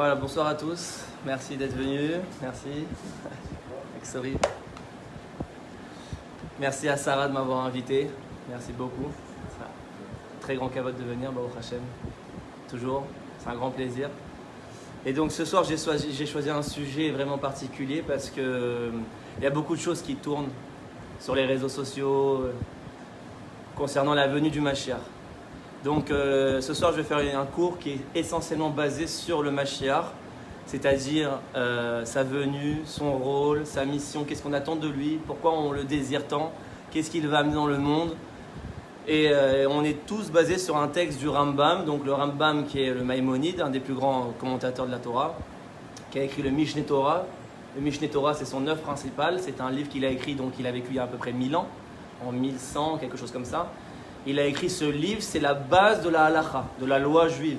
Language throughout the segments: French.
Voilà, bonsoir à tous. Merci d'être venus. Merci. Sorry. Merci à Sarah de m'avoir invité. Merci beaucoup. C'est un très grand cavote de venir, Baruch Hashem. Toujours. C'est un grand plaisir. Et donc ce soir, j'ai choisi un sujet vraiment particulier parce que il y a beaucoup de choses qui tournent sur les réseaux sociaux concernant la venue du Mashiach. Donc ce soir, je vais faire un cours qui est essentiellement basé sur le Mashiach, c'est-à-dire sa venue, son rôle, sa mission, qu'est-ce qu'on attend de lui, pourquoi on le désire tant, qu'est-ce qu'il va amener dans le monde. Et on est tous basés sur un texte du Rambam, donc le Rambam qui est le Maïmonide, un des plus grands commentateurs de la Torah, qui a écrit le Mishneh Torah. Le Mishneh Torah, c'est son œuvre principale, c'est un livre qu'il a écrit, donc il a vécu il y a à peu près 1000 ans, en 1100, quelque chose comme ça. Il a écrit ce livre, c'est la base de la halacha, de la loi juive.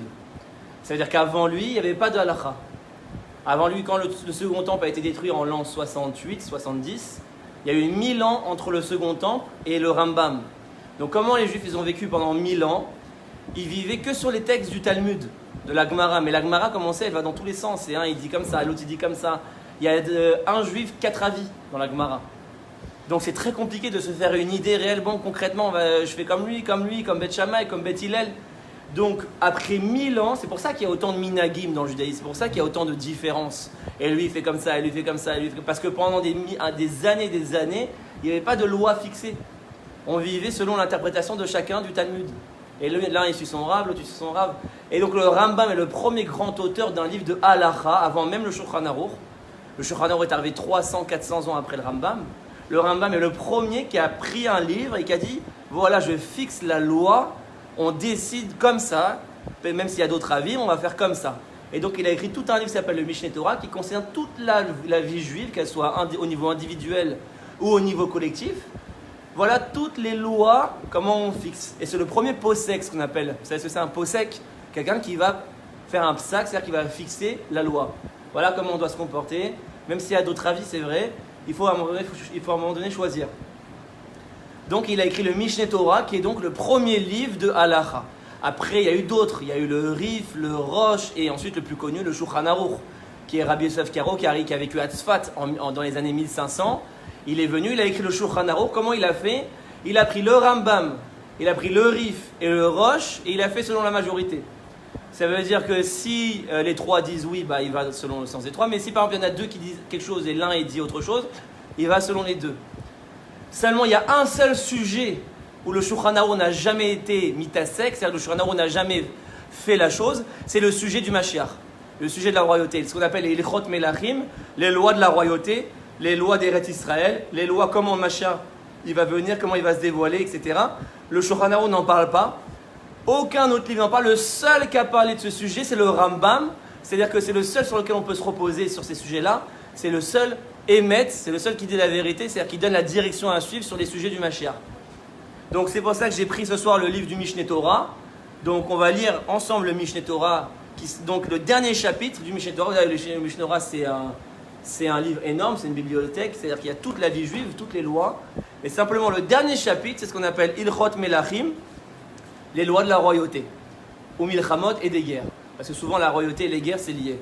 C'est-à-dire qu'avant lui, il n'y avait pas de halacha. Avant lui, quand le second temple a été détruit en l'an 68, 70, il y a eu 1000 ans entre le second temple et le Rambam. Donc comment les Juifs ils ont vécu pendant 1000 ans? Ils vivaient que sur les textes du Talmud, de la Gemara. Mais la Gemara, comme on sait, elle va dans tous les sens. Et un il dit comme ça, l'autre il dit comme ça. Il y a un Juif, 4 avis dans la Gemara. Donc c'est très compliqué de se faire une idée réelle. Bon, concrètement, je fais comme lui, comme Beth Shammai, comme Beth Hillel. Donc après 1000 ans, c'est pour ça qu'il y a autant de minagim dans le judaïsme. C'est pour ça qu'il y a autant de différences. Et lui il fait comme ça, et lui il fait comme ça. Parce que pendant des années, il n'y avait pas de loi fixée. On vivait selon l'interprétation de chacun du Talmud. Et l'un il suit son rave, l'autre il suit son rave. Et donc le Rambam est le premier grand auteur d'un livre de halacha, avant même le Shulchan Aruch. Le Shulchan Aruch est arrivé 300-400 ans après le Rambam. Le Rambam est le premier qui a pris un livre et qui a dit voilà, je fixe la loi, on décide comme ça, même s'il y a d'autres avis, on va faire comme ça. Et donc il a écrit tout un livre qui s'appelle le Mishneh Torah qui concerne toute la vie juive, qu'elle soit au niveau individuel ou au niveau collectif. Voilà toutes les lois, comment on fixe. Et c'est le premier posek, ce qu'on appelle. Vous savez ce que c'est un posek? Quelqu'un qui va faire un psak, c'est-à-dire qui va fixer la loi. Voilà comment on doit se comporter. Même s'il y a d'autres avis, c'est vrai, il faut à un moment donné choisir. Donc il a écrit le Mishneh Torah, qui est donc le premier livre de halacha. Après, il y a eu d'autres. Il y a eu le Rif, le Rosh, et ensuite le plus connu, le Shulchan Aruch, qui est Rabbi Yosef Karo, qui a vécu à Tzfat dans les années 1500. Il est venu, il a écrit le Shulchan Aruch. Comment il a fait? Il a pris le Rambam, il a pris le Rif et le Rosh, et il a fait selon la majorité. Ça veut dire que si les trois disent oui, il va selon le sens des trois. Mais si par exemple il y en a deux qui disent quelque chose et l'un il dit autre chose, il va selon les deux. Seulement il y a un seul sujet où le Shulchan Aruch n'a jamais été mitasek, c'est-à-dire que le Shulchan Aruch n'a jamais fait la chose, c'est le sujet du Mashiach, le sujet de la royauté, ce qu'on appelle les Ilchot Melachim, les lois de la royauté, les lois d'Eretz Israël, les lois comment Mashiach il va venir, comment il va se dévoiler, etc. Le Shulchan Aruch n'en parle pas. Aucun autre livre n'en parle. Le seul qui a parlé de ce sujet, c'est le Rambam. C'est-à-dire que c'est le seul sur lequel on peut se reposer sur ces sujets-là. C'est le seul émet, c'est le seul qui dit la vérité, c'est-à-dire qui donne la direction à suivre sur les sujets du Mashiach. Donc c'est pour ça que j'ai pris ce soir le livre du Mishneh Torah. Donc on va lire ensemble le Mishneh Torah, donc le dernier chapitre du Mishneh Torah. Le Mishneh Torah c'est un livre énorme, c'est une bibliothèque, c'est-à-dire qu'il y a toute la vie juive, toutes les lois. Et simplement le dernier chapitre, c'est ce qu'on appelle Ilchot Melachim, les lois de la royauté, ou Milchamot et des guerres. Parce que souvent la royauté et les guerres c'est lié.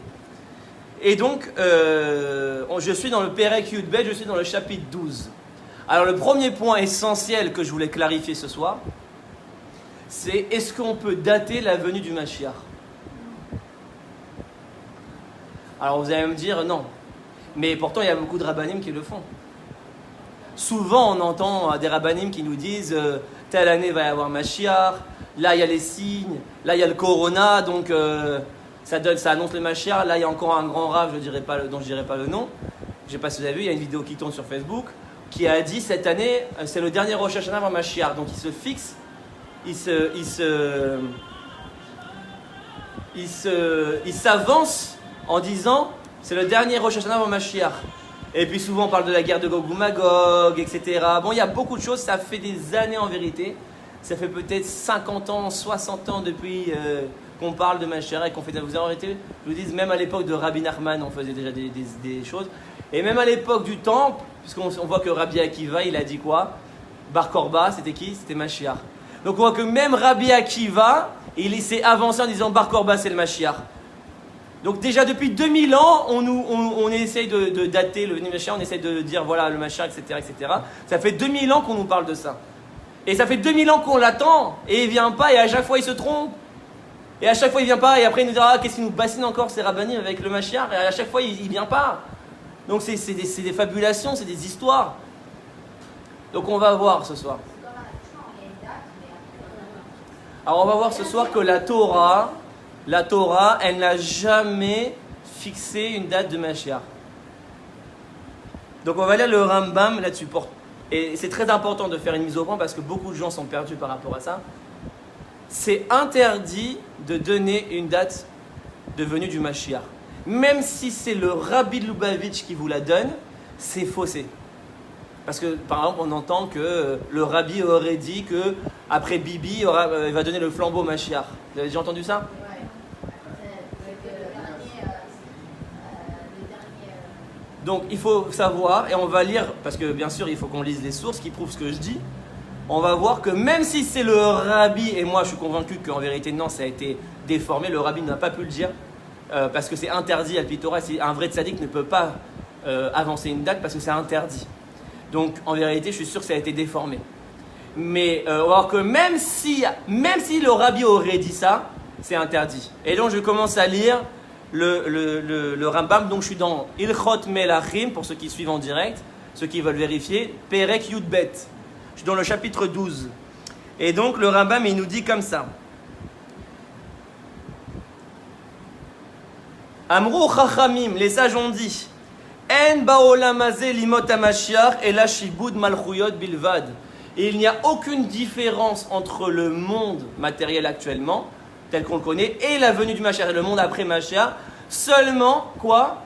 Et donc, je suis dans le Perek Yud Bet, je suis dans le chapitre 12. Alors le premier point essentiel que je voulais clarifier ce soir, c'est est-ce qu'on peut dater la venue du Mashiach? Alors vous allez me dire non. Mais pourtant, il y a beaucoup de rabbanim qui le font. Souvent, on entend des rabbanim qui nous disent telle année va y avoir Mashiach, là il y a les signes, là il y a le Corona, donc ça annonce le Mashiach. Là il y a encore un grand rave, dont je ne dirai pas le nom. Je ne sais pas si vous avez vu, il y a une vidéo qui tourne sur Facebook qui a dit cette année c'est le dernier Rosh Hashanah avant Mashiach. Donc il se fixe, il s'avance en disant c'est le dernier Rosh Hashanah avant Mashiach. Et puis souvent on parle de la guerre de Gog ou Magog, etc. Bon, il y a beaucoup de choses, ça fait des années en vérité. Ça fait peut-être 50 ans, 60 ans depuis qu'on parle de Mashiach et qu'on fait... Vous avez arrêté? Je vous dis, même à l'époque de Rabbi Nachman, on faisait déjà des choses. Et même à l'époque du Temple, puisqu'on voit que Rabbi Akiva, il a dit quoi? Bar Korba, c'était qui? C'était Mashiach. Donc on voit que même Rabbi Akiva, il s'est avancé en disant Bar Korba, c'est le Mashiach. Donc déjà depuis 2000 ans, on essaye de dater le Mashiach, on essaye de dire voilà le Mashiach, etc., etc. Ça fait 2000 ans qu'on nous parle de ça. Et ça fait 2000 ans qu'on l'attend, et il ne vient pas, et à chaque fois il se trompe. Et à chaque fois il ne vient pas, et après il nous dira qu'est-ce qu'il nous bassine encore ces rabbinim avec le Mashiach, et à chaque fois il ne vient pas. Donc c'est des fabulations, c'est des histoires. Donc on va voir ce soir. Alors on va voir ce soir que la Torah, elle n'a jamais fixé une date de Mashiach. Donc on va lire le Rambam là-dessus. Et c'est très important de faire une mise au point parce que beaucoup de gens sont perdus par rapport à ça. C'est interdit de donner une date de venue du Mashiach. Même si c'est le Rabbi de Lubavitch qui vous la donne, c'est faussé. Parce que par exemple on entend que le Rabbi aurait dit que après Bibi il va donner le flambeau Mashiach. Vous avez déjà entendu ça? Donc il faut savoir, et on va lire, parce que bien sûr il faut qu'on lise les sources qui prouvent ce que je dis. On va voir que même si c'est le Rabbi, et moi je suis convaincu qu'en vérité non, ça a été déformé, le Rabbi n'a pas pu le dire, parce que c'est interdit à Torah, un vrai tzaddik ne peut pas avancer une date parce que c'est interdit. Donc en vérité je suis sûr que ça a été déformé. Mais on va voir que même si le Rabbi aurait dit ça, c'est interdit. Et donc je commence à lire le Rambam, donc je suis dans Ilchot Melachim, pour ceux qui suivent en direct, ceux qui veulent vérifier, Perek Yudbet. Je suis dans le chapitre 12. Et donc le Rambam, il nous dit comme ça. Amrou Chachamim, les sages ont dit, En baolam hazeh limot hamashiach ela shibud malchuyot bilvad. Et il n'y a aucune différence entre le monde matériel actuellement, tel qu'on le connaît, et la venue du Mashiach, et le monde après Mashiach, seulement, quoi?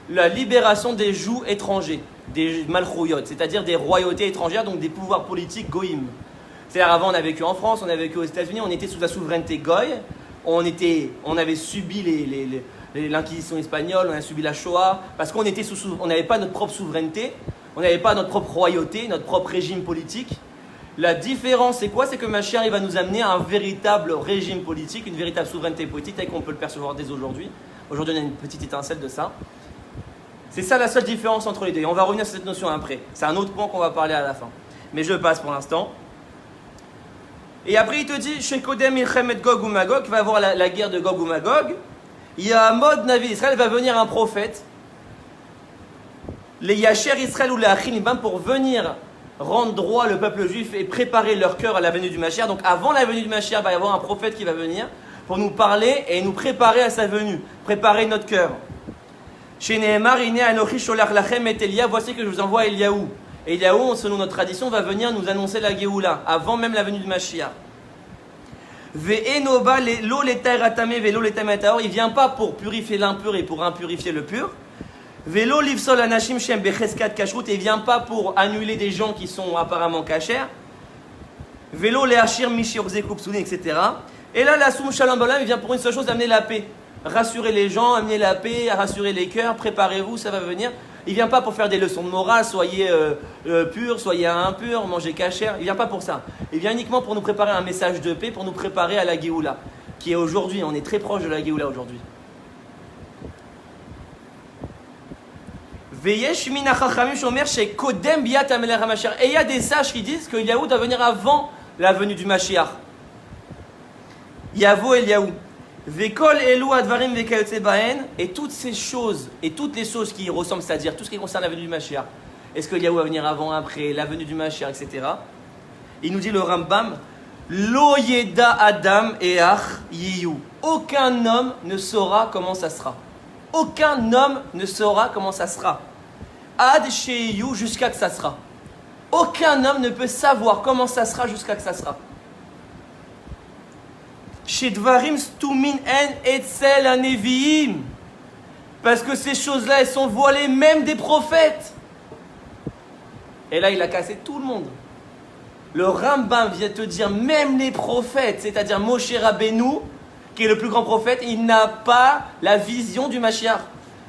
La libération des jougs étrangers, des malchouyot, c'est-à-dire des royautés étrangères, donc des pouvoirs politiques goïm. C'est-à-dire avant on a vécu en France, on a vécu aux États-Unis, on était sous la souveraineté goy, on avait subi l'inquisition espagnole, on a subi la Shoah, parce qu'on n'avait pas notre propre souveraineté, on n'avait pas notre propre royauté, notre propre régime politique. La différence, c'est quoi? C'est que Mashiach, il va nous amener à un véritable régime politique, une véritable souveraineté politique, tel qu'on peut le percevoir dès aujourd'hui. Aujourd'hui, on a une petite étincelle de ça. C'est ça la seule différence entre les deux. Et on va revenir sur cette notion après. C'est un autre point qu'on va parler à la fin. Mais je passe pour l'instant. Et après, il te dit, chez Kodem Milchemet Gog ou Magog, il va y avoir la guerre de Gog ou Magog. Il y a un mode Navi Israël, va venir un prophète. Les Yacher Israël ou les Achin pour venir rendre droit le peuple juif et préparer leur cœur à la venue du Mashiach. Donc avant la venue du Mashiach, il va y avoir un prophète qui va venir pour nous parler et nous préparer à sa venue, préparer notre cœur. Chez Nehemar, Anochi Sholach Lachem et Elia, voici que je vous envoie Eliaou. Et Eliaou, selon notre tradition, va venir nous annoncer la Géoula, avant même la venue du Mashiach. Ve'enoba lo l'etaï ratame ve'lo l'etaï taor, il ne vient pas pour purifier l'impur et pour impurifier le pur. Ve'lo livsol anashim shem becheskat kashrut, et il ne vient pas pour annuler des gens qui sont apparemment cachers. Ve'lo le'ashir mishir zekupsuni, etc. Et là, la soum shalom balam, il vient pour une seule chose, d'amener la paix. Rassurer les gens, amener la paix, rassurer les cœurs, préparez-vous, ça va venir. Il ne vient pas pour faire des leçons de morale, soyez purs, soyez impurs, mangez kasher. Il ne vient pas pour ça. Il vient uniquement pour nous préparer un message de paix, pour nous préparer à la Géoula, qui est aujourd'hui, on est très proche de la Géoula aujourd'hui. Et il y a des sages qui disent que Eliaou doit venir avant la venue du Mashiach. Yavo Eliaou. Vekol elu advarim vekayotse baen, et toutes ces choses et toutes les choses qui y ressemblent, c'est-à-dire tout ce qui concerne la venue du Mashiach. Est-ce que Eliaou va venir avant, après, la venue du Mashiach, etc. Il nous dit le Rambam, lo yeda adam each yiyu. Aucun homme ne saura comment ça sera. Aucun homme ne saura comment ça sera. Ad sheyu, jusqu'à que ça sera. Aucun homme ne peut savoir comment ça sera jusqu'à que ça sera. Chez Dvarim Stumin En Etzel Aneviim. Parce que ces choses-là, elles sont voilées même des prophètes. Et là, il a cassé tout le monde. Le Rambam vient te dire, même les prophètes, c'est-à-dire Moshe Rabbeinu, qui est le plus grand prophète, il n'a pas la vision du Mashiach.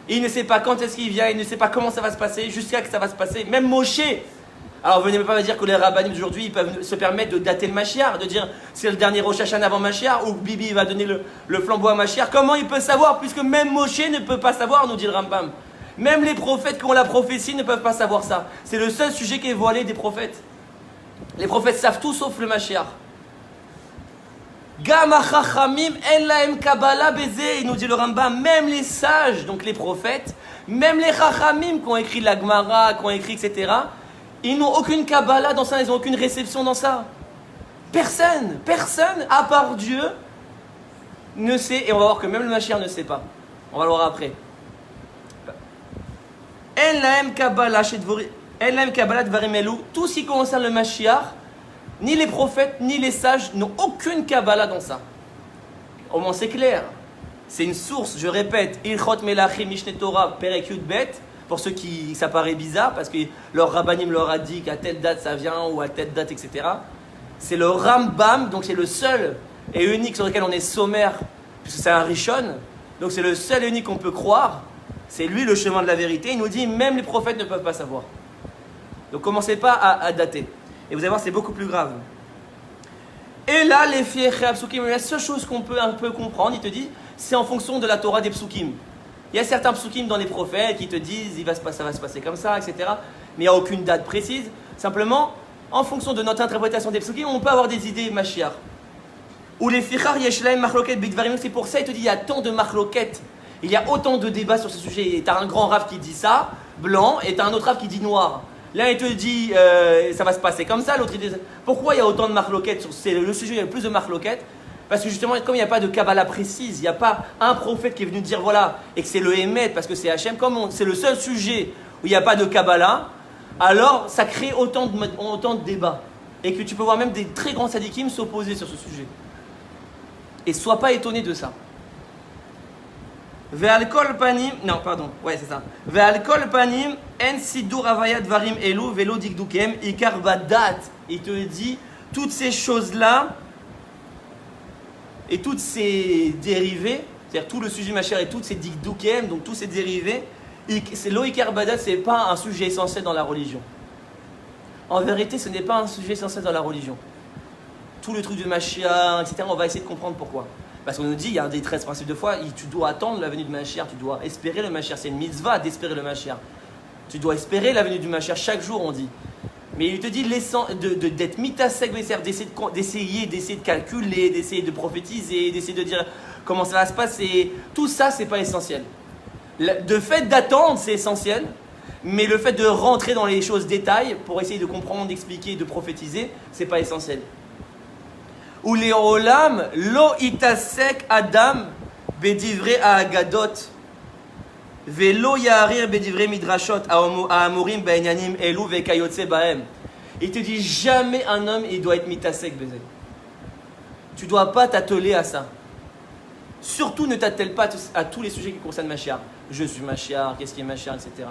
Il ne sait pas quand est-ce qu'il vient, il ne sait pas comment ça va se passer, jusqu'à que ça va se passer. Même Moshe, Alors venez pas me dire que les rabbinim d'aujourd'hui ils peuvent se permettre de dater le Mashiach, de dire c'est le dernier Rosh Hashanah avant Mashiach ou Bibi va donner le flambeau à Mashiach. Comment il peut savoir puisque même Moshe ne peut pas savoir, nous dit le Rambam. Même les prophètes qui ont la prophétie ne peuvent pas savoir ça. C'est le seul sujet qui est voilé des prophètes. Les prophètes savent tout sauf le Mashiach. Gama chachamim en lahem kabbalah bezeh, il nous dit le Rambam, même les sages, donc les prophètes, même les chachamim qui ont écrit la Gemara, qui ont écrit etc., ils n'ont aucune kabbalah dans ça, ils n'ont aucune réception dans ça. Personne, à part Dieu, ne sait, et on va voir que même le Mashiach ne sait pas. On va le voir après. En lahem kabbalah dvarim elu, tout ce qui concerne le Mashiach, ni les prophètes, ni les sages n'ont aucune Kabbalah dans ça. Au moins c'est clair. C'est une source, je répète, Ilchot Melachim Mishneh Torah Perek Yud Bet, pour ceux qui ça paraît bizarre, parce que leur rabbanim leur a dit qu'à telle date ça vient, ou à telle date, etc. C'est le Rambam, donc c'est le seul et unique sur lequel on est sommaire, puisque c'est un Rishon, donc c'est le seul et unique qu'on peut croire. C'est lui le chemin de la vérité. Il nous dit, même les prophètes ne peuvent pas savoir. Donc commencez pas à dater. Et vous allez voir, c'est beaucoup plus grave. Et là, les fiechem psukim, la seule chose qu'on peut un peu comprendre, il te dit, c'est en fonction de la Torah des psukim. Il y a certains psukim dans les prophètes qui te disent, ça va se passer comme ça, etc. Mais il n'y a aucune date précise. Simplement, en fonction de notre interprétation des psukim, on peut avoir des idées Mashiach. Ou les fichar yeshlaim machloket bidvarim, c'est pour ça, il te dit, il y a tant de machloket. Il y a autant de débats sur ce sujet. Tu as un grand rave qui dit ça, blanc, et tu as un autre rave qui dit noir. L'un il te dit ça va se passer comme ça, l'autre il dit pourquoi il y a autant de marloquettes, c'est le sujet où il y a le plus de marloquettes, parce que justement comme il n'y a pas de Kabbalah précise, il n'y a pas un prophète qui est venu dire voilà, et que c'est le Hémet parce que c'est Hachem, comme c'est le seul sujet où il n'y a pas de Kabbalah, alors ça crée autant de débats, et que tu peux voir même des très grands sadikim s'opposer sur ce sujet. Et sois pas étonné de ça. Ve'al kol panim, non pardon, ouais c'est ça. Ve'al kol panim en sidur avayat varim elu velo dikdukem ikar badat. Il te dit toutes ces choses là et toutes ces dérivés, c'est-à-dire tout le sujet Mashiach et toutes ces dikdukem, donc tous ces dérivés, c'est lo ikar badat, c'est pas un sujet essentiel dans la religion. En vérité, ce n'est pas un sujet essentiel dans la religion. Tout le truc de Mashiach, etc. On va essayer de comprendre pourquoi. Parce qu'on nous dit, il y a un des 13 principes de foi, tu dois attendre la venue de Mashiach, tu dois espérer le Mashiach. C'est une mitzvah d'espérer le Mashiach. Tu dois espérer la venue du Mashiach chaque jour, on dit. Mais il te dit d'être mitasek, d'essayer de calculer, d'essayer de prophétiser, d'essayer de dire comment ça va se passer. Tout ça, c'est pas essentiel. Le fait d'attendre, c'est essentiel. Mais le fait de rentrer dans les choses détails pour essayer de comprendre, d'expliquer, de prophétiser, c'est pas essentiel. Ou les olam lo itasek adam bedivre agadot velo yarir bedivre midrashot amurim ba'inyanim elu vekayotse bahem. Il te dit jamais un homme il doit être mitasek bezé. Tu dois pas t'atteler à ça. Surtout ne t'attelle pas à tous les sujets qui concernent Mashiach. Je suis Mashiach, qu'est-ce qui est Mashiach, etc.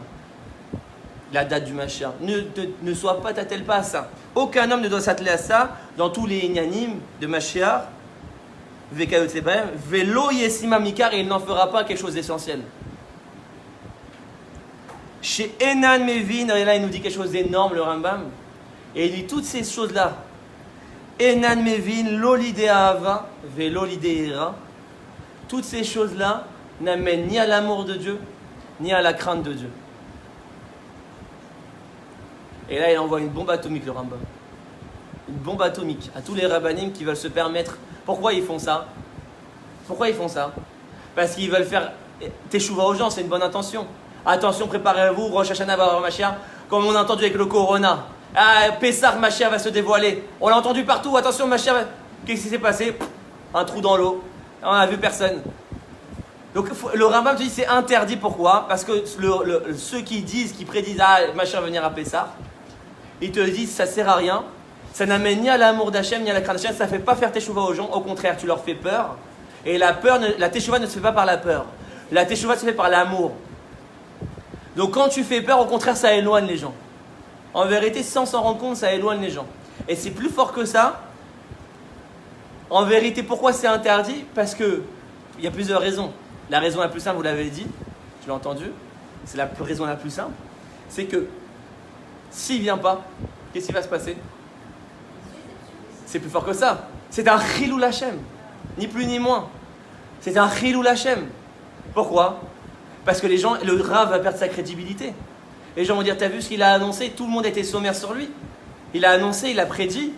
La date du Mashiach. Ne sois pas, t'attelle pas à ça. Aucun homme ne doit s'atteler à ça dans tous les inyanim de Mashiach. Velo yesima mikar, et il n'en fera pas quelque chose d'essentiel. Chez Enan Mevin, et là il nous dit quelque chose d'énorme, le Rambam. Et il dit toutes ces choses-là. Enan Mevin, l'olide ahava, velolide ira. Toutes ces choses-là n'amènent ni à l'amour de Dieu, ni à la crainte de Dieu. Et là, il envoie une bombe atomique, le Rambam. Une bombe atomique à tous les rabbanim qui veulent se permettre. Pourquoi ils font ça? Parce qu'ils veulent faire teshuva aux gens, c'est une bonne intention. Attention, préparez-vous, Rosh Hashanah va avoir Mashiach, comme on a entendu avec le Corona. Ah, Pessah, Mashiach va se dévoiler. On l'a entendu partout, attention, Mashiach va... Qu'est-ce qui s'est passé? Un trou dans l'eau. On n'a vu personne. Donc le Rambam te dit c'est interdit, pourquoi? Parce que ceux qui prédisent ah, Mashiach va venir à Pessah, ils te disent ça sert à rien, ça n'amène ni à l'amour d'Hachem ni à la crainte d'Hachem, ça ne fait pas faire teshuva aux gens, au contraire tu leur fais peur, et la teshuva ne se fait pas par la peur, la teshuva se fait par l'amour. Donc quand tu fais peur, au contraire ça éloigne les gens. En vérité, sans s'en rendre compte, ça éloigne les gens. Et c'est plus fort que ça. En vérité, pourquoi c'est interdit? Parce que il y a plusieurs raisons. La raison la plus simple, vous l'avez dit, tu l'as entendu, c'est la raison la plus simple, c'est que s'il ne vient pas, qu'est-ce qui va se passer? C'est plus fort que ça. C'est un Chilul Hashem. Ni plus ni moins. C'est un Chilul Hashem. Pourquoi? Parce que les gens, le Rav va perdre sa crédibilité. Les gens vont dire, t'as vu ce qu'il a annoncé? Tout le monde était sommaire sur lui. Il a annoncé, il a prédit,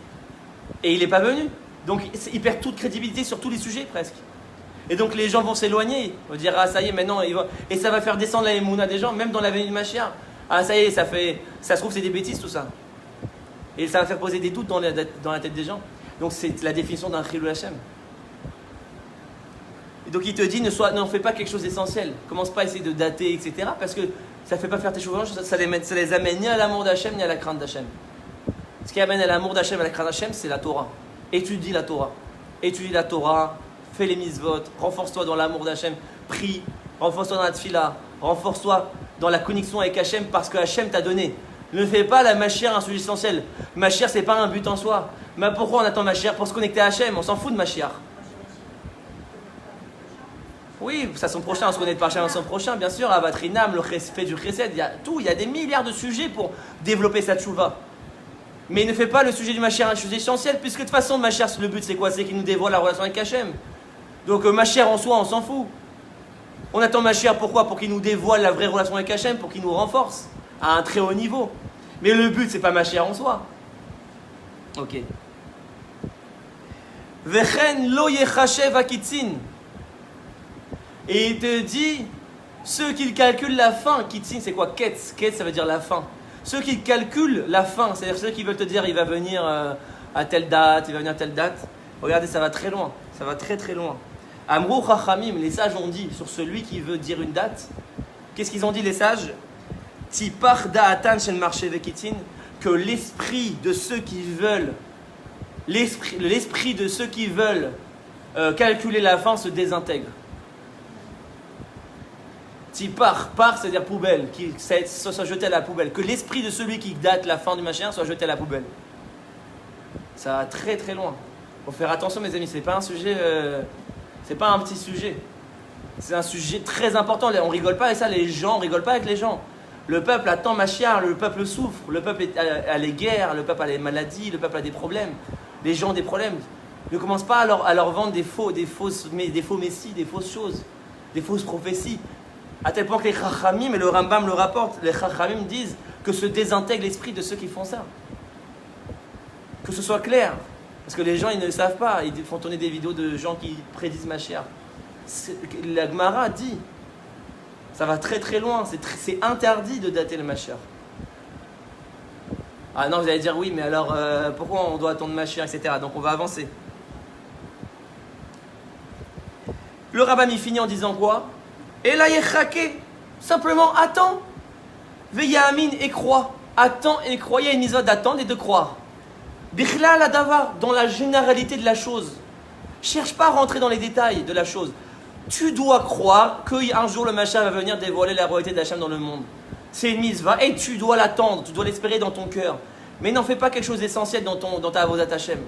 et il n'est pas venu. Donc il perd toute crédibilité sur tous les sujets presque. Et donc les gens vont s'éloigner. Ils vont dire, ah ça y est, maintenant, et ça va faire descendre la émouna des gens, même dans la venue de Mashiach. Ah ça y est, ça se trouve c'est des bêtises tout ça. Et ça va faire poser des doutes dans la tête des gens. Donc c'est la définition d'un Chilul Hashem. Et donc il te dit, n'en fais pas quelque chose d'essentiel. Commence pas à essayer de dater, etc. Parce que ça ne fait pas faire tes choses, ça les amène ni à l'amour d'Hachem, ni à la crainte d'Hachem. Ce qui amène à l'amour d'Hachem, à la crainte d'Hachem, c'est la Torah. Étudie la Torah. Étudie la Torah, fais les mitzvot, renforce-toi dans l'amour d'Hachem, prie, renforce-toi dans la tfila, renforce-toi dans la connexion avec Hachem parce que Hachem t'a donné. Ne fais pas la Mashiach un sujet essentiel. Mashiach, c'est pas un but en soi. Mais pourquoi on attend Mashiach? Pour se connecter à Hachem, on s'en fout de Mashiach. Oui, ça son prochain, on se connaît de par Hachem son prochain, bien sûr, Avatrinam, le fait du chesed, il y a tout, il y a des milliards de sujets pour développer sa tchouva. Mais ne fais pas le sujet du Mashiach un sujet essentiel, puisque de toute façon, Mashiach, le but c'est quoi? C'est qu'il nous dévoile la relation avec Hachem. Donc Mashiach en soi, on s'en fout. On attend Mashiach pourquoi? Pour qu'il nous dévoile la vraie relation avec Hachem, pour qu'il nous renforce à un très haut niveau. Mais le but, c'est pas Mashiach en soi. Ok. Vechen lo yechashev akitzin. Et il te dit, ceux qui calculent la fin, kitzin c'est quoi? Ketz, ketz ça veut dire la fin. Ceux qui calculent la fin, c'est-à-dire ceux qui veulent te dire il va venir à telle date, il va venir à telle date. Regardez, ça va très loin, ça va très très loin. Amrou chachamim, les sages ont dit sur celui qui veut dire une date. Qu'est-ce qu'ils ont dit les sages? Tipar da'atan shel marché vekitzin, que l'esprit de ceux qui veulent, l'esprit de ceux qui veulent calculer la fin se désintègre. Par, c'est-à-dire poubelle, qui soit jeté à la poubelle. Que l'esprit de celui qui date la fin du machin soit jeté à la poubelle. Ça va très très loin. Faut faire attention mes amis, c'est pas un sujet, c'est pas un petit sujet. C'est un sujet très important. On rigole pas avec ça, les gens, on rigole pas avec les gens. Le peuple attend Mashiach, le peuple souffre, le peuple a les guerres, le peuple a les maladies, le peuple a des problèmes. Les gens ont des problèmes. Ne commence pas à leur vendre des faux messies, des fausses choses, des fausses prophéties. À tel point que les Chachamim, et le Rambam le rapporte, les Chachamim disent que se désintègre l'esprit de ceux qui font ça. Que ce soit clair. Parce que les gens, ils ne le savent pas. Ils font tourner des vidéos de gens qui prédisent Mashiach. La Gemara dit, ça va très très loin. C'est interdit de dater le Mashiach. Ah non, vous allez dire oui, mais alors pourquoi on doit attendre Mashiach, etc. Donc on va avancer. Le Rambam il finit en disant quoi? Et là, simplement attends. Veyamin et crois. Attends et crois. Il y a une mitzvah d'attendre et de croire. Bichlal adavar, dans la généralité de la chose. Cherche pas à rentrer dans les détails de la chose. Tu dois croire qu'un jour le Mashiach va venir dévoiler la réalité d'Hachem dans le monde. C'est une mitzvah et tu dois l'attendre. Tu dois l'espérer dans ton cœur. Mais n'en fais pas quelque chose d'essentiel dans ta avodat Hachem.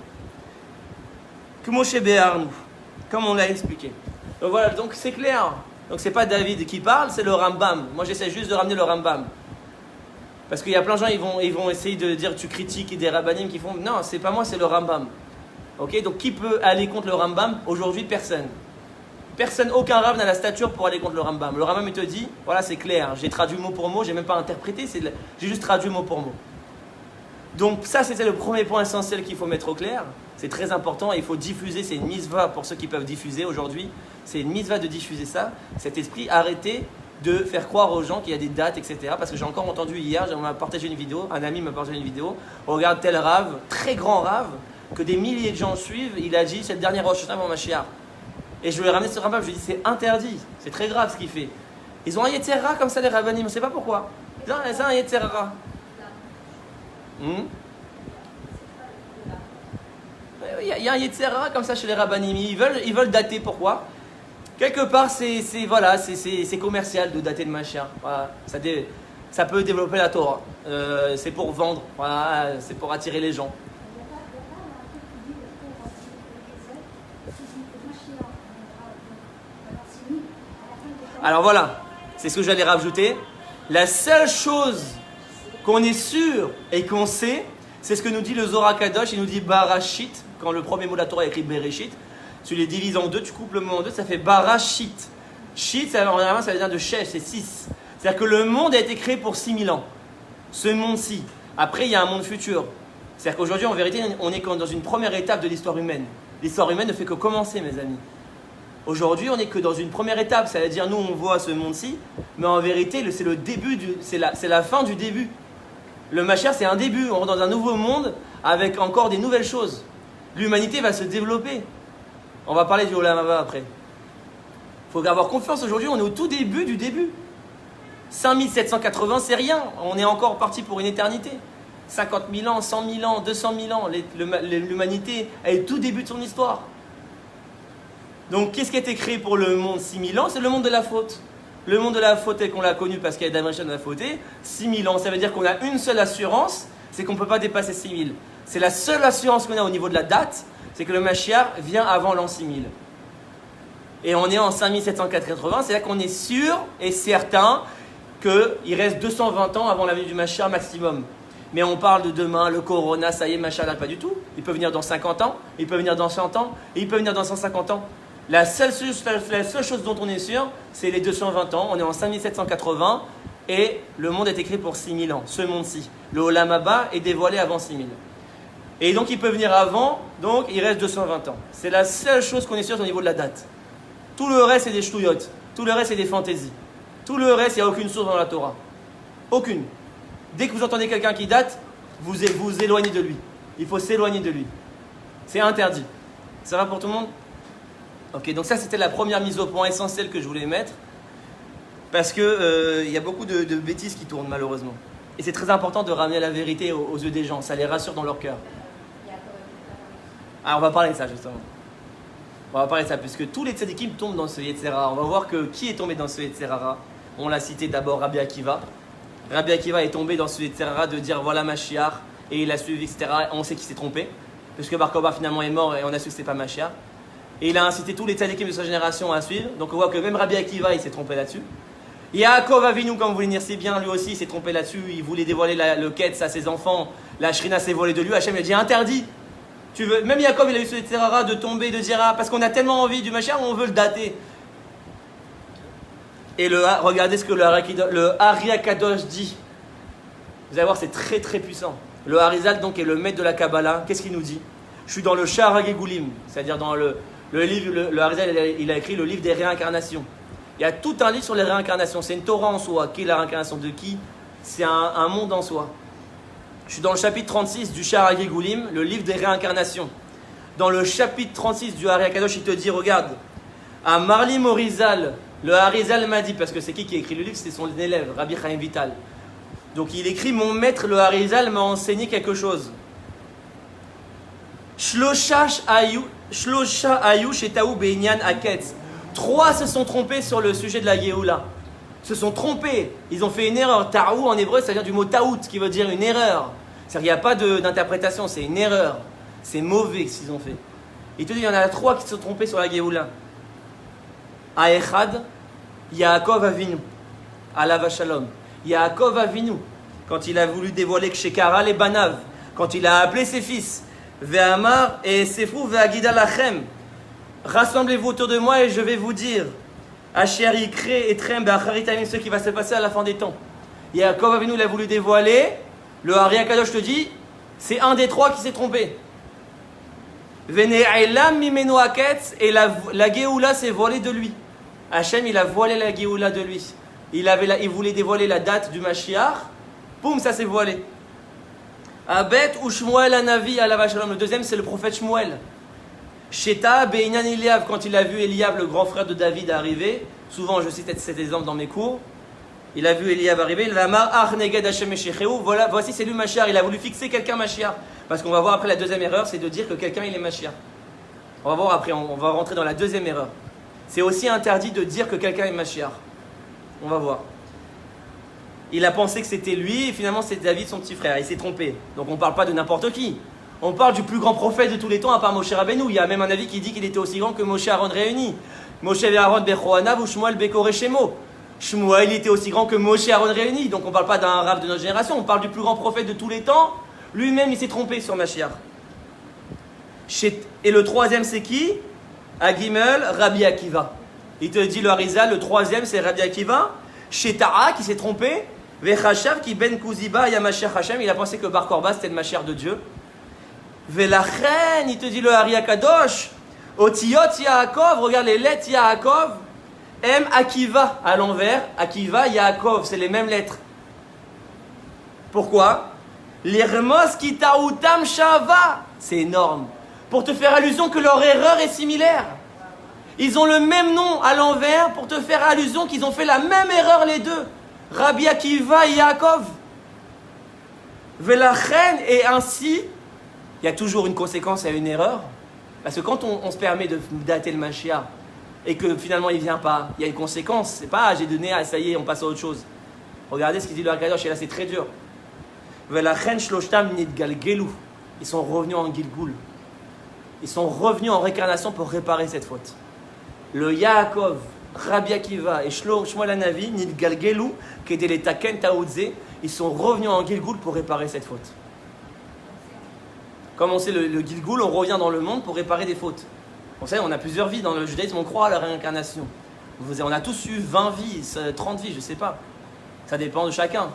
Que Moshe Béarnou, comme on l'a expliqué. Donc voilà, donc c'est clair. Donc c'est pas David qui parle, c'est le Rambam. Moi j'essaie juste de ramener le Rambam. Parce qu'il y a plein de gens, ils vont essayer de dire tu critiques des rabbanim qui font... Non, c'est pas moi, c'est le Rambam. Ok, donc qui peut aller contre le Rambam? Aujourd'hui, personne. Personne, aucun rab n'a la stature pour aller contre le Rambam. Le Rambam il te dit, voilà c'est clair, j'ai traduit mot pour mot, j'ai même pas interprété, j'ai juste traduit mot pour mot. Donc ça c'était le premier point essentiel qu'il faut mettre au clair. C'est très important et il faut diffuser, c'est une mitzvah pour ceux qui peuvent diffuser aujourd'hui. C'est une mitzvah de diffuser ça, cet esprit. Arrêtez de faire croire aux gens qu'il y a des dates, etc. Parce que j'ai encore entendu hier, on m'a partagé une vidéo, un ami m'a partagé une vidéo. On regarde tel rave, très grand rave, que des milliers de gens suivent, il a dit c'est le dernier Rosh Hashanah avant Mashiach. Et je lui ai ramené ce rabbin, je lui ai dit c'est interdit, c'est très grave ce qu'il fait. Ils ont un Yetzerara comme ça les rabbanim, on ne sait pas pourquoi. Ils ont un Yetzerara. Il y a un Yetzerara comme ça chez les rabbanim, ils veulent dater, pourquoi? Quelque part c'est commercial de dater le Mashiach. Voilà. Ça peut développer la Torah, c'est pour vendre, voilà. C'est pour attirer les gens. Alors voilà, c'est ce que j'allais rajouter. La seule chose qu'on est sûr et qu'on sait, C'est ce que nous dit le Zohar Kadosh, il nous dit Barashit, quand le premier mot de la Torah est écrit Bereshit, tu les divises en deux, tu coupes le mot en deux, ça fait Barashit. Shit, ça veut dire de Shesh, c'est 6. C'est-à-dire que le monde a été créé pour 6000 ans. Ce monde-ci. Après, il y a un monde futur. C'est-à-dire qu'aujourd'hui, en vérité, on est dans une première étape de l'histoire humaine. L'histoire humaine ne fait que commencer, mes amis. Aujourd'hui, on n'est que dans une première étape. Ça veut dire, nous, on voit ce monde-ci, mais en vérité, c'est le début, c'est la fin du début. Le Mashiach, c'est un début. On rentre dans un nouveau monde avec encore des nouvelles choses. L'humanité va se développer. On va parler du Olam Haba après. Il faut avoir confiance aujourd'hui, on est au tout début du début. 5780, c'est rien. On est encore parti pour une éternité. 50 000 ans, 100 000 ans, 200 000 ans. L'humanité est au tout début de son histoire. Donc, qu'est-ce qui a été créé pour le monde 6 000 ans? C'est le monde de la faute. Le monde de la faute tel qu'on l'a connu parce qu'il y a Adam Rishon a fauté. 6 000 ans, ça veut dire qu'on a une seule assurance, c'est qu'on ne peut pas dépasser 6 000. C'est la seule assurance qu'on a au niveau de la date, c'est que le Mashiach vient avant l'an 6 000. Et on est en 5780, c'est là qu'on est sûr et certain qu'il reste 220 ans avant la venue du Mashiach maximum. Mais on parle de demain, le Corona, ça y est, Mashiach, pas du tout. Il peut venir dans 50 ans, il peut venir dans 100 ans, et il peut venir dans 150 ans. La seule chose dont on est sûr, c'est les 220 ans. On est en 5780 et le monde est écrit pour 6000 ans, ce monde-ci. Le Olam Haba est dévoilé avant 6000. Et donc il peut venir avant, donc il reste 220 ans. C'est la seule chose qu'on est sûr au niveau de la date. Tout le reste, c'est des ch'touillottes. Tout le reste, c'est des fantaisies. Tout le reste, il n'y a aucune source dans la Torah. Aucune. Dès que vous entendez quelqu'un qui date, vous vous éloignez de lui. Il faut s'éloigner de lui. C'est interdit. Ça va pour tout le monde? Ok, donc ça, c'était la première mise au point essentielle que je voulais mettre. Parce que y a beaucoup de bêtises qui tournent, malheureusement. Et c'est très important de ramener la vérité aux yeux des gens. Ça les rassure dans leur cœur. Ah, on va parler de ça, justement. On va parler de ça, puisque tous les tzadikim tombent dans ce Yetzer Hara. On va voir que qui est tombé dans ce Yetzer Hara. On l'a cité d'abord, Rabbi Akiva. Rabbi Akiva est tombé dans ce Yetzer Hara de dire voilà Mashiach, et il a suivi, etc. On sait qu'il s'est trompé, puisque Bar Kokhba finalement est mort et on a su que ce n'était pas Mashiach. Et il a incité tous les tzadikim de sa génération à suivre. Donc on voit que même Rabbi Akiva, il s'est trompé là-dessus. Yaakov Avinu, comme vous le dire si bien, lui aussi il s'est trompé là-dessus. Il voulait dévoiler le Ketz à ses enfants. La Shrina s'est volée de lui. Hachem lui a dit interdit. Même Yaakov, il a eu ce Yetzer Hara de tomber, de dire ah, parce qu'on a tellement envie du Mashiach, on veut le dater. Et regardez ce que le Ari Akadosh dit. Vous allez voir, c'est très très puissant. Le Harizal donc est le maître de la Kabbalah. Qu'est-ce qu'il nous dit? Je suis dans le Sha'ar HaGegulim, c'est-à-dire dans le livre. Le Harizal, il a écrit le livre des réincarnations. Il y a tout un livre sur les réincarnations. C'est une Torah en soi. Qui est la réincarnation de qui? C'est un monde en soi. Je suis dans le chapitre 36 du Sha'ar HaGegulim, le livre des réincarnations. Dans le chapitre 36 du Ari Akadosh, il te dit, regarde, à Marli Morizal, le Harizal m'a dit, parce que c'est qui a écrit le livre? C'est son élève, Rabbi Chaim Vital. Donc il écrit, mon maître, le Harizal, m'a enseigné quelque chose. Shlosha ayu shetaou beinyan aketz. 3 se sont trompés sur le sujet de la Géoula. Se sont trompés. Ils ont fait une erreur. Taou en hébreu, ça vient du mot taout, qui veut dire une erreur. C'est-à-dire qu'il n'y a pas d'interprétation, c'est une erreur. C'est mauvais ce qu'ils ont fait. Il te dit, il y en a 3 qui se sont trompés sur la Géoula. Aechad, Yaakov Avinu, Alav Shalom. Yaakov Avinu, quand il a voulu dévoiler Kshekara les Banav, quand il a appelé ses fils, Ve'amar et Sefou Ve'agida Lachem, rassemblez-vous autour de moi et je vais vous dire, Asher Yikre et Trem Be'acharitamim, ce qui va se passer à la fin des temps. Yaakov Avinu, il a voulu dévoiler, le Ari Akadosh te dit, c'est un des 3 qui s'est trompé. Vene'elam mimenu aketz, et la Géoula s'est voilée de lui. Hachem, il a voilé la Géoula de lui. Il voulait dévoiler la date du Mashiach. Poum, ça s'est voilé. Abet ou Shmuel Anavi alav shalom. Le deuxième, c'est le prophète Shmuel. Sheta Beinyan Eliav, quand il a vu Eliav, le grand frère de David, arriver. Souvent, je cite cet exemple dans mes cours. Il a vu Eliav arriver. Il va mar ach neged Hashem eshecheu. Voici, c'est lui Mashiach. Il a voulu fixer quelqu'un Mashiach. Parce qu'on va voir après la deuxième erreur, c'est de dire que quelqu'un il est Mashiach. On va voir après, on va rentrer dans la deuxième erreur. C'est aussi interdit de dire que quelqu'un est Mashiach. On va voir. Il a pensé que c'était lui et finalement c'est David, son petit frère. Il s'est trompé. Donc on ne parle pas de n'importe qui. On parle du plus grand prophète de tous les temps à part Moshe Rabbeinu. Il y a même un avis qui dit qu'il était aussi grand que Moshe Aaron réunis. Moshe Aaron Bechoanav ou Shmuel Bekore Shemo. Shmuel il était aussi grand que Moshe Aaron réunis. Donc on ne parle pas d'un rave de notre génération. On parle du plus grand prophète de tous les temps. Lui-même, il s'est trompé sur Mashiach. Et le troisième, c'est qui? Agimel, Rabbi Akiva. Il te dit le Harizal, le troisième, c'est Rabbi Akiva. Sheta'a, qui s'est trompé. Vechachav, qui ben Kuziba, Yamashach Hashem. Il a pensé que Bar Korba, c'était le Mashiach de Dieu. Velachen, il te dit le Hari Akadosh. Otiyot Yaakov, regarde les lettres Yaakov. M Akiva, à l'envers. Akiva, Yaakov, c'est les mêmes lettres. Pourquoi? L'Irmos Kitautam Shava. C'est énorme. Pour te faire allusion que leur erreur est similaire. Ils ont le même nom à l'envers pour te faire allusion qu'ils ont fait la même erreur les deux. Rabbi Akiva et Yaakov. Velachen, et ainsi, il y a toujours une conséquence à une erreur. Parce que quand on se permet de dater le Mashiach et que finalement il ne vient pas, il y a une conséquence. C'est pas j'ai donné, ah, ça y est, on passe à autre chose. Regardez ce qu'il dit le Hakadosh, et là c'est très dur. Velachen shloshtam nidgalgelu. Ils sont revenus en Gilgul. Ils sont revenus en réincarnation pour réparer cette faute. Le Yaakov, Rabbi Akiva et Shmuel Hanavi, nidgalgelu, kedele taken taoudze, ils sont revenus en Gilgul pour réparer cette faute. Comme on sait, le Gilgul, on revient dans le monde pour réparer des fautes. Vous savez, on a plusieurs vies dans le judaïsme, on croit à la réincarnation. On a tous eu 20 vies, 30 vies, je ne sais pas. Ça dépend de chacun.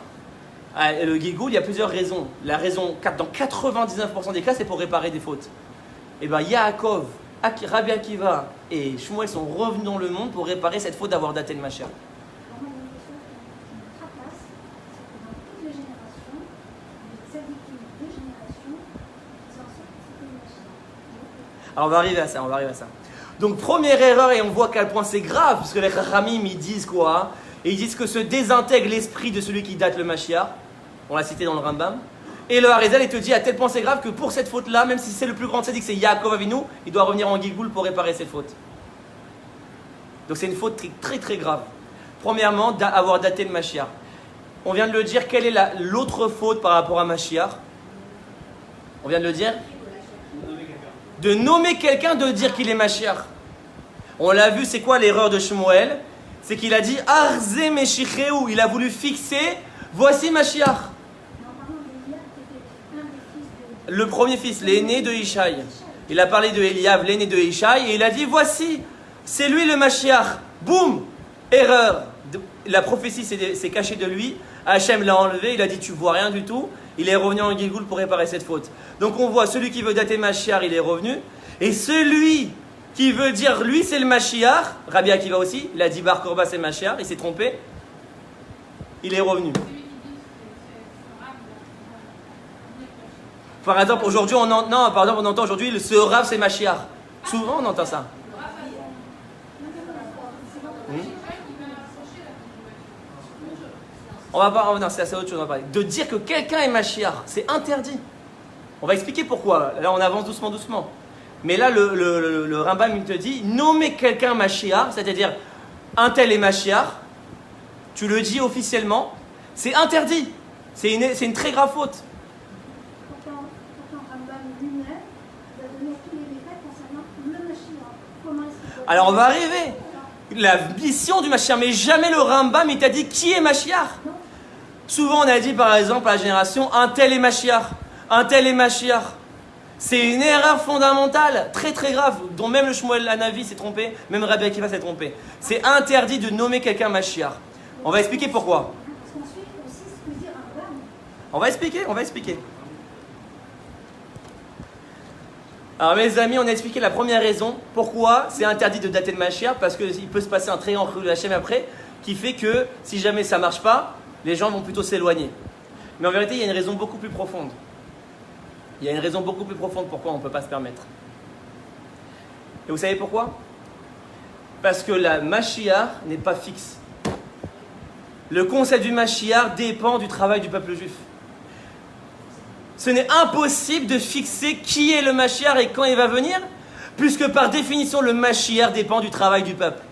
Et le Gilgul, il y a plusieurs raisons. La raison, dans 99% des cas, c'est pour réparer des fautes. Et bien, Yaakov, Rabbi Akiva et Shmuel sont revenus dans le monde pour réparer cette faute d'avoir daté le Mashiach. Alors on va arriver à ça, Donc première erreur, et on voit à quel point c'est grave, parce que les Chachamim, ils disent quoi? Et ils disent que se désintègre l'esprit de celui qui date le Mashiach. On l'a cité dans le Rambam. Et le Harizal, il te dit à tel point c'est grave que pour cette faute-là, même si c'est le plus grand tzaddik, c'est Yaakov Avinu, il doit revenir en Gilgul pour réparer cette faute. Donc c'est une faute très très, très grave. Premièrement, avoir daté le Mashiach. On vient de le dire, quelle est l'autre faute par rapport à Mashiach? On vient de le dire? De nommer quelqu'un, de dire qu'il est Mashiach. On l'a vu, c'est quoi l'erreur de Shmuel? C'est qu'il a dit Arze Meshicheu, il a voulu fixer, voici Mashiach. Le premier fils, l'aîné de Ishaï. Il a parlé de Eliav, l'aîné de Ishaï, et il a dit voici, c'est lui le Mashiach. Boum, erreur. La prophétie s'est cachée de lui. Hachem l'a enlevé, il a dit tu vois rien du tout. Il est revenu en Gilgul pour réparer cette faute. Donc on voit celui qui veut dater Mashiach, il est revenu. Et celui qui veut dire lui c'est le Mashiach, Rabbi Akiva aussi, il a dit Bar Korba c'est Mashiach, il s'est trompé. Il est revenu. Par exemple, aujourd'hui, on entend aujourd'hui ce Rav c'est Mashiach. Souvent on entend ça. On va pas, non, c'est autre chose, on va parler. De dire que quelqu'un est Mashiach, c'est interdit. On va expliquer pourquoi. Là, on avance doucement. Mais là, le Rambam, il te dit, nommer quelqu'un Mashiach, c'est-à-dire un tel est Mashiach, tu le dis officiellement, c'est interdit. C'est une très grave faute. Pourtant, Rambam lui-même va donner tous les détails concernant le Mashiach. Comment est-ce qu'il peut... Alors, on va arriver. La mission du Mashiach, mais jamais le Rambam, il t'a dit qui est Mashiach. Souvent, on a dit, par exemple, à la génération, un tel est Mashiach. Un tel est Mashiach. C'est une erreur fondamentale, très très grave, dont même le Shmuel Hanavi s'est trompé, même Rabbi Akiva s'est trompé. C'est interdit de nommer quelqu'un Mashiach. On va expliquer pourquoi. Parce qu'on suit aussi ce que dit Rambam. On va expliquer. Alors mes amis, on a expliqué la première raison pourquoi c'est interdit de dater le Mashiach, parce qu'il peut se passer un très grand cru de Hachem après, qui fait que si jamais ça ne marche pas, les gens vont plutôt s'éloigner. Mais en vérité, il y a une raison beaucoup plus profonde. Pourquoi on ne peut pas se permettre. Et vous savez pourquoi? Parce que la Mashiach n'est pas fixe. Le concept du Mashiach dépend du travail du peuple juif. Ce n'est impossible de fixer qui est le Mashiach et quand il va venir, puisque par définition, le Mashiach dépend du travail du peuple.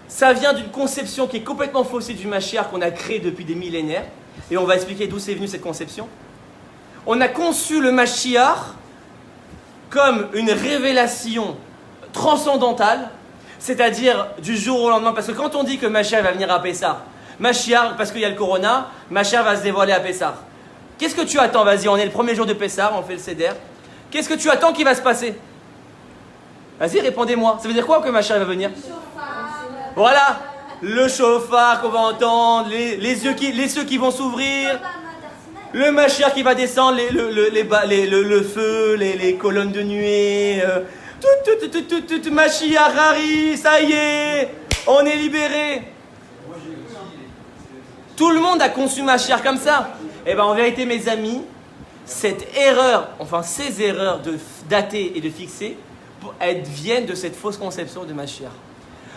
Ça vient d'une conception qui est complètement faussée du Mashiach qu'on a créé depuis des millénaires. Et on va expliquer d'où c'est venu cette conception. On a conçu le Mashiach comme une révélation transcendantale, c'est-à-dire du jour au lendemain. Parce que quand on dit que Mashiach va venir à Pessah, Mashiach, parce qu'il y a le Corona, Mashiach va se dévoiler à Pessah. Qu'est-ce que tu attends? Vas-y, on est le premier jour de Pessah, on fait le Seder. Qu'est-ce que tu attends qui va se passer? Vas-y, répondez-moi. Ça veut dire quoi que Mashiach va venir? Voilà, le chauffard qu'on va entendre, les yeux qui vont s'ouvrir, le Mashiach qui va descendre, le feu, les colonnes de nuée, tout, Mashiach Hari, ça y est, on est libéré. Tout le monde a conçu Mashiach comme ça. Eh bien, en vérité, mes amis, ces erreurs de dater et de fixer, elles viennent de cette fausse conception de Mashiach.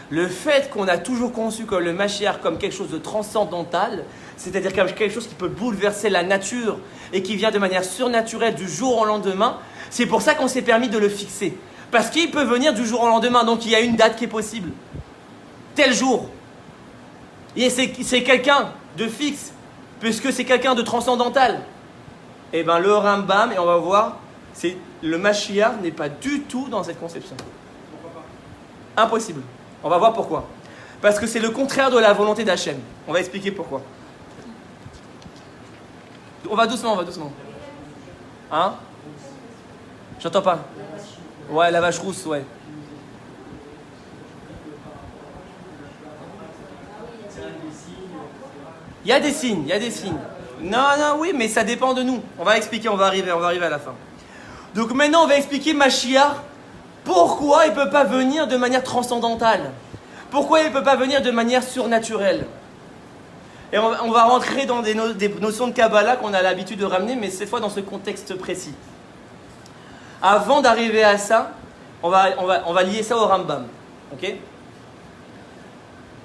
Le fait qu'on a toujours conçu comme le Mashiach comme quelque chose de transcendantal, c'est-à-dire comme quelque chose qui peut bouleverser la nature et qui vient de manière surnaturelle du jour au lendemain, c'est pour ça qu'on s'est permis de le fixer. Parce qu'il peut venir du jour au lendemain, donc il y a une date qui est possible. Tel jour. Et c'est quelqu'un de fixe, puisque c'est quelqu'un de transcendantal. Et bien le Rambam, et on va voir, le Mashiach n'est pas du tout dans cette conception. Pourquoi pas? Impossible. On va voir pourquoi. Parce que c'est le contraire de la volonté d'Hachem. On va expliquer pourquoi. On va doucement. Hein? J'entends pas. Ouais, la vache rousse, ouais. Il y a des signes. Non, oui, mais ça dépend de nous. On va expliquer, on va arriver à la fin. Donc maintenant, on va expliquer Mashiach, pourquoi il ne peut pas venir de manière transcendantale. Pourquoi il ne peut pas venir de manière surnaturelle. Et on va rentrer dans des notions de Kabbalah qu'on a l'habitude de ramener, mais cette fois dans ce contexte précis. Avant d'arriver à ça, on va lier ça au Rambam. Ok?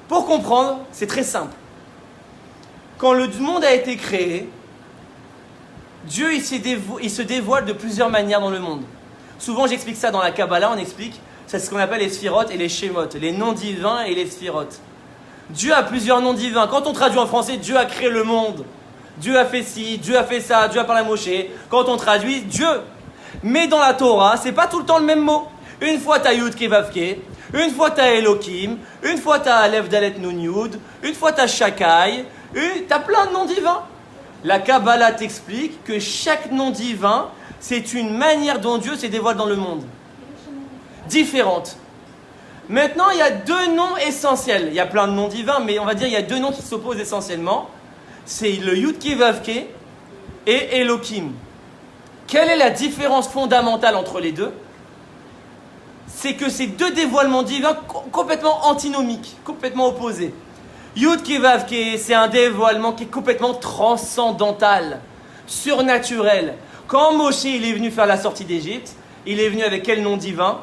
Pour comprendre, c'est très simple. Quand le monde a été créé, Dieu il se dévoile de plusieurs manières dans le monde. Souvent j'explique ça dans la Kabbalah, on explique, c'est ce qu'on appelle les sphirotes et les shemot, les noms divins et les sphirotes. Dieu a plusieurs noms divins. Quand on traduit en français, Dieu a créé le monde. Dieu a fait ci, Dieu a fait ça, Dieu a parlé à Moshe. Quand on traduit, Dieu. Mais dans la Torah, c'est pas tout le temps le même mot. Une fois t'as Yud Ke Vav Ke, une fois t'as Elohim, une fois t'as Aleph Dalet Nun Yud, une fois t'as Shakai, t'as plein de noms divins. La Kabbalah t'explique que chaque nom divin, c'est une manière dont Dieu se dévoile dans le monde. Différente. Maintenant, il y a deux noms essentiels. Il y a plein de noms divins, mais on va dire qu'il y a deux noms qui s'opposent essentiellement. C'est le Yud Ke Vav Ke et Elohim. Quelle est la différence fondamentale entre les deux? C'est que c'est deux dévoilements divins complètement antinomiques, complètement opposés. Yud Ke Vav Ke, c'est un dévoilement qui est complètement transcendantal, surnaturel. Quand Moshe il est venu faire la sortie d'Égypte, il est venu avec quel nom divin?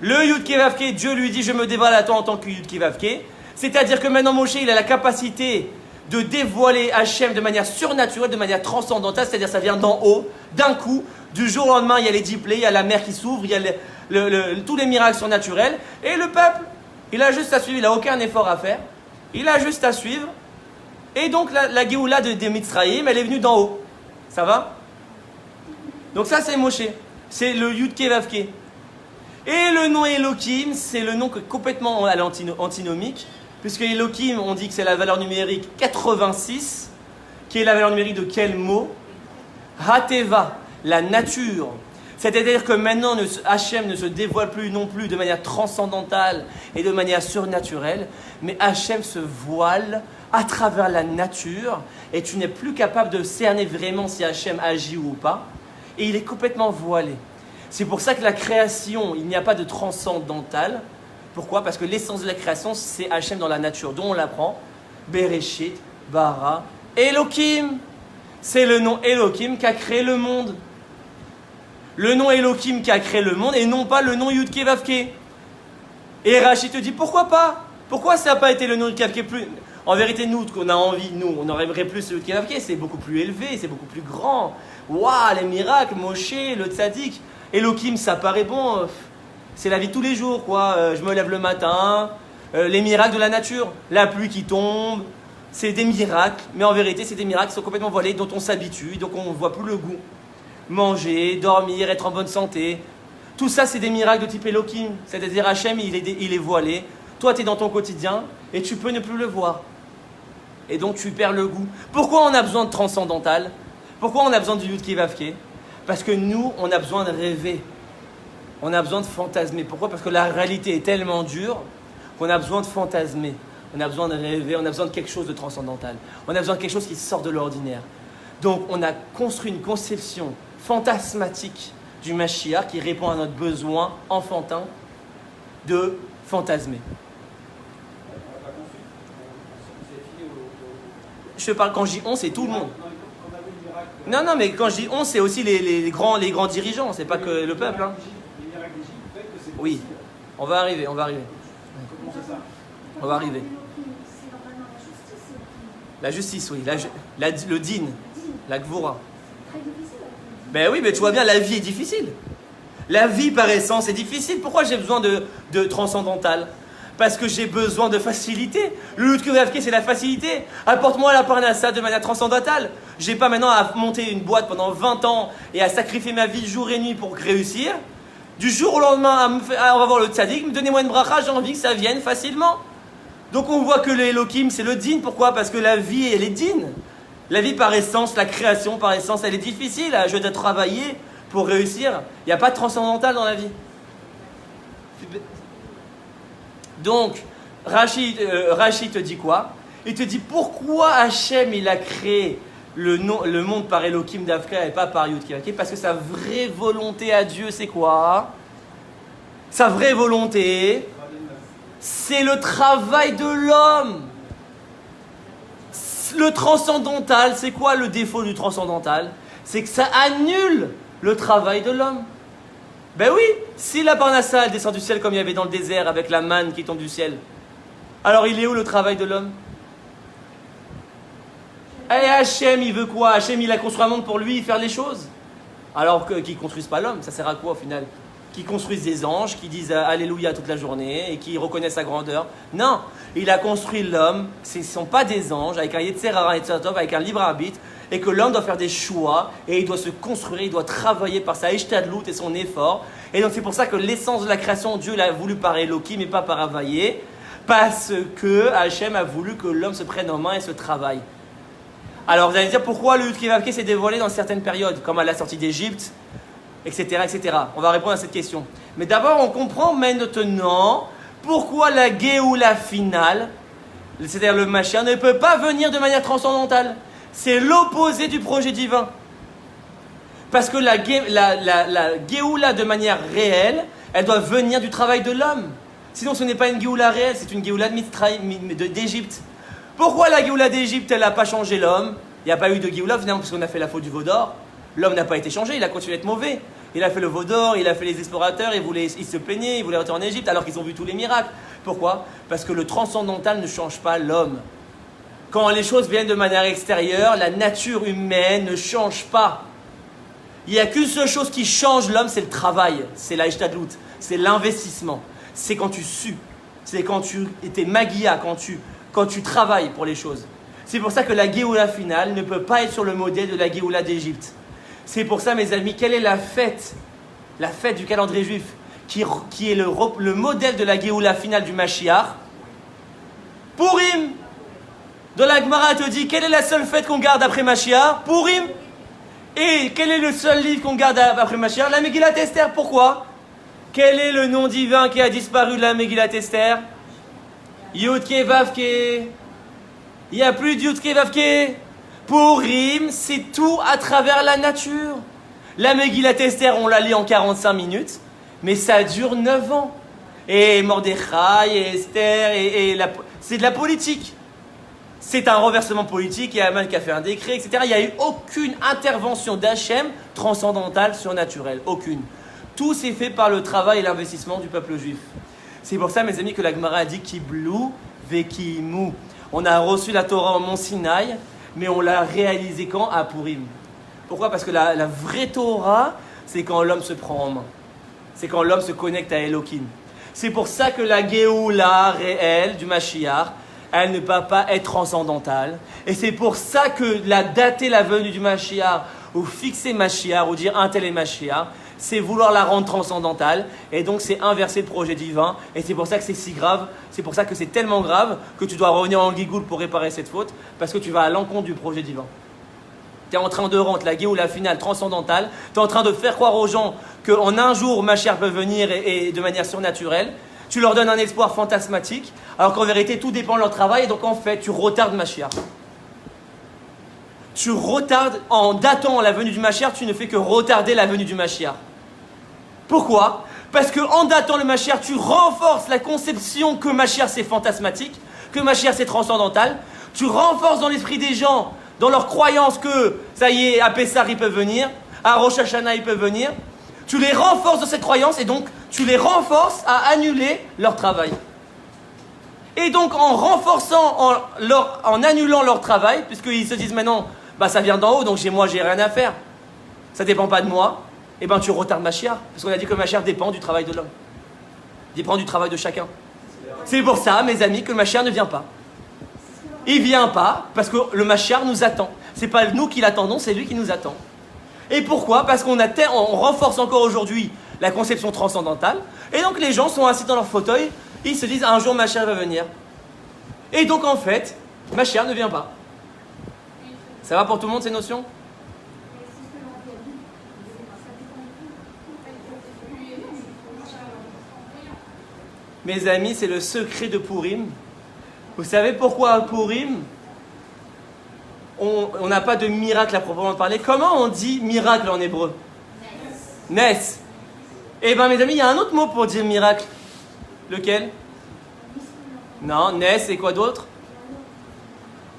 Le Yud Ke Vav Ke, Dieu lui dit je me dévoile à toi en tant que Yud Ke Vav Ke. C'est-à-dire que maintenant Moshe il a la capacité de dévoiler Hachem de manière surnaturelle, de manière transcendantale, c'est-à-dire ça vient d'en haut, d'un coup, du jour au lendemain il y a les 10 plaies, il y a la mer qui s'ouvre, il y a tous les miracles surnaturels, et le peuple, il a juste à suivre, il n'a aucun effort à faire, il a juste à suivre, et donc la Géoula de Mitzraïm, elle est venue d'en haut, ça va? Donc ça c'est Moshe, c'est le Yud Ke Vav Ke. Et le nom Elohim, c'est le nom complètement antinomique, puisque Elohim, on dit que c'est la valeur numérique 86, qui est la valeur numérique de quel mot? Hateva, la nature. C'est-à-dire que maintenant, Hachem ne se dévoile plus non plus de manière transcendantale et de manière surnaturelle, mais Hachem se voile à travers la nature, et tu n'es plus capable de cerner vraiment si Hachem agit ou pas, et il est complètement voilé. C'est pour ça que la création, il n'y a pas de transcendantal. Pourquoi? Parce que l'essence de la création, c'est Hachem dans la nature, dont on l'apprend. Bereshit, Bara, Elohim. C'est le nom Elohim qui a créé le monde. Le nom Elohim qui a créé le monde et non pas le nom Yud Ke Vav Ke. Et Rachid te dit pourquoi pas? Pourquoi ça n'a pas été le nom Yud Ke Vav Ke plus? En vérité, nous, qu'on a envie, on aimerait plus le Yud Ke Vav Ke, c'est beaucoup plus élevé, c'est beaucoup plus grand. Waouh, les miracles, Moshe, le tzaddik. Elohim, ça paraît bon, c'est la vie de tous les jours, quoi. Je me lève le matin, les miracles de la nature, la pluie qui tombe, c'est des miracles, mais en vérité, c'est des miracles qui sont complètement voilés, dont on s'habitue, donc on ne voit plus le goût. Manger, dormir, être en bonne santé, tout ça, c'est des miracles de type Elohim, c'est-à-dire Hachem, il est voilé. Toi, tu es dans ton quotidien et tu peux ne plus le voir. Et donc, tu perds le goût. Pourquoi on a besoin de transcendantal? Pourquoi on a besoin du Yud-Kei Vav-Kei? Parce que nous, on a besoin de rêver. On a besoin de fantasmer. Pourquoi? Parce que la réalité est tellement dure qu'on a besoin de fantasmer. On a besoin de rêver, on a besoin de quelque chose de transcendantal. On a besoin de quelque chose qui sort de l'ordinaire. Donc, on a construit une conception fantasmatique du Mashiach qui répond à notre besoin enfantin de fantasmer. Je te parle, quand je dis on, c'est tout le monde. Non, non, mais quand je dis on, c'est aussi les grands dirigeants, c'est pas que le peuple. Hein. Oui, on va arriver. Comment c'est ça? On va arriver. C'est normalement La justice, oui. Le din, la gvura. très difficile. Ben oui, mais tu vois bien, la vie est difficile. La vie, par essence, est difficile. Pourquoi j'ai besoin de transcendantal? Parce que j'ai besoin de facilité. Le Yud-Kei Vav-Kei, c'est la facilité. Apporte-moi la parnassa de manière transcendantale. J'ai pas maintenant à monter une boîte pendant 20 ans et à sacrifier ma vie jour et nuit pour réussir. Du jour au lendemain, on va voir le tzaddik, donnez-moi une bracha, j'ai envie que ça vienne facilement. Donc on voit que le Elohim, c'est le din. Pourquoi? Parce que la vie, elle est din. La vie par essence, la création par essence, elle est difficile. Je dois travailler pour réussir. Il n'y a pas de transcendantal dans la vie. Donc, Rashi te dit quoi? Il te dit pourquoi Hachem il a créé le monde par Elohim d'Avka et pas par Yud-Kei Vav-Kei? Parce que sa vraie volonté à Dieu, c'est quoi? Sa vraie volonté, c'est le travail de l'homme. Le transcendantal, c'est quoi le défaut du transcendantal? C'est que ça annule le travail de l'homme. Ben oui, si la parnassa elle descend du ciel comme il y avait dans le désert avec la manne qui tombe du ciel, alors il est où le travail de l'homme? Et Hachem, il veut quoi? Hachem, il a construit un monde pour lui faire les choses. Alors qu'ils ne construisent pas l'homme, ça sert à quoi au final? Qui construisent des anges, qui disent Alléluia toute la journée et qui reconnaissent sa grandeur. Non, il a construit l'homme, ce ne sont pas des anges, avec un Yetzer Hara, Yetzer Tov, avec un libre arbitre, et que l'homme doit faire des choix, et il doit se construire, il doit travailler par sa Ishtadlut et son effort. Et donc c'est pour ça que l'essence de la création, Dieu l'a voulu par Elohim et pas par Havayé, parce que Hachem a voulu que l'homme se prenne en main et se travaille. Alors vous allez me dire pourquoi le Yud-Kei Vav-Kei s'est dévoilé dans certaines périodes, comme à la sortie d'Égypte, etc., etc. On va répondre à cette question. Mais d'abord, on comprend maintenant pourquoi la Géoula finale, c'est-à-dire le Mashiach, ne peut pas venir de manière transcendantale. C'est l'opposé du projet divin. Parce que la Géoula de manière réelle, elle doit venir du travail de l'homme. Sinon, ce n'est pas une Géoula réelle, c'est une Géoula d'Égypte. Pourquoi la Géoula d'Égypte, elle n'a pas changé l'homme? Il n'y a pas eu de Géoula finalement parce qu'on a fait la faute du veau d'or. L'homme n'a pas été changé, il a continué à être mauvais. Il a fait le veau d'or, il a fait les explorateurs, il se plaignait, il voulait retourner en Égypte alors qu'ils ont vu tous les miracles. Pourquoi? Parce que le transcendantal ne change pas l'homme. Quand les choses viennent de manière extérieure, la nature humaine ne change pas. Il n'y a qu'une seule chose qui change l'homme, c'est le travail, c'est la Ishtadlut, c'est l'investissement. C'est quand tu sues, c'est quand tu es magia, quand tu travailles pour les choses. C'est pour ça que la Géoula finale ne peut pas être sur le modèle de la Géoula d'Égypte. C'est pour ça, mes amis, quelle est la fête du calendrier juif, qui est le modèle de la Géoula finale du Mashiach? Purim. Dans la Gemara, te dit, quelle est la seule fête qu'on garde après Mashiach? Purim. Et quel est le seul livre qu'on garde après Mashiach? La Megillat Esther. Pourquoi? Quel est le nom divin qui a disparu de la Megillat Esther? Yud-Kei Vav-Kei. Il n'y a plus de Yud-Kei Vav-Kei. Purim, c'est tout à travers la nature. La Megillat Esther, on la lit en 45 minutes, mais ça dure 9 ans. Et Mordechai, et Esther, c'est de la politique. C'est un renversement politique, il y a Haman qui a fait un décret, etc. Il n'y a eu aucune intervention d'Hachem transcendantale, surnaturelle. Aucune. Tout s'est fait par le travail et l'investissement du peuple juif. C'est pour ça, mes amis, que la Gemara a dit Kiblou vekimu. On a reçu la Torah au Mont Sinaï, mais on l'a réalisé quand? À Purim. Pourquoi? Parce que la vraie Torah, c'est quand l'homme se prend en main. C'est quand l'homme se connecte à Elohim. C'est pour ça que la Géoula réelle du Mashiach, elle ne peut pas être transcendantale. Et c'est pour ça que dater la venue du Mashiach, ou fixer Mashiach, ou dire un tel est Mashiach, c'est vouloir la rendre transcendantale. Et donc c'est inverser le projet divin. Et c'est pour ça que c'est si grave. C'est pour ça que c'est tellement grave que tu dois revenir en Gigoul pour réparer cette faute. Parce que tu vas à l'encontre du projet divin. Tu es en train de rendre la Géoula finale transcendantale. Tu es en train de faire croire aux gens qu'en un jour, Mashiach peut venir et de manière surnaturelle. Tu leur donnes un espoir fantasmatique, alors qu'en vérité, tout dépend de leur travail. Et donc, en fait, tu retardes Mashiach. Tu retardes, en datant la venue du Mashiach, tu ne fais que retarder la venue du Mashiach. Pourquoi? Parce qu'en datant le Mashiach, tu renforces la conception que Mashiach c'est fantasmatique, que Mashiach c'est transcendantal. Tu renforces dans l'esprit des gens, dans leur croyance que, ça y est, à Pessah ils peuvent venir, à Rosh Hashanah ils peuvent venir. Tu les renforces dans cette croyance et donc tu les renforces à annuler leur travail. Et donc en renforçant, en annulant leur travail, puisqu'ils se disent maintenant, bah ça vient d'en haut, donc moi j'ai rien à faire. Ça ne dépend pas de moi. Eh bien tu retardes Mashiach. Parce qu'on a dit que Mashiach dépend du travail de l'homme. Dépend du travail de chacun. C'est pour ça, mes amis, que le Mashiach ne vient pas. Il ne vient pas parce que le Mashiach nous attend. Ce n'est pas nous qui l'attendons, c'est lui qui nous attend. Et pourquoi? Parce qu'on renforce encore aujourd'hui la conception transcendantale. Et donc les gens sont assis dans leur fauteuil, ils se disent un jour Mashiach va venir. Et donc en fait, Mashiach ne vient pas. Ça va pour tout le monde ces notions? Mes amis, c'est le secret de Purim. Vous savez pourquoi à Purim, on n'a pas de miracle à proprement parler? Comment on dit miracle en hébreu? Nes. Eh bien, mes amis, il y a un autre mot pour dire miracle. Lequel? Non, Nes, et quoi d'autre?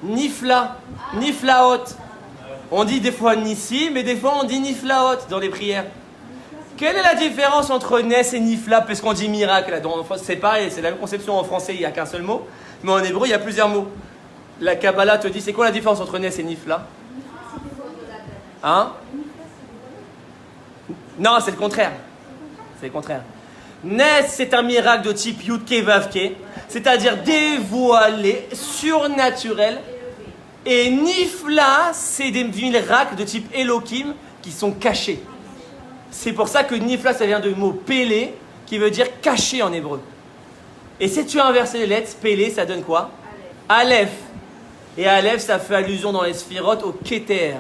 Nifla. Niflaot. On dit des fois Nissi, mais des fois on dit Niflaot dans les prières. Quelle est la différence entre Nes et Nifla, puisqu'on dit miracle? C'est pareil, c'est la même conception en français, il n'y a qu'un seul mot, mais en hébreu, il y a plusieurs mots. La Kabbalah te dit, c'est quoi la différence entre Nes et Nifla? Hein? Non, c'est le contraire. C'est le contraire. Nes, c'est un miracle de type Yudke Vavke, c'est-à-dire dévoilé, surnaturel. Et Nifla, c'est des miracles de type Elohim qui sont cachés. C'est pour ça que Nifla, ça vient du mot Pélé, qui veut dire caché en hébreu. Et si tu inverses les lettres, Pélé, ça donne quoi? Aleph. Et Aleph, ça fait allusion dans les sphirotes au Keter.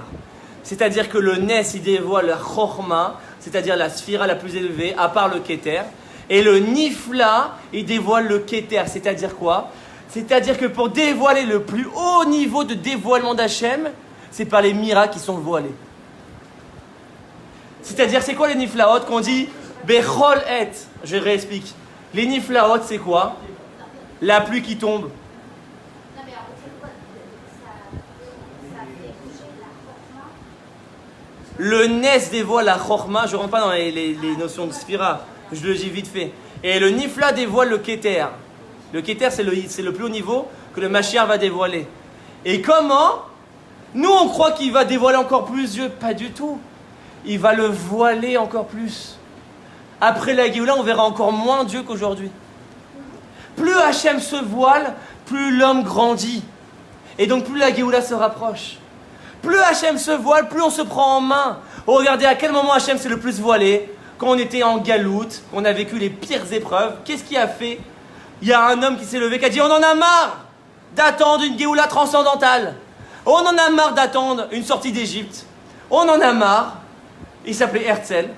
C'est-à-dire que le Nes, il dévoile la Chorma, c'est-à-dire la sphira la plus élevée, à part le Keter. Et le Nifla, il dévoile le Keter. C'est-à-dire quoi? C'est-à-dire que pour dévoiler le plus haut niveau de dévoilement d'Hachem, c'est par les miracles qui sont voilés. C'est-à-dire, c'est quoi les niflaot qu'on dit Bechol et? Je réexplique. Les niflaot, c'est quoi? La pluie qui tombe. Le Nes dévoile la Chorma. Je ne rentre pas dans les notions de Sphira. Je le dis vite fait. Et le Nifla dévoile le Keter. Le Keter, c'est le plus haut niveau que le Mashiach va dévoiler. Et comment? Nous, on croit qu'il va dévoiler encore plus Dieu. Pas du tout. Il va le voiler encore plus. Après la Géoula, on verra encore moins Dieu qu'aujourd'hui. Plus Hachem se voile, plus l'homme grandit. Et donc plus la Géoula se rapproche. Plus Hachem se voile, plus on se prend en main. Oh, regardez à quel moment Hachem s'est le plus voilé. Quand on était en galoute, qu'on a vécu les pires épreuves. Qu'est-ce qu'il a fait? Il y a un homme qui s'est levé, qui a dit « On en a marre d'attendre une Géoula transcendantale. On en a marre d'attendre une sortie d'Égypte. On en a marre. » Il s'appelait Herzl,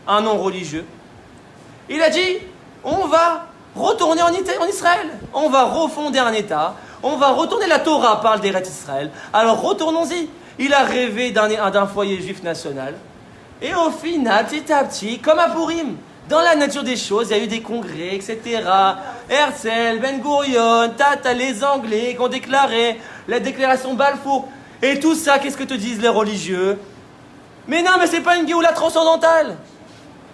un nom religieux. Il a dit, on va retourner en Israël. On va refonder un État. On va retourner, la Torah parle d'Eretz Israël. Alors retournons-y. Il a rêvé d'un foyer juif national. Et au final, petit à petit, comme à Purim, dans la nature des choses, il y a eu des congrès, etc. Herzl, Ben Gurion, t'as les Anglais qui ont déclaré la déclaration Balfour. Et tout ça, qu'est-ce que te disent les religieux? Mais non, mais c'est pas une Géoula transcendantale.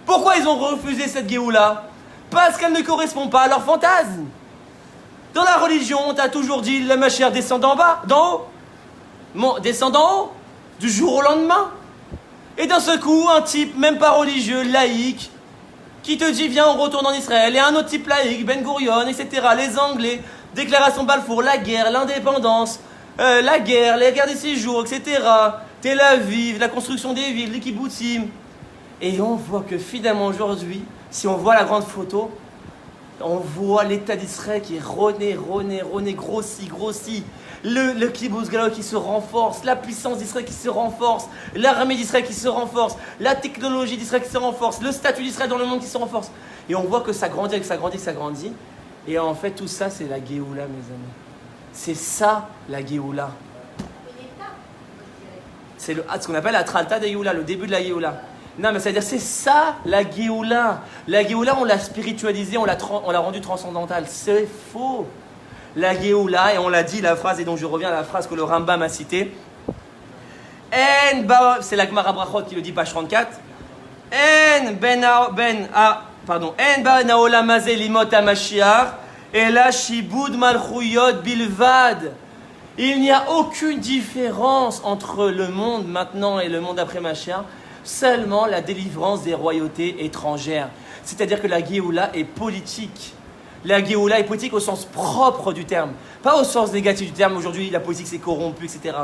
Pourquoi ils ont refusé cette Géoula? Parce qu'elle ne correspond pas à leur fantasme. Dans la religion, on t'a toujours dit le Mashiach descend d'en bas, d'en haut. Descend d'en haut, du jour au lendemain. Et d'un seul coup, un type, même pas religieux, laïque, qui te dit viens, on retourne en Israël. Et un autre type laïque, Ben Gurion, etc. Les Anglais, déclaration Balfour, la guerre, l'indépendance, la guerre des séjours, etc. Tel Aviv, la construction des villes, les kibbutzim. Et on voit que finalement aujourd'hui, si on voit la grande photo, on voit l'État d'Israël qui est grossit. le kibbutz Galout qui se renforce, la puissance d'Israël qui se renforce, l'armée d'Israël qui se renforce, la technologie d'Israël qui se renforce, le statut d'Israël dans le monde qui se renforce. Et on voit que ça grandit, que ça grandit, que ça grandit. Et en fait, tout ça, c'est la Géoula, mes amis. C'est ça, la Géoula. C'est ce qu'on appelle la Tralta de Géoula, le début de la Géoula. Non, mais c'est-à-dire, c'est ça, la Géoula. La Géoula, on l'a spiritualisée, on l'a rendue transcendantale. C'est faux. La Géoula, et on l'a dit, la phrase, et donc je reviens à la phrase que le Rambam a citée. C'est la Gemara Brachot qui le dit, page 34. En ba naolam hazeh limot hamashiach, ela shibud malchuyot bilvad. Il n'y a aucune différence entre le monde maintenant et le monde après Mashiach, seulement la délivrance des royautés étrangères. C'est-à-dire que la Géoula est politique. La Géoula est politique au sens propre du terme, pas au sens négatif du terme. Aujourd'hui, la politique s'est corrompue, etc.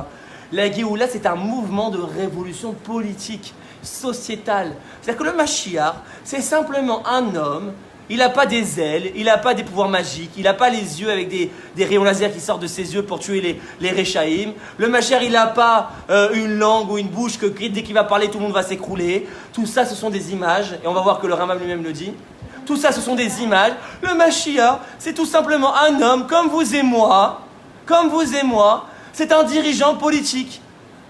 La Géoula, c'est un mouvement de révolution politique, sociétale. C'est-à-dire que le Mashiach, c'est simplement un homme. Il n'a pas des ailes, il n'a pas des pouvoirs magiques, il n'a pas les yeux avec des rayons laser qui sortent de ses yeux pour tuer les Réchaïm. Le Mashiach, il n'a pas une langue ou une bouche que dès qu'il va parler, tout le monde va s'écrouler. Tout ça, ce sont des images, et on va voir que le Rambam lui-même le dit. Tout ça, ce sont des images. Le Mashiach, c'est tout simplement un homme comme vous et moi. Comme vous et moi. C'est un dirigeant politique.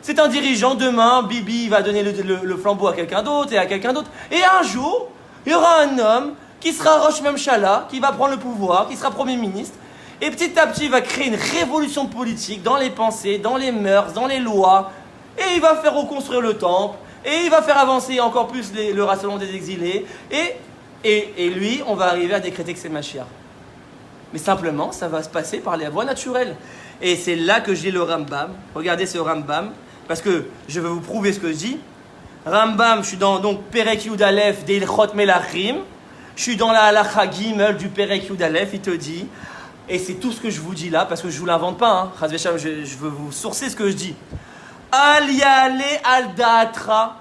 C'est un dirigeant, demain, Bibi va donner le flambeau à quelqu'un d'autre et à quelqu'un d'autre. Et un jour, il y aura un homme qui sera Rosh Memshala, qui va prendre le pouvoir, qui sera Premier ministre, et petit à petit, il va créer une révolution politique dans les pensées, dans les mœurs, dans les lois, et il va faire reconstruire le temple, et il va faire avancer encore plus le rassemblement des exilés, et lui, on va arriver à décréter que c'est Mashiach. Mais simplement, ça va se passer par la voie naturelle. Et c'est là que j'ai le Rambam. Regardez ce Rambam, parce que je vais vous prouver ce que je dis. Rambam, je suis dans donc Perek Yud Aleph d'Ilchot Melachim. Je suis dans la Halacha Gimel du Perek Yud Aleph, il te dit, et c'est tout ce que je vous dis là, parce que je ne vous l'invente pas, hein. Je veux vous sourcer ce que je dis. Al yale al da'atra,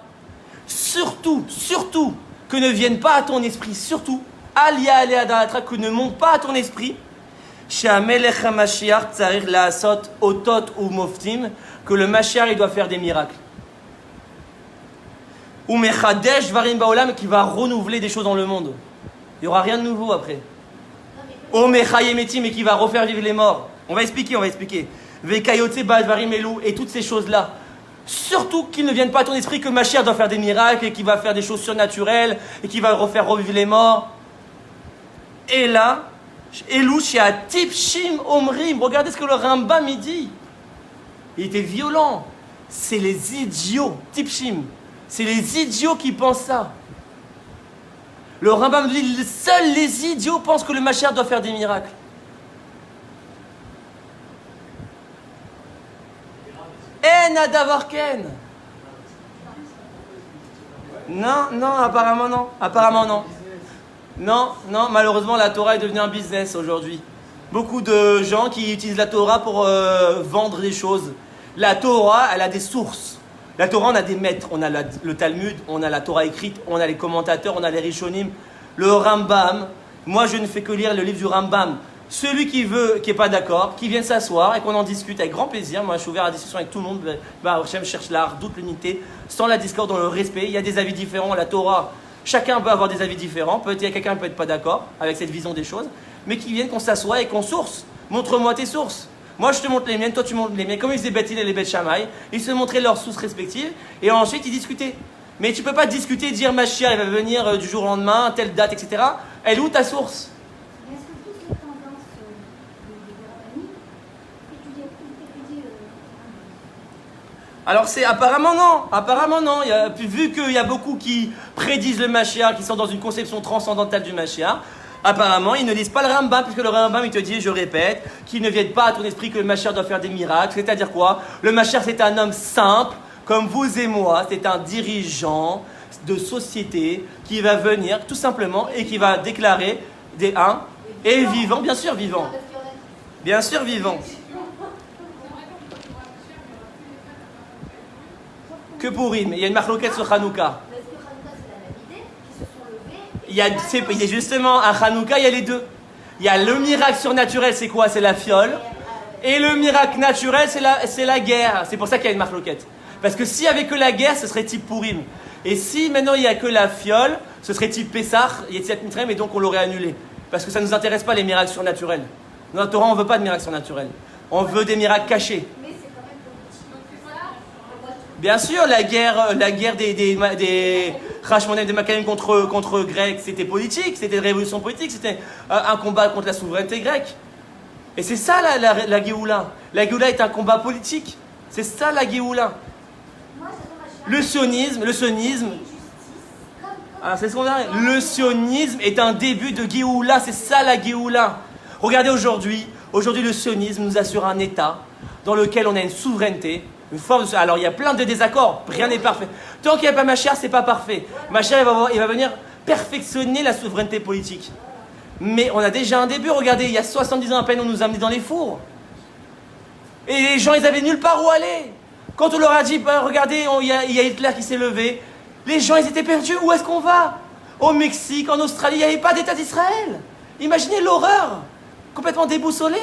surtout, que ne vienne pas à ton esprit, surtout, al yale al da'atra, que ne monte pas à ton esprit, she'amelech hamashiach tzarich la'asot otot ou moftim, que le Mashiach il doit faire des miracles. Ou mechadesh varim baolam, qui va renouveler des choses dans le monde. Il n'y aura rien de nouveau après. O mechayemetim, et qui va refaire vivre les morts. On va expliquer. Vekayotse ba'advarim elu, et toutes ces choses-là. Surtout qu'ils ne viennent pas à ton esprit que Mashiach doit faire des miracles et qu'il va faire des choses surnaturelles et qu'il va refaire revivre les morts. Et là, Elu shea tipshim omrim. Regardez ce que le Rambam il dit. Il était violent. C'est les idiots, tipshim. C'est les idiots qui pensent ça. Le Rambam dit, seuls les idiots pensent que le Mashiach doit faire des miracles. En adavar ken. Non, apparemment non. Non, malheureusement la Torah est devenue un business aujourd'hui. Beaucoup de gens qui utilisent la Torah pour vendre des choses. La Torah, elle a des sources. La Torah, on a des maîtres, on a le Talmud, on a la Torah écrite, on a les commentateurs, on a les Rishonim, le Rambam. Moi, je ne fais que lire le livre du Rambam. Celui qui n'est pas d'accord, qui vient s'asseoir et qu'on en discute avec grand plaisir. Moi, je suis ouvert à la discussion avec tout le monde. Hachem cherche la hardout, l'unité, sans la discorde, dans le respect. Il y a des avis différents. La Torah, chacun peut avoir des avis différents. Peut-être qu'il y a quelqu'un qui peut être pas d'accord avec cette vision des choses, mais qui viennent qu'on s'assoie et qu'on source. Montre-moi tes sources. Moi, je te montre les miennes, toi, tu montres les miennes. Comme ils faisaient Beth Hillel et les Beth Shammai, ils se montraient leurs sources respectives et ensuite ils discutaient. Mais tu ne peux pas discuter et dire Mashiach, il va venir du jour au lendemain, telle date, etc. Elle est où ta source? Est-ce que toutes les tendances des rabbiniques étudient Alors, c'est apparemment non. Vu qu'il y a beaucoup qui prédisent le Mashiach, qui sont dans une conception transcendantale du Mashiach, apparemment, ils ne lisent pas le Rambam, puisque le Rambam, il te dit, je répète, qu'ils ne viennent pas à ton esprit que le Mashiach doit faire des miracles. C'est-à-dire quoi? Le Mashiach, c'est un homme simple, comme vous et moi. C'est un dirigeant de société qui va venir, tout simplement, et qui va déclarer des uns et vivants, bien sûr vivants. Bien sûr vivants. Que pour Purim, il y a une marloquette sur Hanouka. Il y a justement à Hanouka, il y a les deux. Il y a le miracle surnaturel, c'est quoi? C'est la fiole. Et le miracle naturel, c'est la guerre. C'est pour ça qu'il y a une marloquette. Parce que s'il n'y avait que la guerre, ce serait type Pourim. Et si maintenant il n'y a que la fiole, ce serait type Pessah, Yetziat Mitzrayim, et donc on l'aurait annulé. Parce que ça ne nous intéresse pas les miracles surnaturels. Dans la Torah, on ne veut pas de miracles surnaturels. On veut des miracles cachés. Mais c'est quand même politique. Bien sûr, la guerre des Rashmonem, des Maccabéim contre Grecs, c'était politique, c'était une révolution politique, c'était un combat contre la souveraineté grecque. Et c'est ça la Géoula. La Géoula est un combat politique. C'est ça la Géoula. Le sionisme, c'est ce qu'on a. Le sionisme est un début de Géoula, c'est ça la Géoula. Regardez aujourd'hui le sionisme nous assure un État dans lequel on a une souveraineté, une forme de... Alors il y a plein de désaccords, rien n'est parfait. Tant qu'il n'y a pas Mashiach, c'est pas parfait. Mashiach, il va venir perfectionner la souveraineté politique. Mais on a déjà un début, regardez, il y a 70 ans à peine, on nous a amenés dans les fours. Et les gens, ils avaient nulle part où aller. Quand on leur a dit, bah, regardez, il y a Hitler qui s'est levé, les gens, ils étaient perdus. Où est-ce qu'on va? Au Mexique, en Australie, il n'y avait pas d'État d'Israël. Imaginez l'horreur, complètement déboussolé.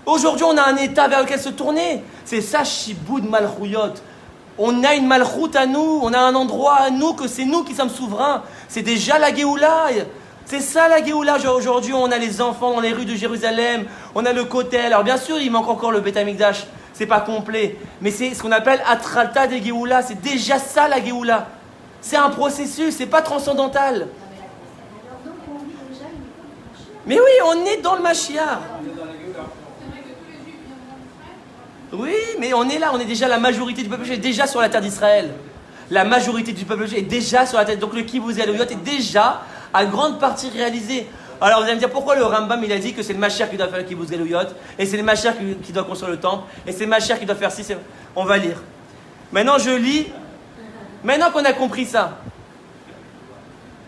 Aujourd'hui, on a un État vers lequel se tourner. C'est ça, Shiboud Malchouyot. On a une Malchout à nous, on a un endroit à nous, que c'est nous qui sommes souverains. C'est déjà la Géoula. C'est ça la Géoula. Aujourd'hui, on a les enfants dans les rues de Jérusalem, on a le Kotel. Alors bien sûr, il manque encore le Beth Amikdash. C'est pas complet, mais c'est ce qu'on appelle Atralta de Géoula. C'est déjà ça la Géoula. C'est un processus, c'est pas transcendantal. Mais oui, on est dans le Mashiach. Oui, mais on est là, on est déjà la majorité du peuple juif est déjà sur la terre d'Israël. La majorité du peuple juif est déjà sur la terre. Donc le Kibbutz Galuyot est déjà à grande partie réalisé. Alors vous allez me dire pourquoi le Rambam il a dit que c'est le Mashiach qui doit faire le Kibbutz Galuyot, et c'est le Mashiach qui doit construire le temple, et c'est le Mashiach qui doit faire ci. On va lire. Maintenant je lis. Maintenant qu'on a compris ça.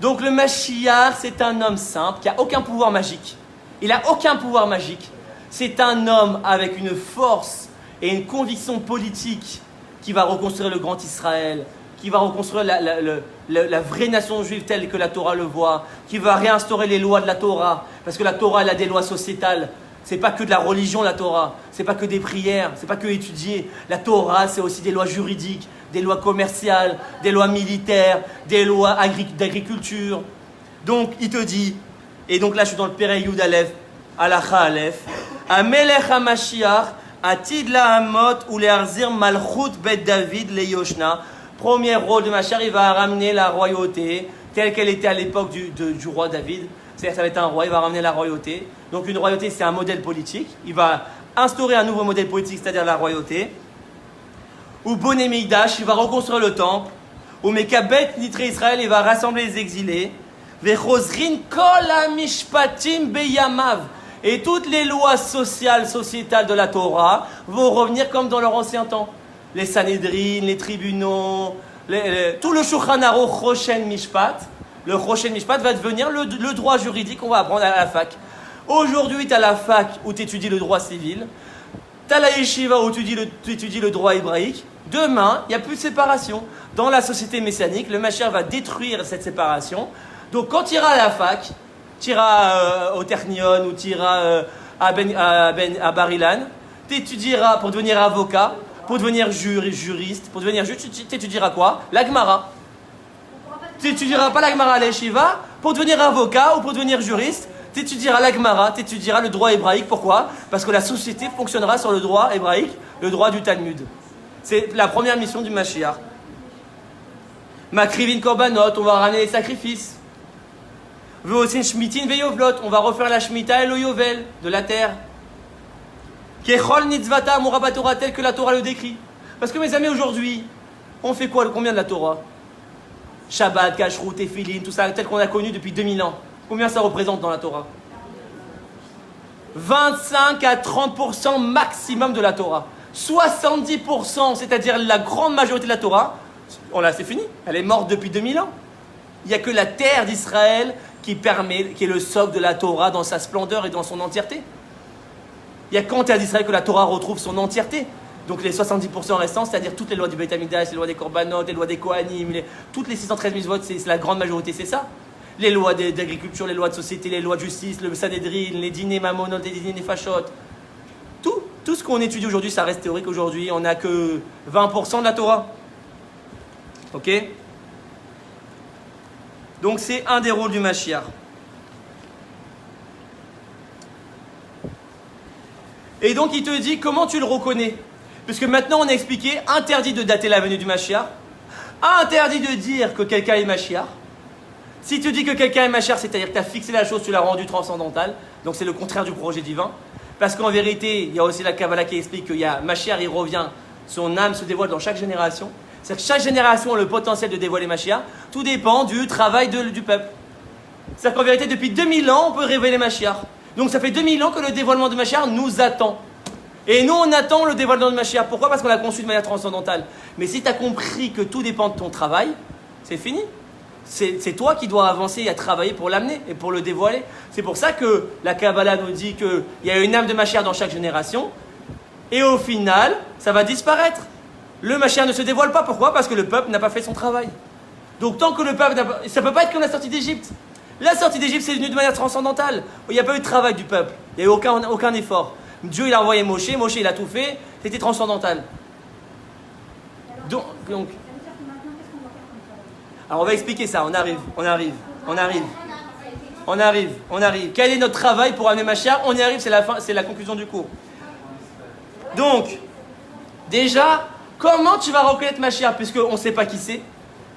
Donc le Mashiach c'est un homme simple qui n'a aucun pouvoir magique. Il n'a aucun pouvoir magique. C'est un homme avec une force et une conviction politique qui va reconstruire le grand Israël, qui va reconstruire la vraie nation juive telle que la Torah le voit, qui va réinstaurer les lois de la Torah, parce que la Torah elle a des lois sociétales. C'est pas que de la religion la Torah, c'est pas que des prières, c'est pas que étudier. La Torah c'est aussi des lois juridiques, des lois commerciales, des lois militaires, des lois d'agriculture. Donc il te dit, et donc là je suis dans le Perek Yud Aleph, Halacha Aleph, Amelech HaMashiach, Atid Lahamot ou Leharzir Malchut Bet David Le Yoshna. Premier rôle de Mashiach, il va ramener la royauté telle qu'elle était à l'époque du roi David. C'est-à-dire ça va être un roi, il va ramener la royauté. Donc une royauté, c'est un modèle politique. Il va instaurer un nouveau modèle politique, c'est-à-dire la royauté. Ou Boné Mikdash, il va reconstruire le temple. Ou Mekabet Nitre Israël, il va rassembler les exilés. Vechozrin Kol HaMishpatim Beyamav. Et toutes les lois sociales, sociétales de la Torah vont revenir comme dans leur ancien temps. Les Sanhedrin, les tribunaux, tout le Shulchan Aruch Choshen Mishpat. Le Choshen Mishpat va devenir le droit juridique qu'on va apprendre à la fac. Aujourd'hui, tu as la fac où tu étudies le droit civil. Tu as la yeshiva où tu étudies le droit hébraïque. Demain, il n'y a plus de séparation. Dans la société messianique, le Mashiach va détruire cette séparation. Donc quand tu iras à la fac, tu iras au Technion ou tu iras à Bar Ilan, tu étudieras pour devenir avocat, pour devenir juriste, pour devenir juge, tu étudieras quoi? La Gemara. Tu n'étudieras pas la Gemara à la yeshiva, pour devenir avocat ou pour devenir juriste, tu étudieras la Gemara, tu étudieras le droit hébraïque. Pourquoi? Parce que la société fonctionnera sur le droit hébraïque, le droit du Talmud. C'est la première mission du Mashiach. Makrivin Korbanot, on va ramener les sacrifices. Veosin Shmitin Veyovlot, on va refaire la Shemitah et le Yovel de la terre. Kechol Nitzvata Moraba Torah, tel que la Torah le décrit. Parce que mes amis, aujourd'hui, on fait quoi? Combien de la Torah? Shabbat, Kashrut, Tefillin, tout ça, tel qu'on a connu depuis 2000 ans. Combien ça représente dans la Torah? 25 à 30% maximum de la Torah. 70%, c'est-à-dire la grande majorité de la Torah, c'est fini. Elle est morte depuis 2000 ans. Il n'y a que la terre d'Israël qui est le socle de la Torah dans sa splendeur et dans son entièreté. Il n'y a qu'en terre d'Israël que la Torah retrouve son entièreté. Donc les 70% restants, c'est-à-dire toutes les lois du Beit Hamikdash, les lois des Korbanot, les lois des Kohanim, toutes les 613 000 votes, c'est la grande majorité, c'est ça. Les lois d'agriculture, les lois de société, les lois de justice, le Sanhedrin, les dîners Mamonot, les dîners Nefashot. Tout. tout ce qu'on étudie aujourd'hui, ça reste théorique aujourd'hui. On n'a que 20% de la Torah. Ok? Donc c'est un des rôles du Mashiach. Et donc il te dit comment tu le reconnais. Puisque maintenant on a expliqué, interdit de dater la venue du Mashiach, interdit de dire que quelqu'un est Mashiach. Si tu dis que quelqu'un est Mashiach, c'est-à-dire que tu as fixé la chose, tu l'as rendu transcendantale. Donc c'est le contraire du projet divin. Parce qu'en vérité, il y a aussi la Kabbalah qui explique qu'il y a Mashiach, il revient, son âme se dévoile dans chaque génération. C'est-à-dire que chaque génération a le potentiel de dévoiler Mashiach. Tout dépend du travail du peuple. C'est-à-dire qu'en vérité, depuis 2000 ans, on peut révéler Mashiach. Donc ça fait 2000 ans que le dévoilement de Mashiach nous attend. Et nous, on attend le dévoilement de Mashiach. Pourquoi? Parce qu'on l'a conçu de manière transcendantale. Mais si tu as compris que tout dépend de ton travail, c'est fini. C'est toi qui dois avancer et travailler pour l'amener et pour le dévoiler. C'est pour ça que la Kabbalah nous dit qu'il y a une âme de Mashiach dans chaque génération. Et au final, ça va disparaître. Le Mashiach ne se dévoile pas. Pourquoi? Parce que le peuple n'a pas fait son travail. Donc tant que le peuple n'a pas... Ça ne peut pas être comme la sortie d'Égypte. La sortie d'Égypte, c'est venu de manière transcendantale. Il n'y a pas eu de travail du peuple. Il n'y a eu aucun effort. Dieu, il a envoyé Moshe, il a tout fait, c'était transcendantal. Donc, alors on va expliquer ça, on arrive. Quel est notre travail pour amener Mashiach? On y arrive, c'est la conclusion du cours. Donc, déjà, comment tu vas reconnaître Mashiach puisqu'on ne sait pas qui c'est?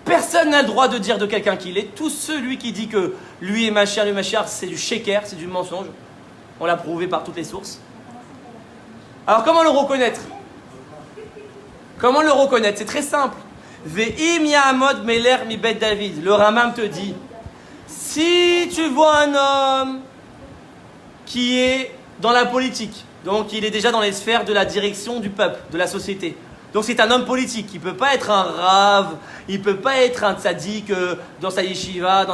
Personne n'a le droit de dire de quelqu'un qu'il est. Tout celui qui dit que lui est Mashiach, c'est du sheker, c'est du mensonge. On l'a prouvé par toutes les sources. Alors comment le reconnaître? C'est très simple. Ve'im ya'amod meler mi bet David. Le Rambam te dit, si tu vois un homme qui est dans la politique, donc il est déjà dans les sphères de la direction du peuple, de la société. Donc c'est un homme politique, il ne peut pas être un rave, il ne peut pas être un tzaddik dans sa yeshiva,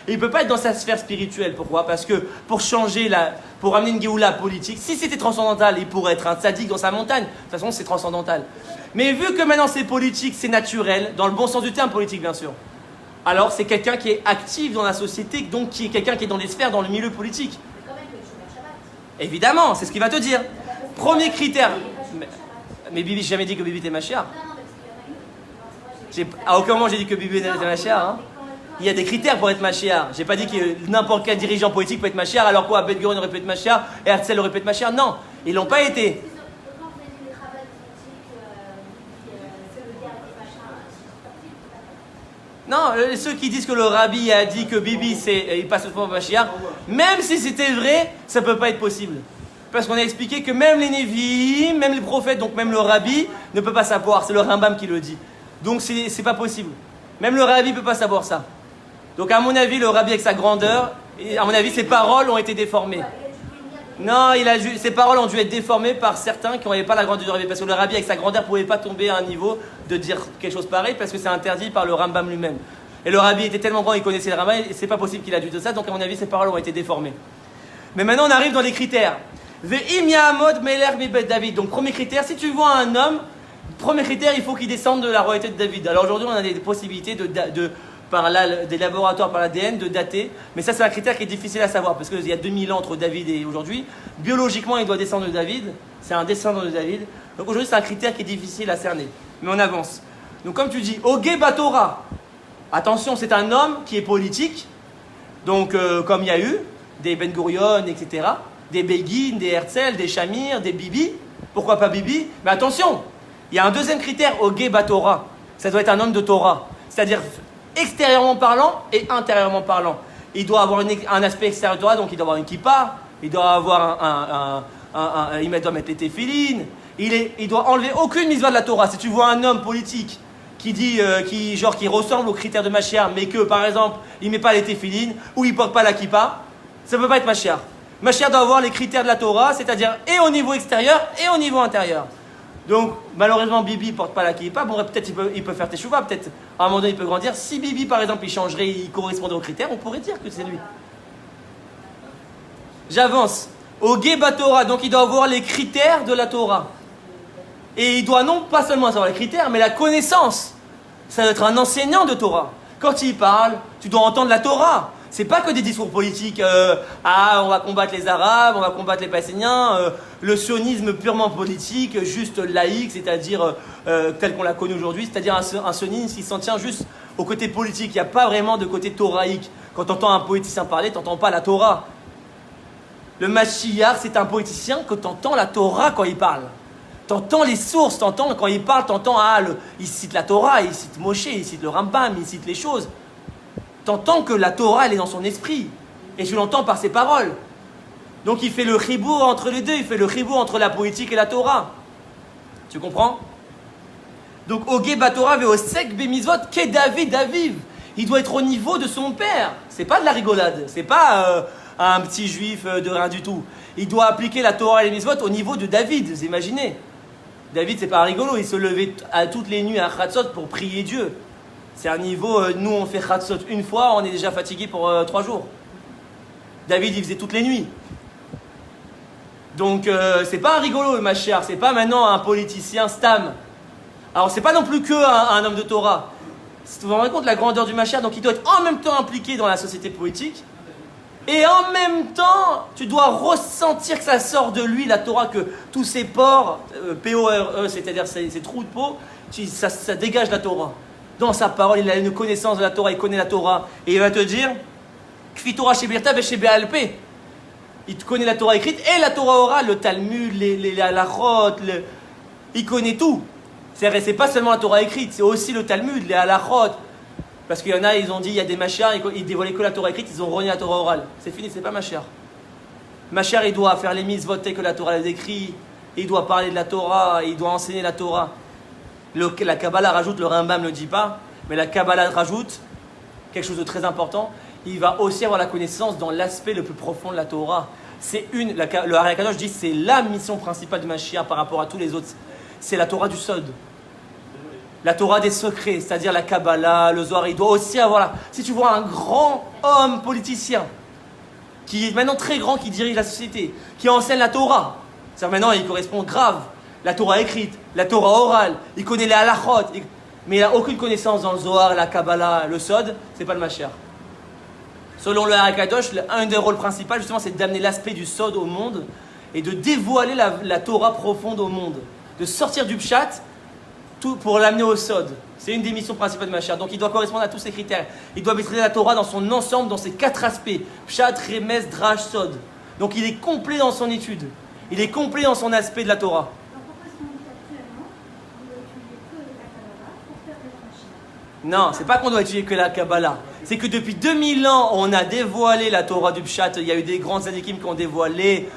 il ne peut pas être dans sa sphère spirituelle. Pourquoi? Parce que pour amener une géoula politique, si c'était transcendantal, il pourrait être un tzaddik dans sa montagne. De toute façon, c'est transcendantal. Mais vu que maintenant c'est politique, c'est naturel, dans le bon sens du terme politique bien sûr, alors c'est quelqu'un qui est actif dans la société, donc qui est quelqu'un qui est dans les sphères, dans le milieu politique. Évidemment, c'est ce qu'il va te dire. Premier critère. Mais Bibi, j'ai jamais dit que Bibi était Mashiach. À aucun moment j'ai dit que Bibi était Mashiach. Hein. Il y a des critères pour être Mashiach. J'ai pas dit que n'importe quel dirigeant politique peut être Mashiach, alors quoi, Ben-Gurion aurait pu être Mashiach et Herzl aurait pu être Mashiach. Non, ils l'ont pas été. Non, ceux qui disent que le rabbi a dit que Bibi il passe au Mashiach, même si c'était vrai, ça peut pas être possible. Parce qu'on a expliqué que même les Névis, même les prophètes, donc même le rabbi, ne peut pas savoir. C'est le Rambam qui le dit. Donc c'est pas possible. Même le rabbi ne peut pas savoir ça. Donc à mon avis, le rabbi avec sa grandeur, à mon avis, ses paroles ont été déformées. Non, ses paroles ont dû être déformées par certains qui n'avaient pas la grandeur du rabbi. Parce que le rabbi avec sa grandeur ne pouvait pas tomber à un niveau de dire quelque chose pareil parce que c'est interdit par le Rambam lui-même. Et le rabbi était tellement grand, il connaissait le Rambam, et c'est pas possible qu'il a dû dire ça. Donc à mon avis, ses paroles ont été déformées. Mais maintenant, on arrive dans les critères. Ve'im ya'amod meler mi bet David. Donc premier critère, si tu vois un homme, premier critère, il faut qu'il descende de la royauté de David. Alors aujourd'hui, on a des possibilités des laboratoires par l'ADN de dater, mais ça c'est un critère qui est difficile à savoir parce qu'il y a 2000 ans entre David et aujourd'hui. Biologiquement, il doit descendre de David, c'est un descendant de David. Donc aujourd'hui, c'est un critère qui est difficile à cerner. Mais on avance. Donc comme tu dis, Ogé Batora. Attention, c'est un homme qui est politique. Donc comme il y a eu des Ben-Gurion, etc. Des Begin, des Herzl, des Shamir, des Bibi. Pourquoi pas Bibi? Mais attention, il y a un deuxième critère, Ogé Batora. Ça doit être un homme de Torah. C'est-à-dire extérieurement parlant et intérieurement parlant. Il doit avoir un aspect extérieur de Torah, donc il doit avoir une kippa, il doit avoir il doit mettre les téphilines, il doit enlever aucune mitzvah de la Torah. Si tu vois un homme politique qui dit, qui ressemble aux critères de Mashiach, mais que par exemple, il ne met pas les téphilines ou il ne porte pas la kippa, ça ne peut pas être Mashiach. Mashiach doit avoir les critères de la Torah, c'est-à-dire et au niveau extérieur et au niveau intérieur. Donc, malheureusement, Bibi ne porte pas la kippa. Bon, peut-être il peut faire teshuva, peut-être à un moment donné il peut grandir. Si Bibi, par exemple, il changerait, il correspondrait aux critères, on pourrait dire que c'est lui. J'avance. Ogé Batora, donc il doit avoir les critères de la Torah. Et il doit non pas seulement avoir les critères, mais la connaissance. Ça doit être un enseignant de Torah. Quand il parle, tu dois entendre la Torah. C'est pas que des discours politiques. On va combattre les Arabes, on va combattre les Palestiniens. Le sionisme purement politique, juste laïque, c'est-à-dire tel qu'on l'a connu aujourd'hui, c'est-à-dire un sionisme qui s'en tient juste au côté politique. Il n'y a pas vraiment de côté thoraïque. Quand tu entends un politicien parler, tu n'entends pas la Torah. Le Mashiach, c'est un politicien que tu entends la Torah quand il parle. Tu entends les sources, tu entends quand il parle, tu entends, il cite la Torah, il cite Moshe, il cite le Rambam, il cite les choses. Tu entends que la Torah, elle est dans son esprit. Et tu l'entends par ses paroles. Donc il fait le chibour entre les deux, il fait le chibour entre la politique et la Torah. Tu comprends? Donc, Ogé Batora ve'osek bemizvot ke David Aviv. Il doit être au niveau de son père. C'est pas de la rigolade. C'est pas un petit juif de rien du tout. Il doit appliquer la Torah et les mitzvot au niveau de David. Vous imaginez? David, c'est pas rigolo. Il se levait à toutes les nuits à Chatzot pour prier Dieu. C'est un niveau, nous on fait Chatzot une fois, on est déjà fatigué pour 3 jours. David, il faisait toutes les nuits. Donc, c'est pas un rigolo, le Mashiach. C'est pas maintenant un politicien stam. Alors, c'est pas non plus qu'un homme de Torah. Vous vous rendez compte de la grandeur du Mashiach. Donc, il doit être en même temps impliqué dans la société politique. Et en même temps, tu dois ressentir que ça sort de lui, la Torah, que tous ces pores, P-O-R-E, c'est-à-dire ces trous de peau, ça dégage la Torah. Dans sa parole, il a une connaissance de la Torah, il connaît la Torah. Et il va te dire, Kfi Torah chez Birta et chez Béalpé. Il te connaît la Torah écrite et la Torah orale, le Talmud, les halachot, il connaît tout. C'est pas seulement la Torah écrite, c'est aussi le Talmud, les halachot. Parce qu'il y en a, ils ont dit, il y a des Mashiach, ils dévoilaient que la Torah écrite, ils ont renié la Torah orale. C'est fini, c'est pas Mashiach. Mashiach, il doit faire les mitzvot que la Torah les écrit, il doit parler de la Torah, il doit enseigner la Torah. La Kabbalah rajoute, le Rambam ne le dit pas, mais la Kabbalah rajoute quelque chose de très important. Il va aussi avoir la connaissance dans l'aspect le plus profond de la Torah. Le Ari Kadosh dit c'est la mission principale du Mashiach par rapport à tous les autres. C'est la Torah du Sod. La Torah des secrets, c'est-à-dire la Kabbalah, le Zohar. Il doit aussi avoir, si tu vois un grand homme politicien, qui est maintenant très grand, qui dirige la société, qui enseigne la Torah, c'est-à-dire maintenant il correspond grave, la Torah écrite, la Torah orale, il connaît les halachot, mais il n'a aucune connaissance dans le Zohar, la Kabbalah, le Sod, c'est pas le Mashiach. Selon le Ari Kadosh, un des rôles principaux, justement, c'est d'amener l'aspect du Sod au monde et de dévoiler la Torah profonde au monde. De sortir du Pshat pour l'amener au Sod. C'est une des missions principales de Mashiach. Donc il doit correspondre à tous ces critères. Il doit maîtriser la Torah dans son ensemble, dans ses 4 aspects. Pshat, Remes, Drash, Sod. Donc il est complet dans son étude. Il est complet dans son aspect de la Torah. Donc pourquoi est-ce qu'on dit qu'actuellement, on doit étudier que la Kabbalah pour faire le Mashiach? Non, c'est pas qu'on doit étudier que la Kabbalah. C'est que depuis 2000 ans, on a dévoilé la Torah du Pshat. Il y a eu des grands tzadikim qui ont dévoilé,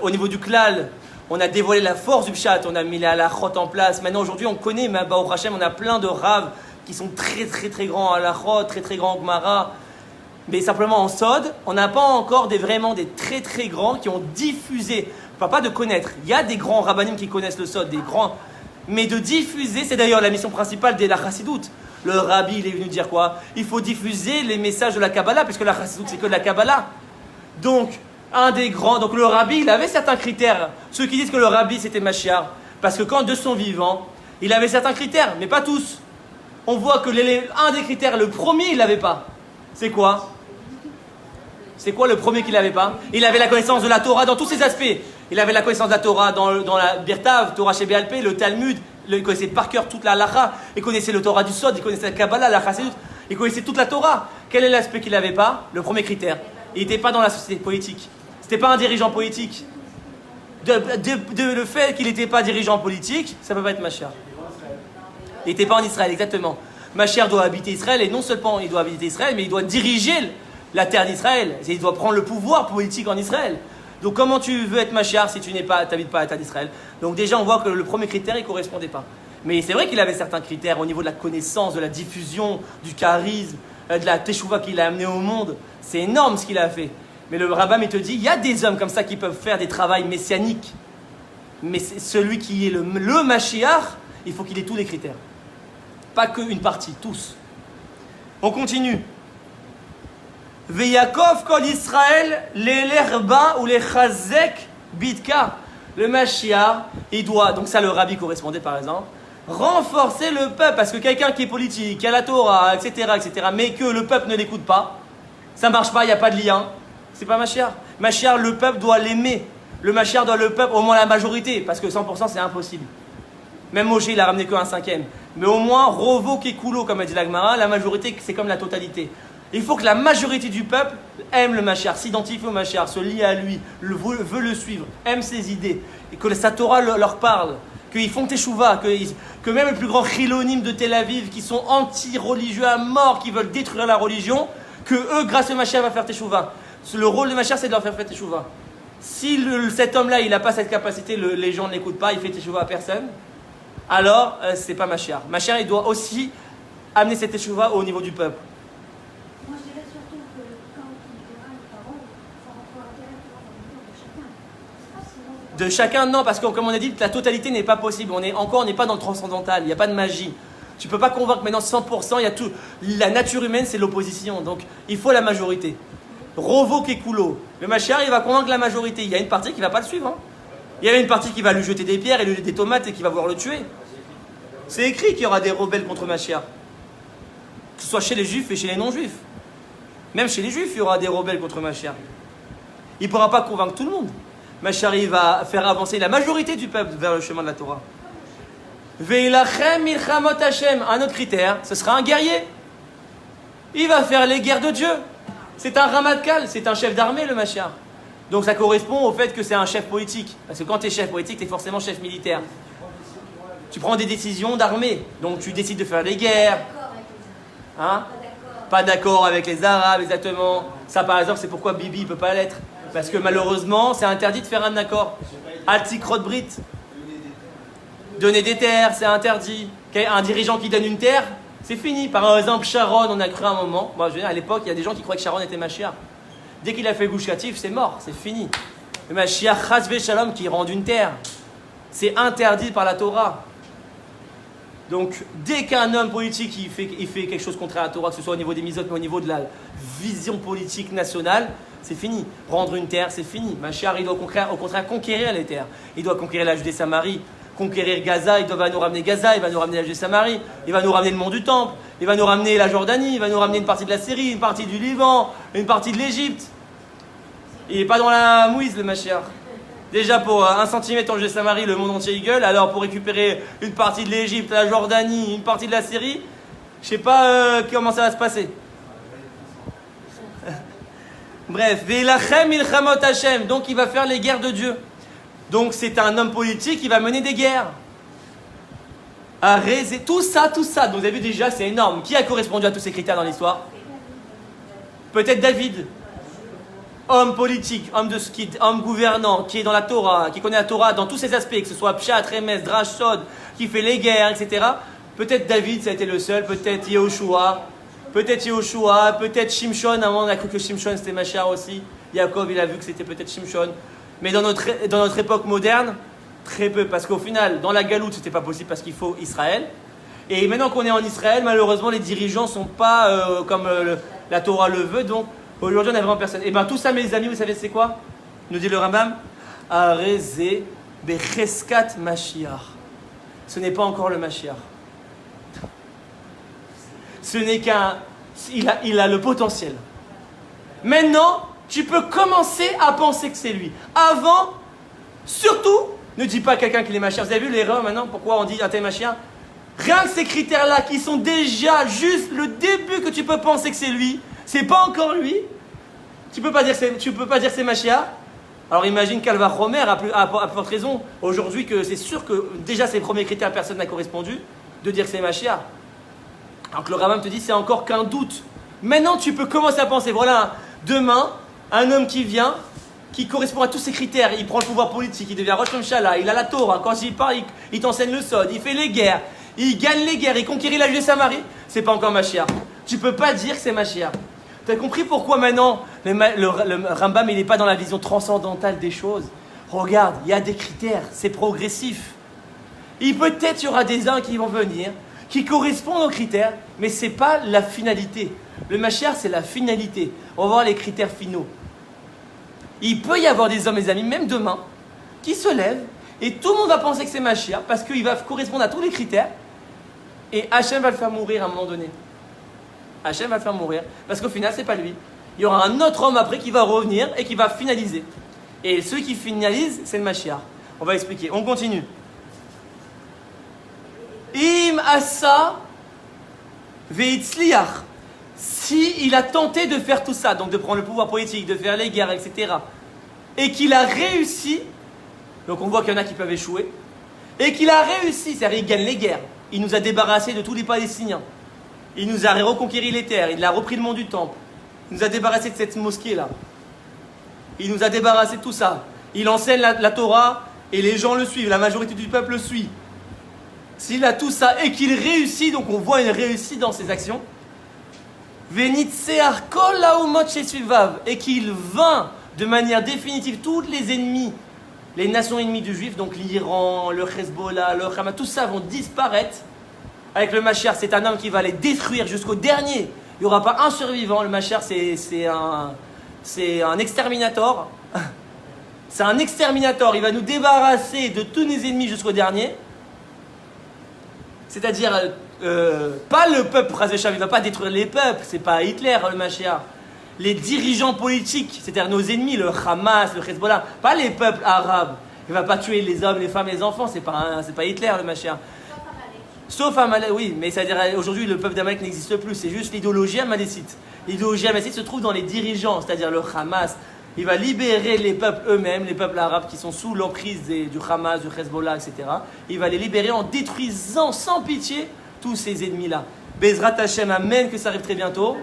au niveau du Klal, on a dévoilé la force du Pshat, on a mis la halachot en place. Maintenant, aujourd'hui, on connaît, mais Baruch Hashem, on a plein de raves qui sont très très très grands en halachot, très très grands en Gemara. Mais simplement en Sod, on n'a pas encore vraiment des très très grands qui ont diffusé. On ne parle pas de connaître. Il y a des grands rabbanim qui connaissent le Sod, des grands. Mais de diffuser, c'est d'ailleurs la mission principale de la Chassidoute. Le rabbi, il est venu dire quoi? Il faut diffuser les messages de la Kabbalah, puisque la Chassidoute, c'est que de la Kabbalah. Donc, un des grands, donc le rabbi, il avait certains critères. Ceux qui disent que le rabbi, c'était Mashiach, parce que quand de son vivant, il avait certains critères, mais pas tous. On voit que un des critères, le premier, il l'avait pas. C'est quoi? C'est quoi le premier qu'il n'avait pas? Il avait la connaissance de la Torah dans tous ses aspects. Il avait la connaissance de la Torah dans la Birtav, Torah chez Béalpé, le Talmud. Il connaissait par cœur toute la Lacha. Il connaissait le Torah du Sod, il connaissait la Kabbalah, la Chassidut. Il connaissait toute la Torah. Quel est l'aspect qu'il n'avait pas? Le premier critère. Il n'était pas dans la société politique. C'était pas un dirigeant politique. Le fait qu'il n'était pas dirigeant politique, ça ne peut pas être Mashiach. Il n'était pas en Israël, exactement. Mashiach doit habiter Israël, et non seulement il doit habiter Israël, mais il doit diriger la terre d'Israël. Il doit prendre le pouvoir politique en Israël. Donc comment tu veux être Mashiach si tu n'habites pas à la terre d'Israël? Donc déjà on voit que le premier critère il ne correspondait pas. Mais c'est vrai qu'il avait certains critères au niveau de la connaissance, de la diffusion, du charisme, de la teshuva qu'il a amené au monde. C'est énorme ce qu'il a fait. Mais le rabbin il te dit, il y a des hommes comme ça qui peuvent faire des travails messianiques. Mais celui qui est le Mashiach, il faut qu'il ait tous les critères. Pas qu'une partie, tous. On continue. Veyakov kol Israël l'elerba ou les chazek bidka. Le Mashiach, il doit, donc ça le rabbi correspondait par exemple, renforcer le peuple, parce que quelqu'un qui est politique, qui a la Torah, etc., mais que le peuple ne l'écoute pas, Ça marche pas, il n'y a pas de lien. C'est pas Mashiach. Mashiach, le peuple doit l'aimer. Le Mashiach doit le peuple, au moins la majorité, parce que 100% c'est impossible. Même Moshe, il a ramené qu'un cinquième. Mais au moins, Rovo Kekulo, comme a dit l'Agmara, la majorité, c'est comme la totalité. Il faut que la majorité du peuple aime le Mashiach, s'identifie au Mashiach, se lie à lui, veut le suivre, aime ses idées, et que sa Torah leur parle, qu'ils font teshuva, que même les plus grands chilonim de Tel Aviv, qui sont anti-religieux à mort, qui veulent détruire la religion, que eux, grâce au Mashiach, va faire teshuva. Le rôle de Mashiach, c'est de leur faire teshuva. Si cet homme-là, il n'a pas cette capacité, les gens ne l'écoutent pas, il fait teshuva à personne, alors c'est pas Mashiach. Mashiach, il doit aussi amener cette teshuva au niveau du peuple. Moi, je dirais surtout que quand il verra les paroles, ça rentrera directement dans le cœur de chacun. C'est pas sinon. De chacun, non, parce que comme on a dit, la totalité n'est pas possible. On n'est pas dans le transcendantal, il n'y a pas de magie. Tu ne peux pas convaincre maintenant 100%, il y a tout. La nature humaine, c'est l'opposition. Donc, il faut la majorité. Rovo Kekulo. Le Mashiach, il va convaincre la majorité. Il y a une partie qui ne va pas le suivre. Hein. Il y a une partie qui va lui jeter des pierres et des tomates et qui va vouloir le tuer. C'est écrit qu'il y aura des rebelles contre Mashiach. Que ce soit chez les juifs et chez les non-juifs. Même chez les juifs, il y aura des rebelles contre Mashiach. Il ne pourra pas convaincre tout le monde. Mashiach, il va faire avancer la majorité du peuple vers le chemin de la Torah. Veilachem milchamot Hashem. Un autre critère, ce sera un guerrier. Il va faire les guerres de Dieu. C'est un Ramatkal, c'est un chef d'armée, le Mashiach. Donc ça correspond au fait que c'est un chef politique. Parce que quand tu es chef politique, tu es forcément chef militaire. Tu prends des décisions d'armée. Donc tu décides de faire des guerres. Hein? Pas d'accord avec les Arabes, exactement. Ça, par exemple, c'est pourquoi Bibi ne peut pas l'être. Parce que malheureusement, c'est interdit de faire un accord. Altikrot Brit. Donner des terres, c'est interdit. Un dirigeant qui donne une terre, c'est fini. Par exemple, Sharon, on a cru un moment. Moi, je veux dire, à l'époque, il y a des gens qui croyaient que Sharon était Mashiach. Dès qu'il a fait Gush Katif, c'est mort, c'est fini. Le Mashiach Chasve Shalom qui rend une terre, c'est interdit par la Torah. Donc, dès qu'un homme politique il fait quelque chose contraire à la Torah, que ce soit au niveau des misotes, mais au niveau de la vision politique nationale, c'est fini. Rendre une terre, c'est fini. Mashiach, il doit au contraire conquérir les terres. Il doit conquérir la Judée-Samarie, conquérir Gaza, il va nous ramener Gaza, il va nous ramener la Judée-Samarie, il va nous ramener le mont du Temple, il va nous ramener la Jordanie, il va nous ramener une partie de la Syrie, une partie du Liban, une partie de l'Égypte. Il n'est pas dans la mouise, le Mashiach. Déjà pour 1 centimètre en Judée-Samarie, le monde entier il gueule. Alors pour récupérer une partie de l'Égypte, la Jordanie, une partie de la Syrie, je ne sais pas comment ça va se passer. Bref, Veilachem milchamot Hashem. Donc il va faire les guerres de Dieu. Donc c'est un homme politique qui va mener des guerres. Tout ça. Donc vous avez vu déjà, c'est énorme. Qui a correspondu à tous ces critères dans l'histoire? Peut-être David. Homme politique, homme gouvernant, qui est dans la Torah, qui connaît la Torah dans tous ses aspects, que ce soit Pshat, Remes, Drash, Sod, qui fait les guerres, etc. Peut-être David, ça a été le seul, peut-être Yehoshua, peut-être Shimshon. À un moment, on a cru que Shimshon c'était Mashiach aussi. Yaakov, il a vu que c'était peut-être Shimshon. Mais dans notre époque moderne, très peu, parce qu'au final, dans la Galoute, c'était pas possible parce qu'il faut Israël. Et maintenant qu'on est en Israël, malheureusement, les dirigeants sont pas comme la Torah le veut, donc aujourd'hui, on n'a vraiment personne. Et bien tout ça, mes amis, vous savez c'est quoi? Nous dit le Rambam, Arezé Becheskat Mashiach. Ce n'est pas encore le Mashiach. Ce n'est qu'un... Il a le potentiel. Maintenant, tu peux commencer à penser que c'est lui. Avant, surtout, ne dis pas à quelqu'un qu'il est Mashiach. Vous avez vu l'erreur maintenant? Pourquoi on dit un tel Mashiach? Rien que ces critères-là qui sont déjà juste le début que tu peux penser que c'est lui, c'est pas encore lui. Tu peux pas dire c'est Mashiach. Alors imagine qu'Alva Romer a forte raison aujourd'hui que c'est sûr que déjà ces premiers critères personne n'a correspondu de dire que c'est Mashiach. Alors que le Rambam te dit c'est encore qu'un doute. Maintenant tu peux commencer à penser voilà demain un homme qui vient qui correspond à tous ces critères, il prend le pouvoir politique, il devient Rosh Mshala, il a la Torah, quand il parle il t'enseigne le Sod, il fait les guerres, il gagne les guerres, il conquérit la Judée-Samarie, c'est pas encore Mashiach. Tu peux pas dire que c'est Mashiach. Tu as compris pourquoi maintenant le Rambam il n'est pas dans la vision transcendantale des choses. Regarde, il y a des critères, c'est progressif. Et peut-être il y aura des uns qui vont venir, qui correspondent aux critères, mais ce n'est pas la finalité. Le Mashiach, c'est la finalité. On va voir les critères finaux. Il peut y avoir des hommes, mes amis, même demain, qui se lèvent, et tout le monde va penser que c'est Mashiach, parce qu'il va correspondre à tous les critères, et Hachem va le faire mourir à un moment donné. Hachem va le faire mourir, parce qu'au final, c'est pas lui. Il y aura un autre homme après qui va revenir et qui va finaliser. Et celui qui finalise, c'est le Mashiach. On va expliquer. On continue. Im asa veitzliach. Si il a tenté de faire tout ça, donc de prendre le pouvoir politique, de faire les guerres, etc., et qu'il a réussi, donc on voit qu'il y en a qui peuvent échouer, et qu'il a réussi, c'est-à-dire il gagne les guerres, il nous a débarrassé de tous les Palestiniens, il nous a reconquéri les terres, il a repris le mont du temple, il nous a débarrassé de cette mosquée-là, il nous a débarrassé de tout ça, il enseigne la Torah et les gens le suivent, la majorité du peuple le suit. S'il a tout ça et qu'il réussit, donc on voit une réussite dans ses actions, et qu'il vainc de manière définitive tous les ennemis, les nations ennemies du juif, donc l'Iran, le Hezbollah, le Hamas, tout ça vont disparaître. Avec le Mashiach, c'est un homme qui va les détruire jusqu'au dernier. Il n'y aura pas un survivant. Le Mashiach, c'est un exterminator. C'est un exterminator. Il va nous débarrasser de tous nos ennemis jusqu'au dernier. C'est-à-dire, pas le peuple, il ne va pas détruire les peuples. C'est pas Hitler, le Mashiach. Les dirigeants politiques, c'est-à-dire nos ennemis, le Hamas, le Hezbollah, pas les peuples arabes. Il ne va pas tuer les hommes, les femmes, les enfants. C'est pas Hitler, le Mashiach. Sauf Amalek, oui, mais c'est-à-dire aujourd'hui le peuple d'Amalek n'existe plus, c'est juste l'idéologie amalécite. L'idéologie amalécite se trouve dans les dirigeants, c'est-à-dire le Hamas. Il va libérer les peuples eux-mêmes, les peuples arabes qui sont sous l'emprise du Hamas, du Hezbollah, etc. Il va les libérer en détruisant sans pitié tous ces ennemis-là. Bezrat Hashem, amen, que ça arrive très bientôt.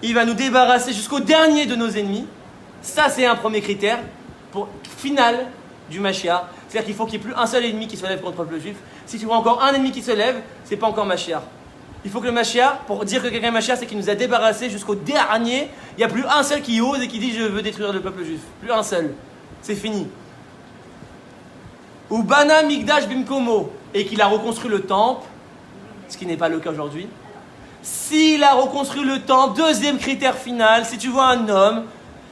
Il va nous débarrasser jusqu'au dernier de nos ennemis. Ça, c'est un premier critère final du Mashiach. C'est-à-dire qu'il faut qu'il n'y ait plus un seul ennemi qui se lève contre le peuple juif. Si tu vois encore un ennemi qui se lève, c'est pas encore Mashiach. Il faut que le Mashiach, pour dire que quelqu'un est Mashiach, c'est qu'il nous a débarrassés jusqu'au dernier. Il n'y a plus un seul qui ose et qui dit je veux détruire le peuple juif. Plus un seul. C'est fini. Ou Bana Migdash Bimkomo, et qu'il a reconstruit le temple, ce qui n'est pas le cas aujourd'hui. S'il a reconstruit le temple, deuxième critère final, si tu vois un homme,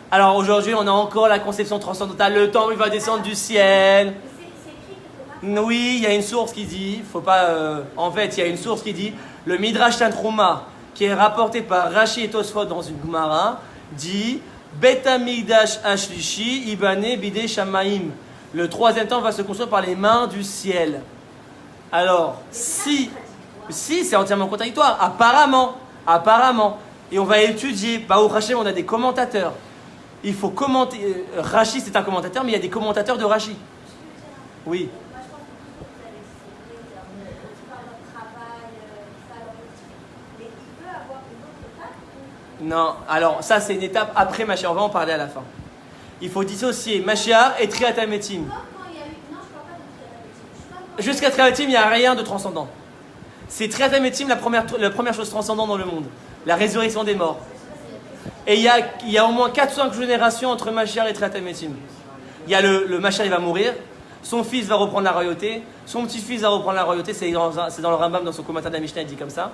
alors aujourd'hui on a encore la conception transcendantale, le temple il va descendre du ciel. Oui, il y a une source qui dit, faut pas. En fait, il y a une source qui dit, le Midrash Tantruma, qui est rapporté par Rashi et Tosfot dans une Gemara, dit Bet Hamikdash Ashlishi Ibane Bide Shamaim. Le troisième temple va se construire par les mains du ciel. Alors, si c'est entièrement contradictoire, apparemment. Et on va étudier. Au Hashem, on a des commentateurs. Il faut commenter. Rashi, c'est un commentateur, mais il y a des commentateurs de Rashi. Oui. Non, alors ça c'est une étape après Mashiach, on va en parler à la fin. Il faut dissocier Mashiach et Triat HaMetim. Jusqu'à Triat HaMetim, il n'y a rien de transcendant. C'est Triat HaMetim la première chose transcendante dans le monde, la résurrection des morts. Et il y a au moins 4-5 générations entre Mashiach et Triat HaMetim. Il y a le Mashiach, il va mourir, son fils va reprendre la royauté, son petit-fils va reprendre la royauté, c'est dans le Rambam, dans son commentaire de la Mishnah, il dit comme ça.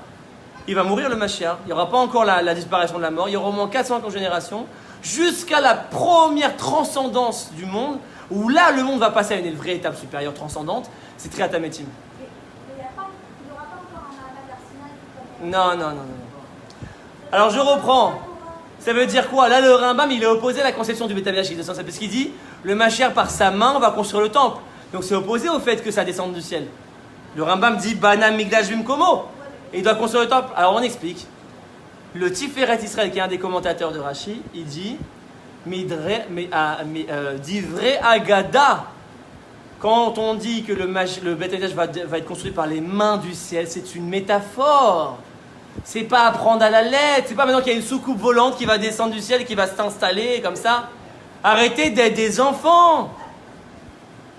Il va mourir le Mashiach, il n'y aura pas encore la disparition de la mort, il y aura au moins 400 générations, jusqu'à la première transcendance du monde, où là le monde va passer à une vraie étape supérieure transcendante, c'est Triat HaMetim. Il n'y aura pas encore un Mahamad d'Arsenal. Non. Alors je reprends. Ça veut dire quoi? Là le Rambam il est opposé à la conception du Beth Amikdash, parce qu'il dit le Mashiach par sa main va construire le temple. Donc c'est opposé au fait que ça descende du ciel. Le Rambam dit Bana Migdash Bimkomo. Et il doit construire le temple. Alors on explique. Le Tiferet Israël, qui est un des commentateurs de Rashi, il dit Divrei Agada. Quand on dit que le Beth Amikdash va être construit par les mains du ciel, c'est une métaphore. C'est pas à prendre à la lettre. C'est pas maintenant qu'il y a une soucoupe volante qui va descendre du ciel et qui va s'installer comme ça. Arrêtez d'être des enfants.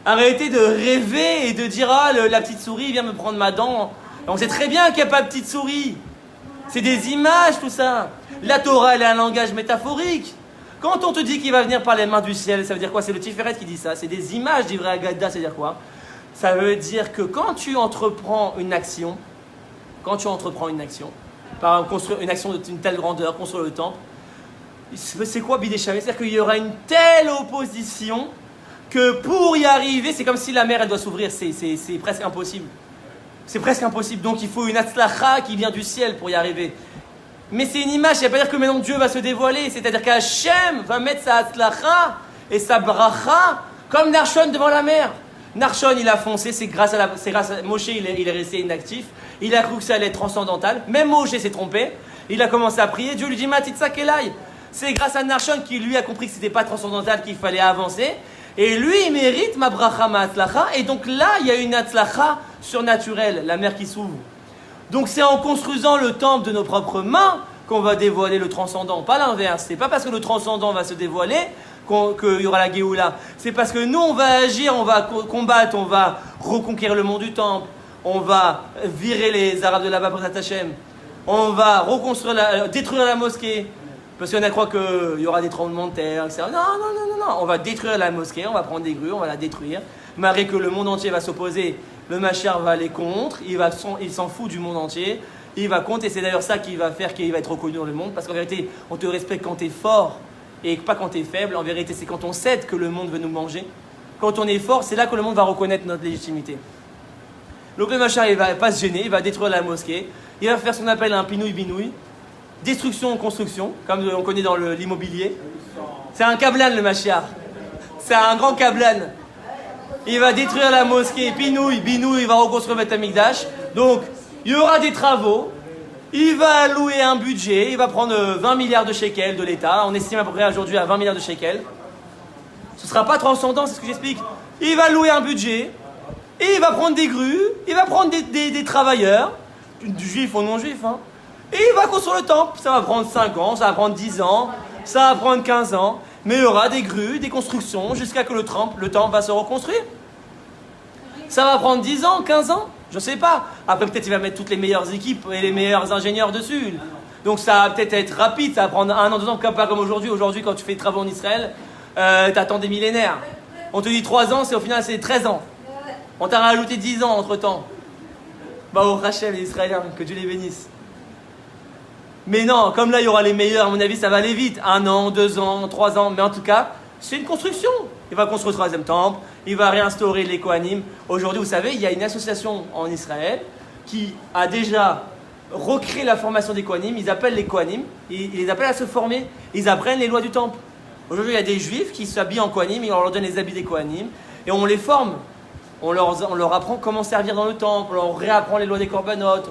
Arrêtez de rêver et de dire ah la petite souris vient me prendre ma dent. On sait très bien qu'il n'y a pas de petite souris. C'est des images, tout ça. La Torah, elle est un langage métaphorique. Quand on te dit qu'il va venir par les mains du ciel, ça veut dire quoi? C'est le Tiferet qui dit ça. C'est des images d'Ivrei Agada, c'est-à-dire quoi? Ça veut dire que quand tu entreprends une action, par exemple, construire une action d'une telle grandeur, construire le temple, c'est quoi Bidei Shamay? C'est-à-dire qu'il y aura une telle opposition que pour y arriver, c'est comme si la mer, elle doit s'ouvrir. C'est presque impossible. C'est presque impossible. Donc il faut une atzlacha qui vient du ciel pour y arriver. Mais c'est une image, ça ne veut pas dire que maintenant Dieu va se dévoiler. C'est-à-dire qu'Hachem va mettre sa hatzlacha et sa bracha comme Narshon devant la mer. Narshon, il a foncé, c'est grâce à Moshe, il est resté inactif. Il a cru que ça allait être transcendantal. Même Moshe s'est trompé. Il a commencé à prier. Dieu lui dit Matitza Kelai. C'est grâce à Narshon qui lui a compris que ce n'était pas transcendantal, qu'il fallait avancer. Et lui, il mérite ma bracha, ma hatzlacha. Et donc là, il y a une hatzlacha surnaturelle, la mer qui s'ouvre. Donc c'est en construisant le temple de nos propres mains qu'on va dévoiler le transcendant, pas l'inverse. C'est pas parce que le transcendant va se dévoiler qu'il y aura la Géoula. C'est parce que nous, on va agir, on va combattre, on va reconquérir le mont du temple, on va virer les Arabes de là-bas pour Hashem, on va détruire la mosquée, parce qu'il y en a qui croient qu'il y aura des tremblements de terre, etc. Non, on va détruire la mosquée, on va prendre des grues, on va la détruire, malgré que le monde entier va s'opposer. Le Mashiach va aller contre, il s'en fout du monde entier, il va contre, et c'est d'ailleurs ça qui va faire qu'il va être reconnu dans le monde, parce qu'en vérité, on te respecte quand tu es fort, et pas quand tu es faible. En vérité, c'est quand on cède que le monde veut nous manger. Quand on est fort, c'est là que le monde va reconnaître notre légitimité. Donc le Mashiach, il va pas se gêner, il va détruire la mosquée, il va faire ce qu'on appelle un pinouille-binouille, destruction construction, comme on connaît dans l'immobilier. C'est un kablan le Mashiach, c'est un grand kablan. Il va détruire la mosquée, pinouille, binouille, il va reconstruire le Beth Amikdash. Donc, il y aura des travaux, il va allouer un budget, il va prendre 20 milliards de shekels de l'État. On estime à peu près aujourd'hui à 20 milliards de shekels. Ce ne sera pas transcendant, c'est ce que j'explique. Il va louer un budget, et il va prendre des grues, il va prendre des travailleurs, juifs ou non-juifs, hein, et il va construire le temple. Ça va prendre 5 ans, ça va prendre 10 ans, ça va prendre 15 ans. Mais il y aura des grues, des constructions, jusqu'à que le temple va se reconstruire. Ça va prendre 10 ans, 15 ans, je ne sais pas. Après, peut-être il va mettre toutes les meilleures équipes et les meilleurs ingénieurs dessus. Donc ça va peut-être être rapide, ça va prendre 1 an, 2 ans, pas comme aujourd'hui. Aujourd'hui, quand tu fais des travaux en Israël, tu attends des millénaires. On te dit 3 ans, au final, c'est 13 ans. On t'a rajouté 10 ans entre-temps. Bah, au Rachel, les Israéliens, que Dieu les bénisse. Mais non, comme là, il y aura les meilleurs, à mon avis, ça va aller vite. 1 an, 2 ans, 3 ans. Mais en tout cas, c'est une construction. Il va construire le 3e temple, il va réinstaurer les Kohanim. Aujourd'hui, vous savez, il y a une association en Israël qui a déjà recréé la formation des Kohanim. Ils appellent les Kohanim, ils les appellent à se former. Ils apprennent les lois du temple. Aujourd'hui, il y a des Juifs qui s'habillent en Kohanim, et on leur donne les habits des Kohanim, et on les forme. On leur apprend comment servir dans le temple, on leur réapprend les lois des Korbanot.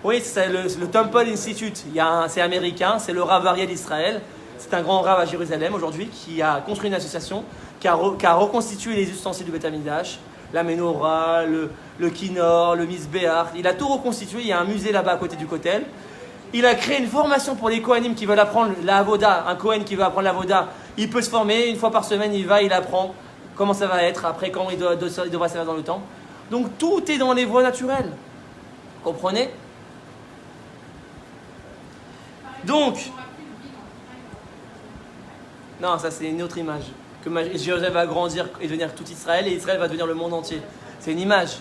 Oui, c'est le Temple Institute. C'est américain, c'est le Rav Ariel d'Israël. C'est un grand Rav à Jérusalem aujourd'hui qui a construit une association, qui a reconstitué les ustensiles du Beth Amikdash, la menorah, le kinor, le misbéach. Il a tout reconstitué. Il y a un musée là-bas à côté du Kotel. Il a créé une formation pour les Kohanim qui veulent apprendre la avoda. Un Kohen qui veut apprendre l'avoda, il peut se former. Une fois par semaine, il apprend comment ça va être, après quand il devra servir dans le temps. Donc tout est dans les voies naturelles. Comprenez ? Donc, non, ça c'est une autre image. Que Jérusalem va grandir et devenir tout Israël, et Israël va devenir le monde entier. C'est une image.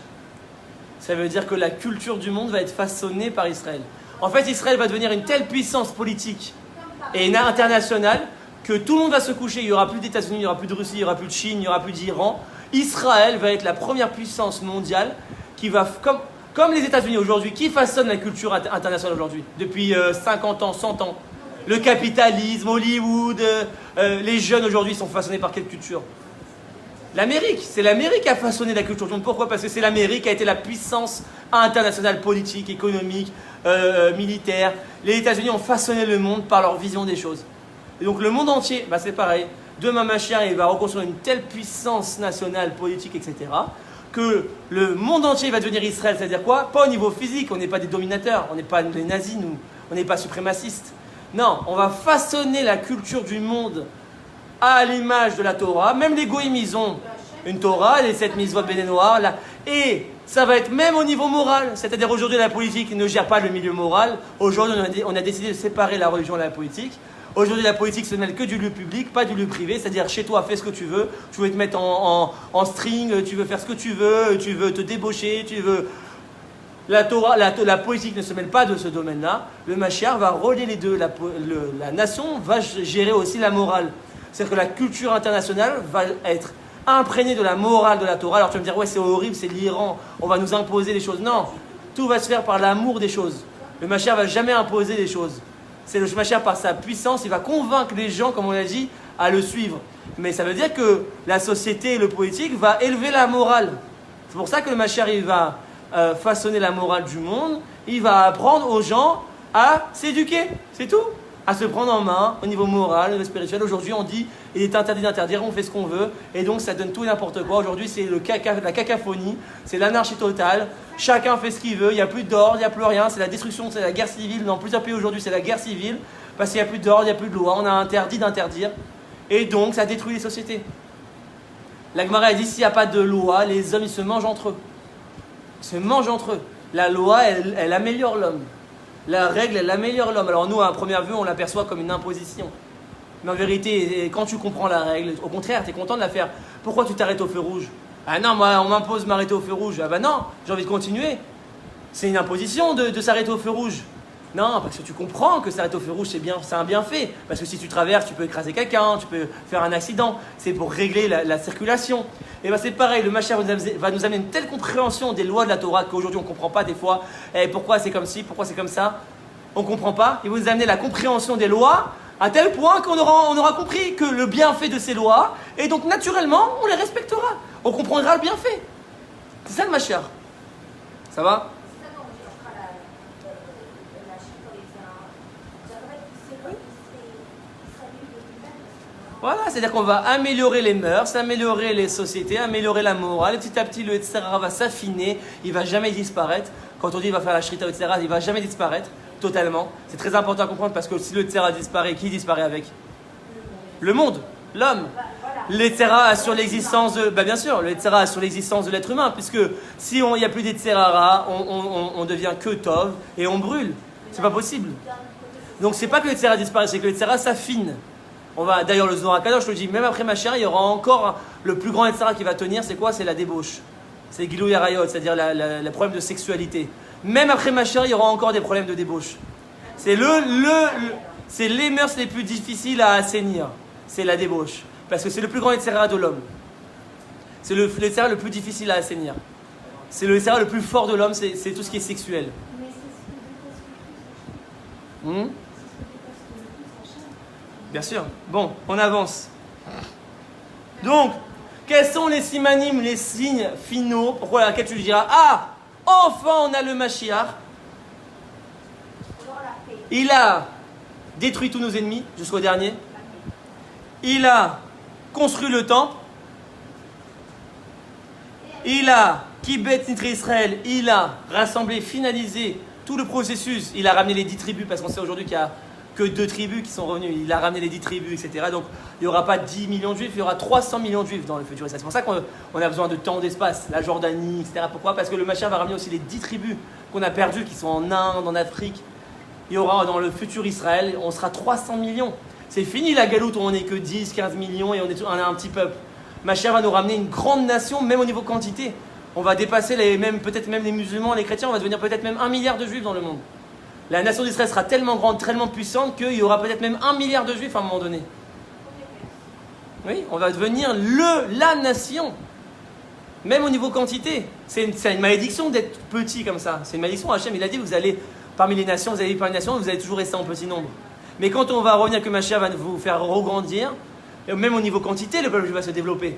Ça veut dire que la culture du monde va être façonnée par Israël. En fait, Israël va devenir une telle puissance politique et internationale que tout le monde va se coucher. Il n'y aura plus d'États-Unis, il n'y aura plus de Russie, il n'y aura plus de Chine, il n'y aura plus d'Iran. Israël va être la première puissance mondiale qui va, comme les États-Unis aujourd'hui, qui façonne la culture internationale aujourd'hui, depuis 50 ans, 100 ans. Le capitalisme, Hollywood, les jeunes aujourd'hui sont façonnés par quelle culture ? L'Amérique. C'est l'Amérique qui a façonné la culture du monde. Pourquoi ? Parce que c'est l'Amérique qui a été la puissance internationale politique, économique, militaire. Les États-Unis ont façonné le monde par leur vision des choses. Et donc le monde entier, c'est pareil. Demain, Mashiach, il va reconstruire une telle puissance nationale, politique, etc., que le monde entier va devenir Israël. C'est-à-dire quoi ? Pas au niveau physique, on n'est pas des dominateurs, on n'est pas des nazis, nous, on n'est pas suprémacistes. Non, on va façonner la culture du monde à l'image de la Torah. Même les Goïms, ils ont une Torah, les 7 mitzvot bénénoirs, et ça va être même au niveau moral. C'est-à-dire aujourd'hui, la politique ne gère pas le milieu moral. Aujourd'hui, on a décidé de séparer la religion de la politique. Aujourd'hui, la politique se mêle que du lieu public, pas du lieu privé. C'est-à-dire, chez toi, fais ce que tu veux. Tu veux te mettre en string, tu veux faire ce que tu veux te débaucher, tu veux... La Torah, la politique ne se mêle pas de ce domaine-là. Le Mashiach va relier les deux. La nation va gérer aussi la morale. C'est-à-dire que la culture internationale va être imprégnée de la morale de la Torah. Alors tu vas me dire, ouais, c'est horrible, c'est l'Iran, on va nous imposer des choses. Non, tout va se faire par l'amour des choses. Le Mashiach ne va jamais imposer des choses. C'est le Mashiach par sa puissance, il va convaincre les gens, comme on l'a dit, à le suivre. Mais ça veut dire que la société et le politique va élever la morale. C'est pour ça que le Mashiach, il va façonner la morale du monde. Il va apprendre aux gens à s'éduquer, c'est tout. À se prendre en main au niveau moral, au niveau spirituel. Aujourd'hui, on dit il est interdit d'interdire, on fait ce qu'on veut. Et donc, ça donne tout et n'importe quoi. Aujourd'hui, c'est la cacophonie, c'est l'anarchie totale. Chacun fait ce qu'il veut, il n'y a plus d'ordre, il n'y a plus rien. C'est la destruction, c'est la guerre civile. Dans plusieurs pays aujourd'hui, c'est la guerre civile. Parce qu'il n'y a plus d'ordre, il n'y a plus de loi. On a interdit d'interdire. Et donc, ça détruit les sociétés. La Gemara a dit s'il n'y a pas de loi, les hommes, ils se mangent entre eux. Ils se mangent entre eux. La loi, elle améliore l'homme. La règle, elle améliore l'homme. Alors nous, à première vue, on l'aperçoit comme une imposition. Mais en vérité, quand tu comprends la règle, au contraire, tu es content de la faire. Pourquoi tu t'arrêtes au feu rouge? Ah non, moi, on m'impose de m'arrêter au feu rouge. Ah bah non, j'ai envie de continuer. C'est une imposition de s'arrêter au feu rouge. Non, parce que tu comprends que s'arrêter au feu rouge, c'est un bienfait. Parce que si tu traverses, tu peux écraser quelqu'un, tu peux faire un accident. C'est pour régler la circulation. Et bien c'est pareil, le Mashiach va nous amener une telle compréhension des lois de la Torah qu'aujourd'hui on ne comprend pas des fois. Pourquoi c'est comme ci, pourquoi c'est comme ça? On ne comprend pas. Il va nous amener la compréhension des lois à tel point qu'on aura compris que le bienfait de ces lois, et donc naturellement, on les respectera. On comprendra le bienfait. C'est ça le Mashiach. Ça va? Voilà, c'est-à-dire qu'on va améliorer les mœurs, améliorer les sociétés, améliorer la morale. Et petit à petit, le Yetzirah va s'affiner, il ne va jamais disparaître. Quand on dit qu'il va faire la Shrita au Yetzirah, il ne va jamais disparaître totalement. C'est très important à comprendre parce que si le Yetzirah disparaît, qui disparaît avec? Le monde, l'homme. Le Yetzirah assure l'existence de... bien sûr, le Yetzirah assure l'existence de l'être humain, puisque si il n'y a plus d'Yetzirah, on devient que Tov et on brûle. C'est pas possible. Donc c'est pas que le Yetzirah disparaît, c'est que le Yetzirah s'affine. D'ailleurs, le Zohar HaKadosh, je le dis, même après Mashiach, il y aura encore le plus grand Yetzirah qui va tenir, c'est quoi? C'est la débauche. C'est Gilui Arayot, c'est-à-dire le problème de sexualité. Même après Mashiach, il y aura encore des problèmes de débauche. C'est les mœurs les plus difficiles à assainir. C'est la débauche. Parce que c'est le plus grand Yetzirah de l'homme. C'est le Yetzirah le plus difficile à assainir. C'est le Yetzirah le plus fort de l'homme, c'est tout ce qui est sexuel. Mais c'est ce que dépasse le plus. Bien sûr. Bon, on avance. Donc, quels sont les simanim, les signes finaux, pourquoi laquelle tu diras ah, enfin on a le Mashiach. Il a détruit tous nos ennemis jusqu'au dernier. Il a construit le temple. Il a Kibet Nitri Israël. Il a rassemblé, finalisé tout le processus. Il a ramené les 10 tribus parce qu'on sait aujourd'hui qu'il y a que 2 tribus qui sont revenues. Il a ramené les 10 tribus, etc. Donc, il n'y aura pas 10 millions de juifs, il y aura 300 millions de juifs dans le futur. C'est pour ça qu'on a besoin de temps, d'espace. La Jordanie, etc. Pourquoi? Parce que le Mashiach va ramener aussi les 10 tribus qu'on a perdues, qui sont en Inde, en Afrique. Il y aura dans le futur Israël, on sera 300 millions. C'est fini la galoute où on n'est que 10, 15 millions et on est un petit peuple. Mashiach va nous ramener une grande nation, même au niveau quantité. On va dépasser peut-être même les musulmans, les chrétiens, on va devenir peut-être même 1 milliard de juifs dans le monde. La nation d'Israël sera tellement grande, tellement puissante qu'il y aura peut-être même 1 milliard de juifs à un moment donné. Oui, on va devenir la nation. Même au niveau quantité. C'est une malédiction d'être petit comme ça. C'est une malédiction. Hachem, il a dit, vous allez parmi les nations, vous allez parmi les nations, vous allez toujours rester en petit nombre. Mais quand on va revenir que Mashiach va vous faire regrandir, même au niveau quantité, le peuple juif va se développer.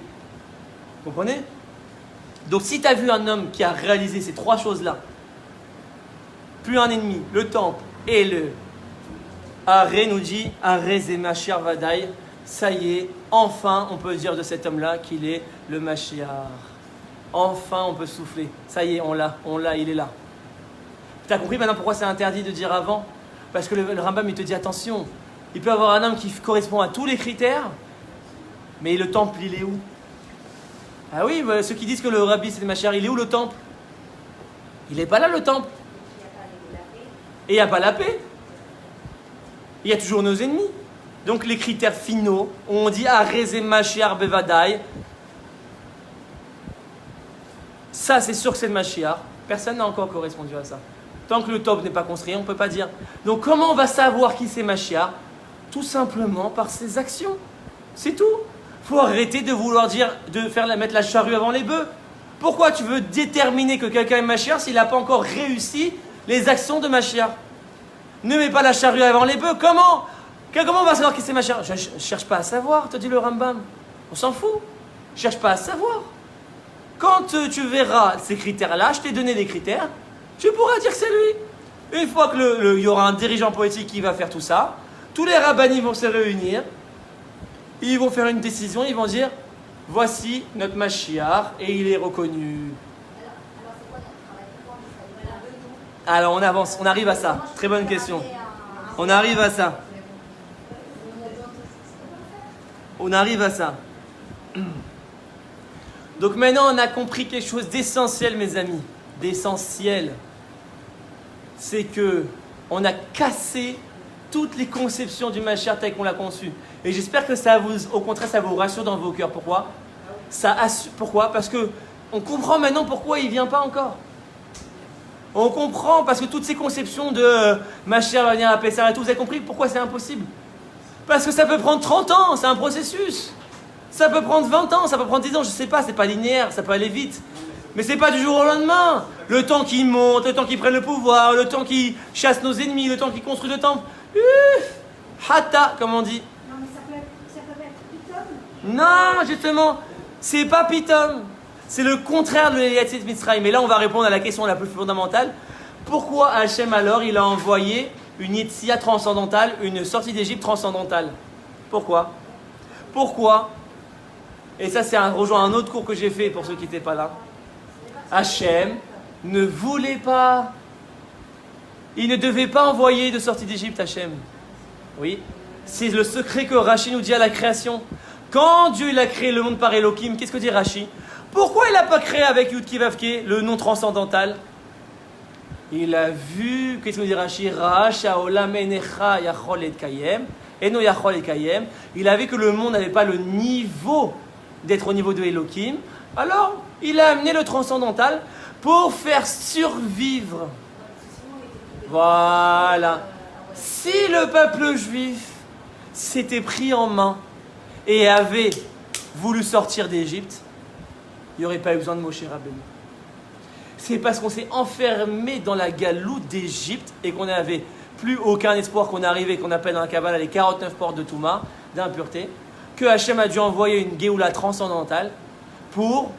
Vous comprenez? Donc si tu as vu un homme qui a réalisé ces 3 choses-là, plus un ennemi, le temple et le Aré nous dit Aré zé Mashiach Vadaï, ça y est, enfin on peut dire de cet homme-là qu'il est le Mashiach. Enfin on peut souffler. Ça y est, on l'a, il est là. Tu as compris maintenant pourquoi c'est interdit de dire avant? Parce que le Rambam il te dit attention, il peut y avoir un homme qui correspond à tous les critères, mais le temple il est où? Ah oui, ceux qui disent que le Rabbi c'est le Mashiach, il est où le temple? Il n'est pas là le temple. Et il n'y a pas la paix. Il y a toujours nos ennemis. Donc les critères finaux, on dit Arezé Mashiach Bevadaï. Ça c'est sûr que c'est le Mashiach. Personne n'a encore correspondu à ça. Tant que le top n'est pas construit, on ne peut pas dire. Donc comment on va savoir qui c'est Mashiach? Tout simplement par ses actions. C'est tout. Il faut arrêter de vouloir dire, mettre la charrue avant les bœufs. Pourquoi tu veux déterminer que quelqu'un est Mashiach s'il n'a pas encore réussi les actions de Mashiach? Ne mets pas la charrue avant les bœufs. Comment on va savoir qui c'est ma charrue? Je ne cherche pas à savoir, te dit le Rambam. On s'en fout. Je cherche pas à savoir. Quand tu verras ces critères-là, je t'ai donné les critères, tu pourras dire que c'est lui. Une fois que il y aura un dirigeant politique qui va faire tout ça, tous les rabbinis vont se réunir, ils vont faire une décision, ils vont dire voici notre Mashiach et il est reconnu. Alors on avance, on arrive à ça. Très bonne question. On arrive à ça. On arrive à ça. Donc maintenant on a compris quelque chose d'essentiel mes amis. D'essentiel. C'est que on a cassé toutes les conceptions du Mashiach tel qu'on l'a conçu. Et j'espère que ça vous, au contraire, ça vous rassure dans vos cœurs. Pourquoi? Pourquoi? Parce que on comprend maintenant pourquoi il ne vient pas encore. On comprend parce que toutes ces conceptions de Mashiach va venir à Pessah et tout, vous avez compris pourquoi c'est impossible? Parce que ça peut prendre 30 ans, c'est un processus. Ça peut prendre 20 ans, ça peut prendre 10 ans, je ne sais pas, c'est pas linéaire, ça peut aller vite. Mais c'est pas du jour au lendemain. Le temps qu'ils montent, le temps qu'ils prennent le pouvoir, le temps qu'ils chassent nos ennemis, le temps qu'ils construisent le temple. Hata, comme on dit. Non, mais ça peut être Pitom. Non, justement, c'est pas Pitom. C'est le contraire de l'Eliatzit Mitzrayim. Mais là, on va répondre à la question la plus fondamentale. Pourquoi Hachem, alors, il a envoyé une Yetzia transcendantale, une sortie d'Égypte transcendantale? Pourquoi? Et ça, c'est rejoint un autre cours que j'ai fait pour ceux qui n'étaient pas là. Hachem ne voulait pas. Il ne devait pas envoyer de sortie d'Égypte, Hachem. Oui. C'est le secret que Rashi nous dit à la création. Quand Dieu il a créé le monde par Elohim, qu'est-ce que dit Rashi? Pourquoi il n'a pas créé avec Yud Ki Vav Ke, le nom transcendantal? Il a vu, qu'est-ce que dit Rashi? Racha olam enecha yachol et kayem, eno yachol et kayem. Il a vu que le monde n'avait pas le niveau d'être au niveau de Elohim. Alors, il a amené le transcendantal pour faire survivre. Voilà. Si le peuple juif s'était pris en main et avait voulu sortir d'Égypte, il n'y aurait pas eu besoin de Moshe Rabbeinu. C'est parce qu'on s'est enfermé dans la galoute d'Égypte et qu'on n'avait plus aucun espoir qu'on arrivait, qu'on appelle dans la Kabbalah les 49 portes de Touma, d'impureté, que Hachem a dû envoyer une Géoula transcendantale pour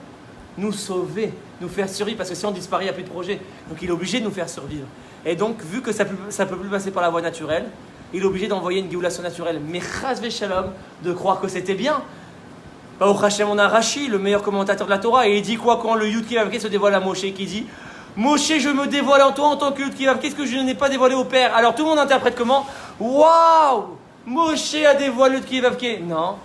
nous sauver, nous faire survivre, parce que si on disparaît, il n'y a plus de projet. Donc il est obligé de nous faire survivre. Et donc, vu que ça ne peut plus passer par la voie naturelle, il est obligé d'envoyer une Géoula surnaturelle. Mais chas shalom, de croire que c'était bien. Baruch Hashem, on a Rashi, le meilleur commentateur de la Torah, et il dit quoi quand le Yud Ki Vav Ke se dévoile à Moshe, qui dit Moshe, je me dévoile en toi en tant que Yud Ki Vav Ke, qu'est-ce que je n'ai pas dévoilé au Père? Alors tout le monde interprète comment? Waouh, Moshe a dévoilé le Yud Ki Vav Ke. Non.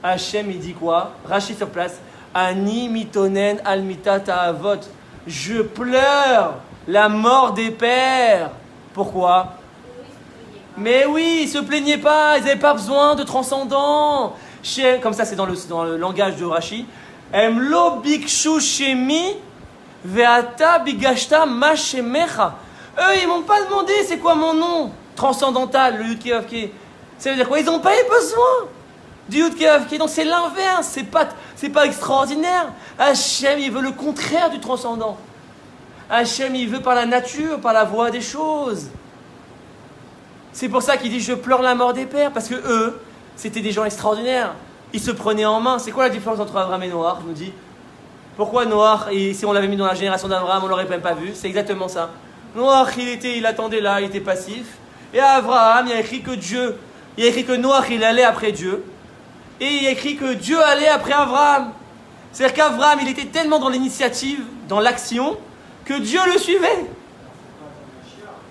Hachem, il dit quoi? Rashi sur place. Ani mitonen al mitat avot. Je pleure la mort des pères. Pourquoi? Mais oui, ils ne se plaignaient pas, ils n'avaient pas besoin de transcendant. Comme ça, c'est dans le langage de Rashi. Emlo bikshu shemi veata bigashta ma shemecha. Eux, ils m'ont pas demandé c'est quoi mon nom transcendantal, le Yud Ki Vav Ke. Ça veut dire quoi? Ils n'ont pas eu besoin du Yud Ki Vav Ke. Donc c'est l'inverse, c'est pas extraordinaire. Hachem, il veut le contraire du transcendant. Hachem, il veut par la nature, par la voie des choses. C'est pour ça qu'il dit je pleure la mort des pères, parce que eux, c'était des gens extraordinaires. Ils se prenaient en main. C'est quoi la différence entre Abraham et Noach? Je nous dis. Pourquoi Noach, et si on l'avait mis dans la génération d'Abraham, on l'aurait même pas vu? C'est exactement ça. Noach, il attendait là, il était passif. Et à Abraham, il y a écrit que Dieu, il y a écrit que Noach, il allait après Dieu. Et il y a écrit que Dieu allait après Abraham. C'est-à-dire qu'Abraham, il était tellement dans l'initiative, dans l'action, que Dieu le suivait.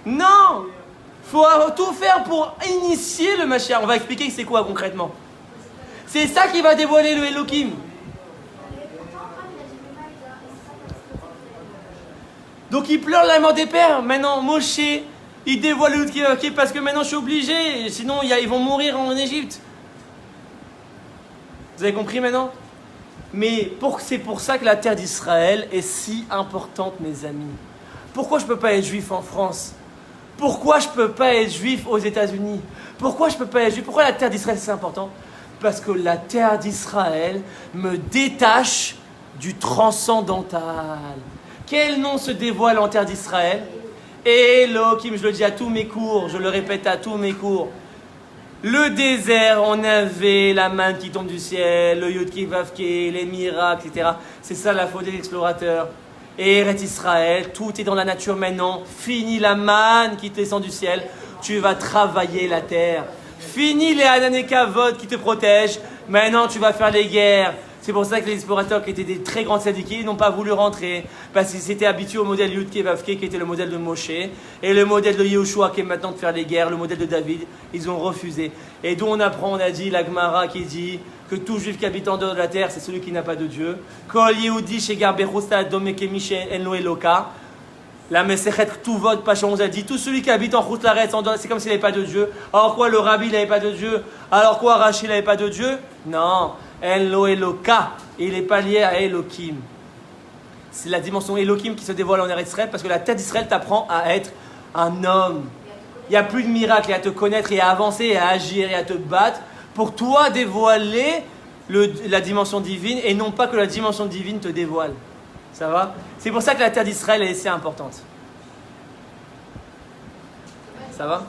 Non! Il faut tout faire pour initier le Mashiach. On va expliquer c'est quoi concrètement. C'est ça qui va dévoiler le Elohim. Donc il pleure la mort des pères. Maintenant, Moshe, il dévoile le Yud Ki Vav Ke parce que maintenant je suis obligé. Sinon, ils vont mourir en Égypte. Vous avez compris maintenant? Mais c'est pour ça que la terre d'Israël est si importante, mes amis. Pourquoi je ne peux pas être juif en France? Pourquoi je ne peux pas être juif aux États-Unis? Pourquoi je ne peux pas être juif? Pourquoi la terre d'Israël c'est important? Parce que la terre d'Israël me détache du transcendantal. Quel nom se dévoile en terre d'Israël? Elohim, je le dis à tous mes cours, je le répète à tous mes cours. Le désert, on avait la manne qui tombe du ciel, le Yudki Vavke, les miracles, etc. C'est ça la faute des explorateurs. Et Eretz Israël, tout est dans la nature maintenant. Fini la manne qui descend du ciel, tu vas travailler la terre. Fini les Hananekavod qui te protègent, maintenant tu vas faire les guerres. C'est pour ça que les explorateurs qui étaient des très grands tzadikim n'ont pas voulu rentrer, parce qu'ils s'étaient habitués au modèle Yudke Vavke qui était le modèle de Moshe, et le modèle de Yehoshua qui est maintenant de faire les guerres, le modèle de David, ils ont refusé. Et d'où on apprend, on a dit, la Gemara qui dit que tout juif qui habite en dehors de la terre, c'est celui qui n'a pas de Dieu. Kol Yehudi shegar bechusta domekemi she'en lo Eloka. La Mesechet Tuvot, Page 11 a dit, tout celui qui habite en Chut Laretz, c'est comme s'il n'avait pas de Dieu. Alors quoi, le Rabbi n'avait pas de Dieu? Alors quoi, Rachid n'avait pas de Dieu? Non, Elo Eloka, il n'est pas lié à Elohim. C'est la dimension Elohim qui se dévoile en Eretz Israël, parce que la tête d'Israël t'apprend à être un homme. Il n'y a plus de miracle, et à te connaître, et à avancer, et à agir, et à te battre, pour toi dévoiler la dimension divine, et non pas que la dimension divine te dévoile. Ça va? C'est pour ça que la terre d'Israël est si importante. Ça va?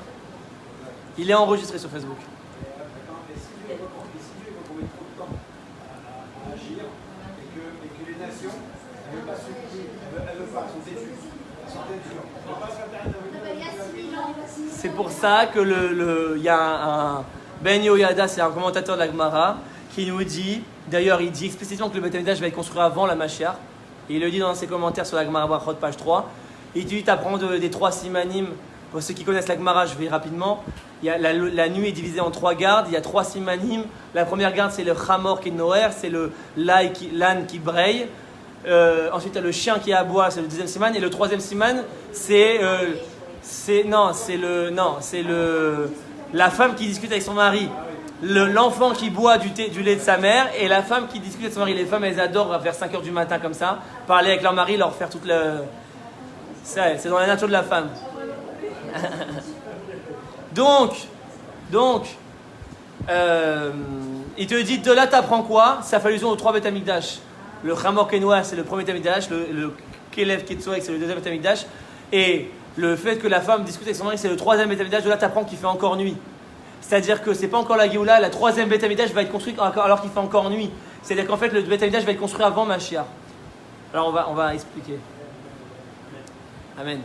Il est enregistré sur Facebook. D'accord, mais si Dieu veut qu'on mette trop de temps à agir et que les nations, elles ne veulent pas s'occuper, elles veulent pas, elles sont têtues. Elles sont têtues. On ne va pas se faire taire. C'est pour ça que il y a un Ben Yoyada, c'est un commentateur de la Gemara, qui nous dit, d'ailleurs il dit explicitement que le Beth Amikdash va être construit avant la Mashiach. Et il le dit dans ses commentaires sur la Gemara Brachot, page 3. Il dit, tu apprends des 3 simanim. Pour ceux qui connaissent la Gemara, je vais rapidement. Il y a la nuit est divisée en 3 gardes. Il y a 3 simanim. La première garde, c'est le Chamor qui est Noer, c'est l'âne qui braille. Ensuite, il y a le chien qui aboie, c'est le 2e siman. Et le 3e siman, c'est la femme qui discute avec son mari. L'enfant qui boit du lait de sa mère et la femme qui discute avec son mari. Les femmes, elles adorent vers 5h du matin comme ça, parler avec leur mari, leur faire toute le... C'est dans la nature de la femme. donc, il te dit, de là t'apprends quoi? Ça fait allusion aux 3 Beth Amikdash. Le Chamor Kenoa, c'est le premier Beth Amikdash, le Kelev Ketzoek, c'est le 2e Beth Amikdash, et le fait que la femme discute avec son mari, c'est le 3e Beth Amikdash. De là t'apprends qu'il fait encore nuit. C'est-à-dire que c'est pas encore la Géoula, la 3e Beth Amikdash va être construite alors qu'il fait encore nuit. C'est-à-dire qu'en fait le Beth Amikdash va être construit avant Mashiach. Alors on va expliquer. Amen.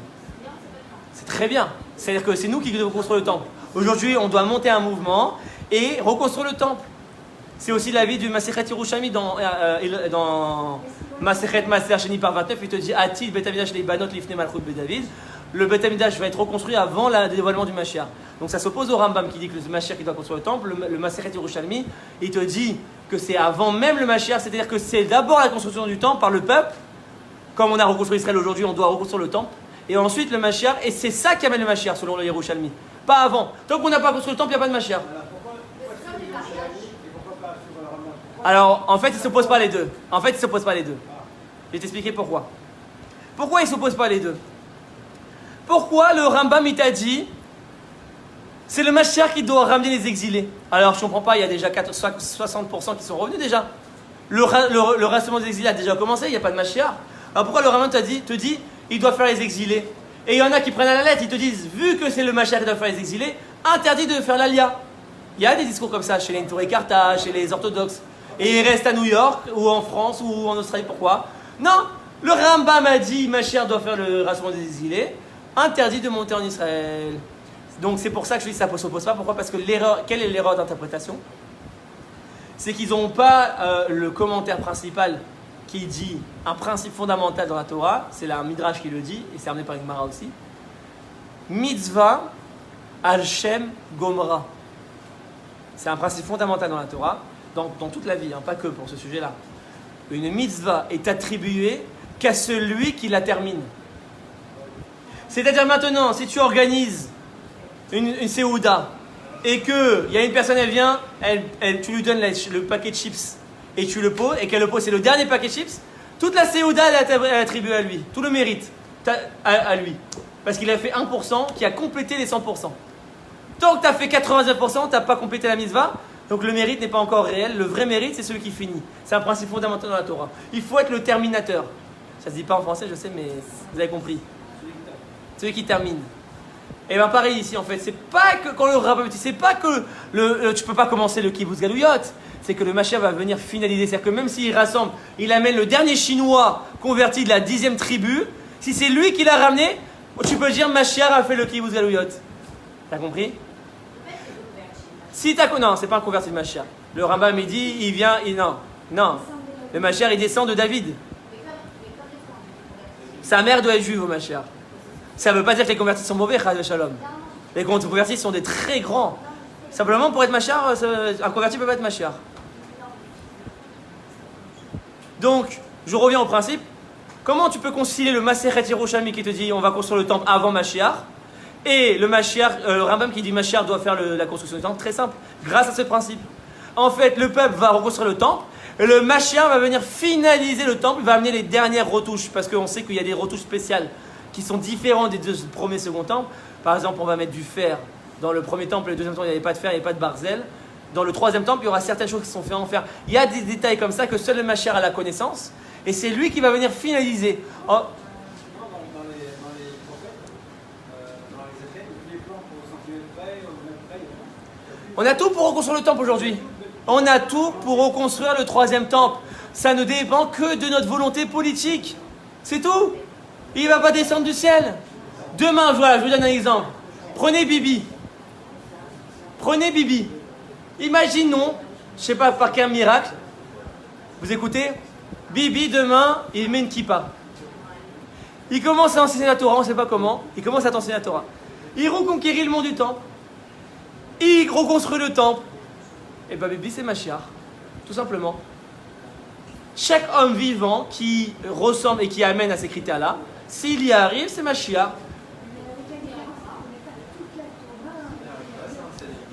C'est très bien. C'est-à-dire que c'est nous qui devons construire le temple. Aujourd'hui, on doit monter un mouvement et reconstruire le temple. C'est aussi l'avis du Masechet Yerushalmi dans Masechet Maser Sheni par 29. Il te dit Atil Beth Amikdash Leibanot Lifnei Malchut David. Le Beth Amikdash va être reconstruit avant le dévoilement du Mashiach. Donc ça s'oppose au Rambam qui dit que le Mashiach qui doit construire le temple. Le Masechet Yerushalmi, il te dit que c'est avant même le Mashiach, c'est-à-dire que c'est d'abord la construction du temple par le peuple. Comme on a reconstruit Israël aujourd'hui, on doit reconstruire le temple. Et ensuite le Mashiach, et c'est ça qui amène le Mashiach selon le Yerushalmi. Pas avant. Tant qu'on n'a pas construit le temple, il n'y a pas de Mashiach. Alors en fait, ils ne s'opposent pas les deux. Je vais t'expliquer pourquoi. Pourquoi ils ne s'opposent pas les deux? Pourquoi le Rambam il t'a dit c'est le Mashiach qui doit ramener les exilés? Alors je ne comprends pas, il y a déjà 60% qui sont revenus déjà. Le rassemblement des exilés a déjà commencé, il n'y a pas de Mashiach. Alors pourquoi le Rambam te dit il doit faire les exilés? Et il y en a qui prennent à la lettre, ils te disent vu que c'est le Mashiach qui doit faire les exilés, interdit de faire l'Alia. Il y a des discours comme ça chez les Torah Karta, chez les orthodoxes. Et ils restent à New York ou en France ou en Australie, pourquoi? Non, le Rambam a dit Mashiach doit faire le rassemblement des exilés. Interdit de monter en Israël. Donc c'est pour ça que je dis que ça ne s'oppose pas. Pourquoi? Parce que quelle est l'erreur d'interprétation? C'est qu'ils n'ont pas le commentaire principal qui dit un principe fondamental dans la Torah. C'est là un Midrash qui le dit, et c'est amené par une Gemara aussi. Mitzvah al Shem Gomra. C'est un principe fondamental dans la Torah, dans toute la vie, pas que pour ce sujet-là. Une mitzvah est attribuée qu'à celui qui la termine. C'est-à-dire maintenant, si tu organises une séouda et qu'il y a une personne, elle vient, tu lui donnes le paquet de chips et tu le poses, et qu'elle le pose, c'est le dernier paquet de chips, toute la séouda elle est attribuée à lui, tout le mérite à lui. Parce qu'il a fait 1% qui a complété les 100%. Tant que tu as fait 89%, tu n'as pas complété la mitzvah, donc le mérite n'est pas encore réel. Le vrai mérite, c'est celui qui finit. C'est un principe fondamental dans la Torah. Il faut être le terminateur. Ça ne se dit pas en français, je sais, mais vous avez compris. celui qui termine. Et bien pareil ici en fait, c'est pas que quand le rabbin dit, c'est pas que tu peux pas commencer le kibbutz galouyot, c'est que le Mashiach va venir finaliser. C'est-à-dire que même s'il rassemble, il amène le dernier chinois converti de la 10e tribu, si c'est lui qui l'a ramené, tu peux dire Mashiach a fait le kibbutz galouyot. T'as compris? Si t'as... Non, c'est pas un converti de Mashiach. Le rabbin me dit, il vient, non. Le Mashiach il descend de David. Sa mère doit être juive au Mashiach. Ça ne veut pas dire que les convertis sont mauvais, Chas Shalom. Les convertis sont des très grands. Simplement, pour être Mashiach, un converti ne peut pas être Mashiach. Donc, je reviens au principe. Comment tu peux concilier le Masechet Yerushalmi qui te dit on va construire le temple avant Mashiach et le Mashiach, le Rambam qui dit Mashiach doit faire la construction du temple? Très simple, grâce à ce principe. En fait, le peuple va reconstruire le temple et le Mashiach va venir finaliser le temple, il va amener les dernières retouches parce qu'on sait qu'il y a des retouches spéciales qui sont différentes des deux premiers et second temples. Par exemple, on va mettre du fer dans le premier temple, le deuxième temple il n'y avait pas de fer, il n'y avait pas de barzel. Dans le troisième temple, il y aura certaines choses qui sont faites en fer. Il y a des détails comme ça que seul le Mashiach a la connaissance et c'est lui qui va venir finaliser. Oh. Dans les prophètes, dans les Écrits, tous les plans pour s'enfuir près, on a tout pour reconstruire le temple aujourd'hui. On a tout pour reconstruire le troisième temple. Ça ne dépend que de notre volonté politique. C'est tout. Il ne va pas descendre du ciel. Demain, voilà, je vous donne un exemple. Prenez Bibi. Imaginons, je ne sais pas par quel miracle, vous écoutez, Bibi demain, il met une kippa. Il commence à enseigner la Torah, on ne sait pas comment, il commence à enseigner la Torah. Il reconquérit le monde du temple. Il reconstruit le temple. Et bien Bibi c'est Mashiach, tout simplement. Chaque homme vivant qui ressemble et qui amène à ces critères-là, s'il y arrive, c'est Mashiach.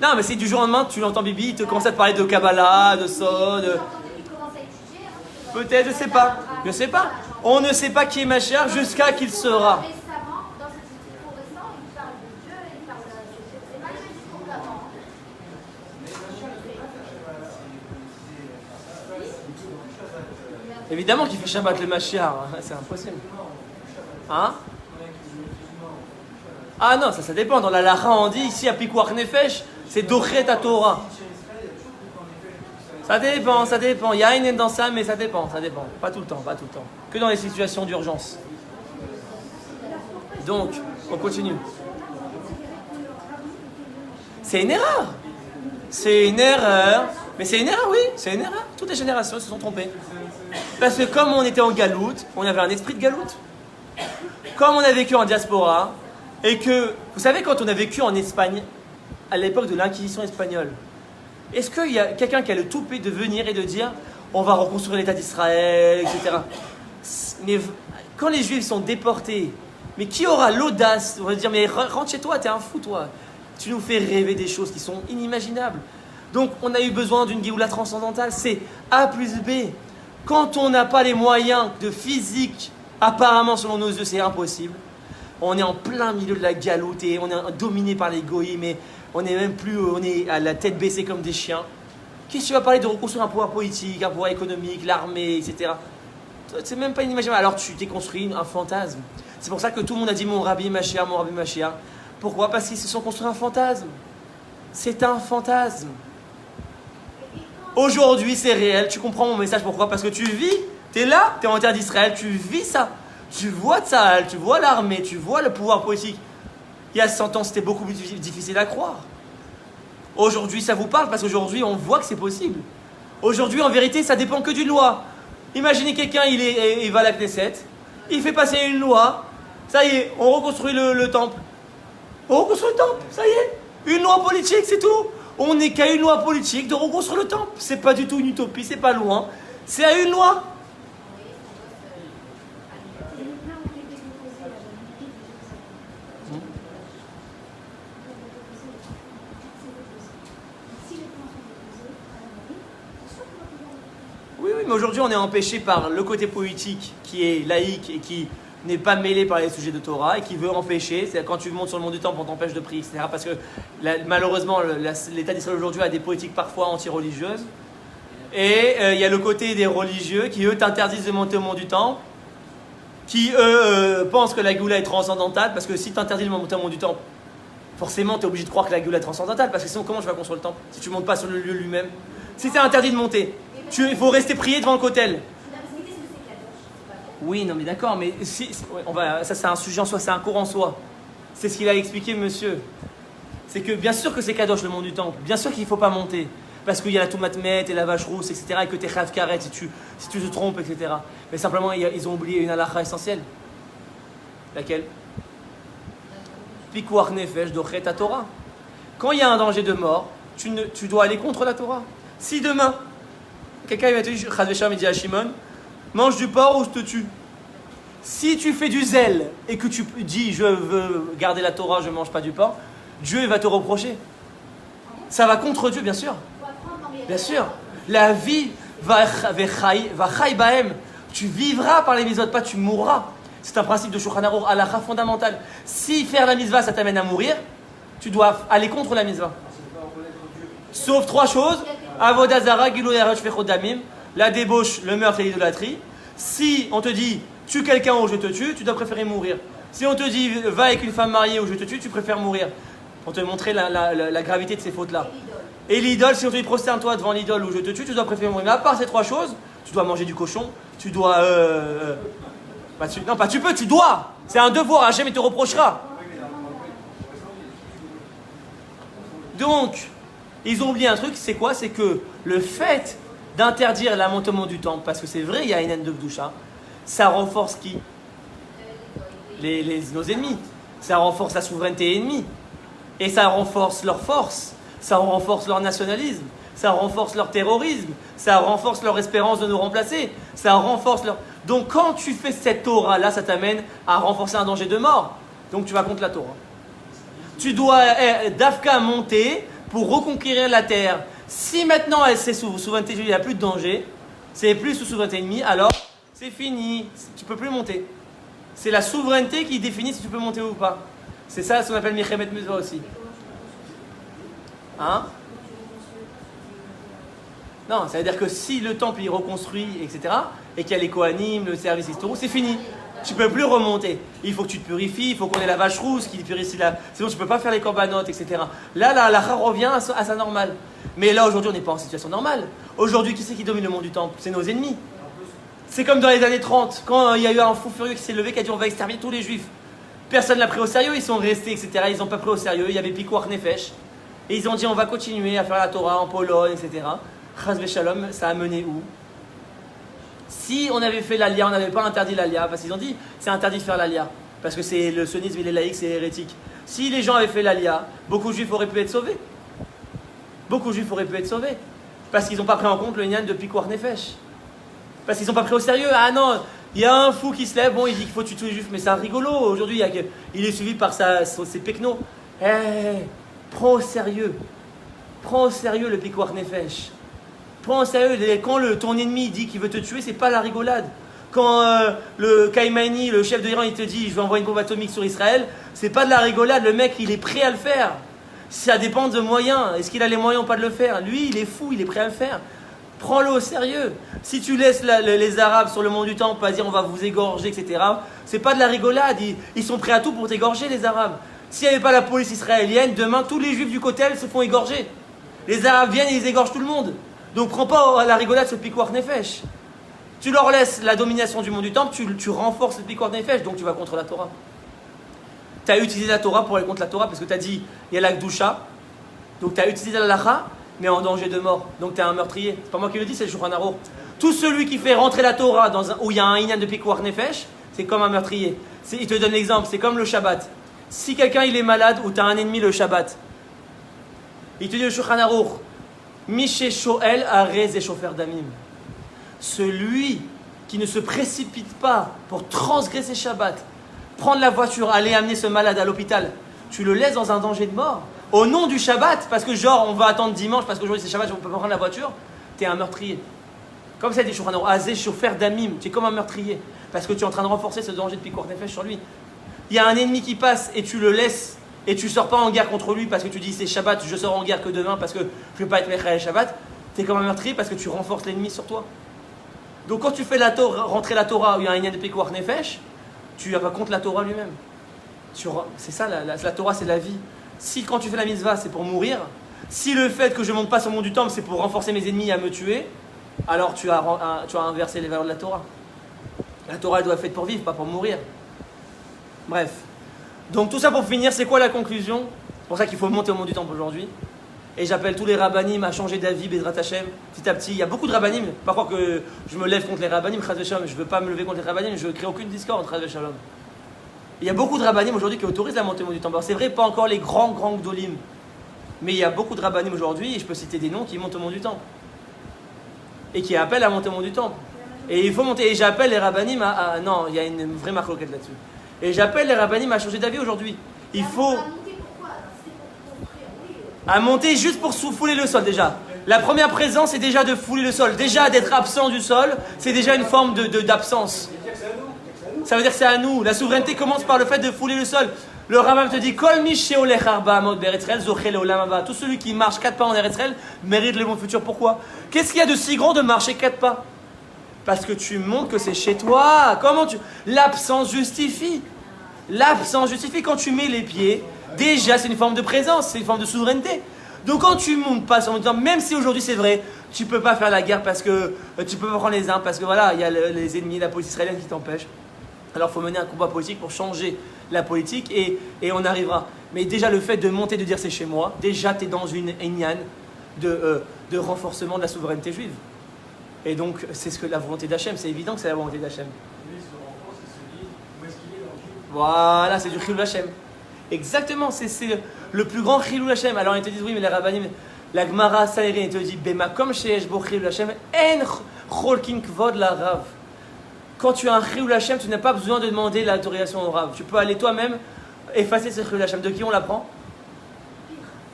Non, mais si du jour au lendemain, tu l'entends Bibi, il te commence à te parler de Kabbalah, de ça, de... Peut-être, je sais pas. On ne sait pas qui est Mashiach jusqu'à qu'il sera. Évidemment qu'il fait Shabbat le Mashiach, c'est impossible. Hein? Ah non, ça dépend. Dans la Lacha, on dit ici à Pikuach Nefesh, c'est Dochet à Torah. Ça dépend. Il y a une dans ça, mais ça dépend. Pas tout le temps. Que dans les situations d'urgence. Donc, on continue. C'est une erreur. Mais c'est une erreur, oui. C'est une erreur. Toutes les générations se sont trompées. Parce que comme on était en galoute, on avait un esprit de galoute. Comme on a vécu en diaspora, et que, vous savez, quand on a vécu en Espagne, à l'époque de l'Inquisition espagnole, est-ce qu'il y a quelqu'un qui a le toupet de venir et de dire on va reconstruire l'État d'Israël, etc. Mais quand les Juifs sont déportés, mais qui aura l'audace de dire mais rentre chez toi, t'es un fou toi. Tu nous fais rêver des choses qui sont inimaginables. Donc on a eu besoin d'une Géoula transcendantale, c'est A plus B. Quand on n'a pas les moyens de physique, apparemment selon nos yeux c'est impossible. On est en plein milieu de la galoute et on est dominé par les goïs, mais on est même plus, on est à la tête baissée comme des chiens. Qu'est-ce que tu vas parler de reconstruire un pouvoir politique, un pouvoir économique, l'armée, etc. C'est même pas inimaginable. Alors tu t'es construit un fantasme. C'est pour ça que tout le monde a dit mon Rabbi Mashiach, mon Rabbi Mashiach. Pourquoi? Parce qu'ils se sont construits un fantasme. C'est un fantasme. Aujourd'hui c'est réel, tu comprends mon message, pourquoi? Parce que tu vis, tu es là, tu es en terre d'Israël, tu vis ça. Tu vois Tsahal, tu vois l'armée, tu vois le pouvoir politique. Il y a 100 ans, c'était beaucoup plus difficile à croire. Aujourd'hui, ça vous parle parce qu'aujourd'hui, on voit que c'est possible. Aujourd'hui, en vérité, ça dépend que d'une loi. Imaginez quelqu'un, il va à la Knesset, il fait passer une loi, ça y est, on reconstruit le temple. On reconstruit le temple, ça y est. Une loi politique, c'est tout. On n'est qu'à une loi politique de reconstruire le temple. C'est pas du tout une utopie, c'est pas loin. C'est à une loi. Oui, mais aujourd'hui on est empêché par le côté politique qui est laïque et qui n'est pas mêlé par les sujets de Torah et qui veut empêcher. C'est quand tu montes sur le mont du temple, on t'empêche de prier, etc. Parce que malheureusement, l'État d'Israël aujourd'hui a des politiques parfois anti-religieuses. Et il y a le côté des religieux qui, eux, t'interdisent de monter au mont du temple. qui pensent que la Géoula est transcendantale, parce que si tu interdis le montement du temple, forcément tu es obligé de croire que la Géoula est transcendantale, parce que sinon comment tu vas construire le temple si tu ne montes pas sur le lieu lui-même? Si c'est interdit de monter, il faut rester prier devant le kotel. Oui, non mais d'accord, mais ça c'est un sujet en soi, c'est un cours en soi. C'est ce qu'il a expliqué monsieur. C'est que bien sûr que c'est kadosh le mont du temple, bien sûr qu'il ne faut pas monter. Parce qu'il y a la toumatmet et la vache rousse, etc. Et que tu es chav karet si tu te trompes, etc. Mais simplement, ils ont oublié une halakha essentielle. Laquelle? Pikuach nefesh dochet ta Torah. Quand il y a un danger de mort, tu dois aller contre la Torah. Si demain, quelqu'un va te dire, Chaz v'shalom, il dit à Shimon, mange du porc ou je te tue. Si tu fais du zèle et que tu dis je veux garder la Torah, je ne mange pas du porc, Dieu va te reprocher. Ça va contre Dieu, bien sûr. Bien sûr. La vie va chai bahem. Tu vivras par les mitzvot, pas tu mourras. C'est un principe de Shulchan Aruch, halakha fondamental. Si faire la mitzvah, ça t'amène à mourir, tu dois aller contre la mitzvah. Sauf 3 choses. Avodah zara, gilui arach fechot damim, la débauche, le meurtre et l'idolâtrie. Si on te dit tue quelqu'un ou je te tue, tu dois préférer mourir. Si on te dit va avec une femme mariée ou je te tue, tu préfères mourir. Pour te montrer la gravité de ces fautes-là. Et l'idole, si on te dit prosterne-toi devant l'idole ou je te tue, tu dois préférer mourir. Mais à part ces 3 choses, tu dois manger du cochon, tu dois... non, pas tu peux, tu dois. C'est un devoir, Hachem il te reprochera. Donc, ils ont oublié un truc, c'est quoi? C'est que le fait d'interdire l'amontement du temple, parce que c'est vrai, il y a une haine de Gdusha, ça renforce qui? Nos ennemis. Ça renforce la souveraineté ennemie. Et ça renforce leur force. Ça renforce leur nationalisme, ça renforce leur terrorisme, ça renforce leur espérance de nous remplacer, ça renforce leur... Donc quand tu fais cette Torah-là, ça t'amène à renforcer un danger de mort. Donc tu vas contre la Torah. Tu dois d'Afka monter pour reconquérir la terre. Si maintenant c'est sous souveraineté, il n'y a plus de danger, c'est plus sous souveraineté ennemie, alors c'est fini, tu ne peux plus monter. C'est la souveraineté qui définit si tu peux monter ou pas. C'est ça ce qu'on appelle Milchemet Mitzvah aussi. Hein? Non, ça veut dire que si le temple est reconstruit, etc., et qu'il y a les Kohanim, le service historique, c'est fini. Tu ne peux plus remonter. Il faut que tu te purifies, il faut qu'on ait la vache rousse qui purifie la... Sinon, tu ne peux pas faire les corbanotes, etc. Là, la halakha revient à sa normale. Mais là, aujourd'hui, on n'est pas en situation normale. Aujourd'hui, qui c'est qui domine le monde du temple? C'est nos ennemis. C'est comme dans les années 30, quand il y a eu un fou furieux qui s'est levé, qui a dit on va exterminer tous les juifs. Personne ne l'a pris au sérieux, ils sont restés, etc. Ils n'ont pas pris au sérieux. Il y avait Pikuach Nefesh. Et ils ont dit on va continuer à faire la Torah en Pologne, etc. Chaz v'shalom, ça a mené où? Si on avait fait l'Alia, on n'avait pas interdit l'Alia, parce qu'ils ont dit c'est interdit de faire l'Alia, parce que c'est le sionisme, il est laïque, c'est hérétique. Si les gens avaient fait l'Alia, beaucoup de juifs auraient pu être sauvés. Beaucoup de juifs auraient pu être sauvés. Parce qu'ils n'ont pas pris en compte le Nyan de Pikuach Nefesh. Parce qu'ils n'ont pas pris au sérieux. Ah non, il y a un fou qui se lève, bon, il dit qu'il faut tuer tous les juifs, mais c'est un rigolo. Aujourd'hui, il est suivi par ses pecnos. Prends au sérieux. Prends au sérieux le Pikuach Nefesh. Prends au sérieux. Quand ton ennemi dit qu'il veut te tuer, c'est pas la rigolade. Quand le Khamenei, le chef de l'Iran, il te dit je vais envoyer une bombe atomique sur Israël, c'est pas de la rigolade. Le mec, il est prêt à le faire. Ça dépend de moyens. Est-ce qu'il a les moyens ou pas de le faire? Lui, il est fou, il est prêt à le faire. Prends-le au sérieux. Si tu laisses les Arabes sur le mont du Temple à dire on va vous égorger, etc., c'est pas de la rigolade. Ils sont prêts à tout pour t'égorger, les Arabes. S'il n'y avait pas la police israélienne, demain, tous les juifs du Kotel se font égorger. Les Arabes viennent et ils égorgent tout le monde. Donc prends pas la rigolade sur le Pikuach Nefesh. Tu leur laisses la domination du mont du Temple, tu renforces le Pikuach Nefesh, donc tu vas contre la Torah. Tu as utilisé la Torah pour aller contre la Torah parce que tu as dit il y a la Gdusha, donc tu as utilisé la Lacha, mais en danger de mort. Donc tu es un meurtrier. C'est pas moi qui le dis, c'est le Shulchan Aruch. Tout celui qui fait rentrer la Torah où il y a un inyan de Pikuach Nefesh, c'est comme un meurtrier. Il te donne l'exemple, c'est comme le Shabbat. Si quelqu'un il est malade ou tu as un ennemi le Shabbat, il te dit le Shulchan Aruch, Mishe Shoel Arez et Shofer Damim. Celui qui ne se précipite pas pour transgresser Shabbat, prendre la voiture, aller amener ce malade à l'hôpital, tu le laisses dans un danger de mort. Au nom du Shabbat, parce que genre on va attendre dimanche, parce qu'aujourd'hui c'est Shabbat, on ne peut pas prendre la voiture, tu es un meurtrier. Comme ça dit Shulchan Aruch, Arez Shofer Damim, tu es comme un meurtrier, parce que tu es en train de renforcer ce danger de Pikuach Nefesh sur lui. Il y a un ennemi qui passe et tu le laisses et tu ne sors pas en guerre contre lui parce que tu dis c'est Shabbat, je sors en guerre que demain parce que je ne vais pas être Mechal Shabbat, tu es comme un meurtrier parce que tu renforces l'ennemi sur toi. Donc quand tu fais rentrer la Torah où il y a un inyan de Pikuach Nefesh, tu vas contre la Torah lui-même. C'est ça, la Torah, c'est la vie. Si quand tu fais la mitzvah, c'est pour mourir, si le fait que je ne monte pas sur le mont du temple, c'est pour renforcer mes ennemis à me tuer, alors tu as inversé les valeurs de la Torah. La Torah, elle doit être faite pour vivre, pas pour mourir. Bref. Donc tout ça pour finir, c'est quoi la conclusion? C'est pour ça qu'il faut monter au mont du temple aujourd'hui. Et j'appelle tous les rabbanim à changer d'avis, Bezrat Hashem, petit à petit. Il y a beaucoup de rabbanim, pas croire que je me lève contre les rabbanim, Chas v'Shalom. Je ne veux pas me lever contre les rabbanim, je ne crée aucune discorde entre Chas v'Shalom. Il y a beaucoup de rabbanim aujourd'hui qui autorisent la montée au mont du temple. Alors c'est vrai, pas encore les grands gdolim. Mais il y a beaucoup de rabbanim aujourd'hui, et je peux citer des noms, qui montent au mont du temple. Et qui appellent à monter au mont du temple. Et il faut monter. Et j'appelle les rabbanim à... Non, il y a une vraie marloquette là-dessus. Et j'appelle les rabbanim à changer d'avis aujourd'hui. Il faut... À monter juste pour fouler le sol déjà. La première présence, c'est déjà de fouler le sol. Déjà d'être absent du sol, c'est déjà une forme d'absence. Ça veut dire que c'est à nous. La souveraineté commence par le fait de fouler le sol. Le Rambam te dit Kol mi sheolech arba amot be'eretz Israël zoché leolam haba. Tout celui qui marche 4 pas en Eretz Israël mérite le monde futur. Pourquoi? Qu'est-ce qu'il y a de si grand de marcher 4 pas? Parce que tu montres que c'est chez toi. L'absence justifie. L'absence justifie quand tu mets les pieds. Déjà, c'est une forme de présence, c'est une forme de souveraineté. Donc quand tu montes pas sur le temps, même si aujourd'hui c'est vrai, tu peux pas faire la guerre parce que tu peux pas prendre les armes parce que voilà, il y a les ennemis, la police israélienne qui t'empêchent. Alors il faut mener un combat politique pour changer la politique et on arrivera. Mais déjà le fait de monter, de dire c'est chez moi, déjà tu es dans une inyan de renforcement de la souveraineté juive. Et donc c'est ce que la volonté d'Hachem, c'est évident que c'est la volonté d'Hachem. Voilà, c'est du chilul Hachem. Exactement, c'est le plus grand chilul Hachem. Alors ils te disent oui, mais les rabbanim, la Gemara Sanhedrin, ils te dit Bema comme sheyesh bo chilul Hachem, en cholkin kvod la rav. Quand tu as un chilul Hachem, tu n'as pas besoin de demander l'autorisation au rav. Tu peux aller toi-même effacer ce chilul Hachem. De qui on l'apprend?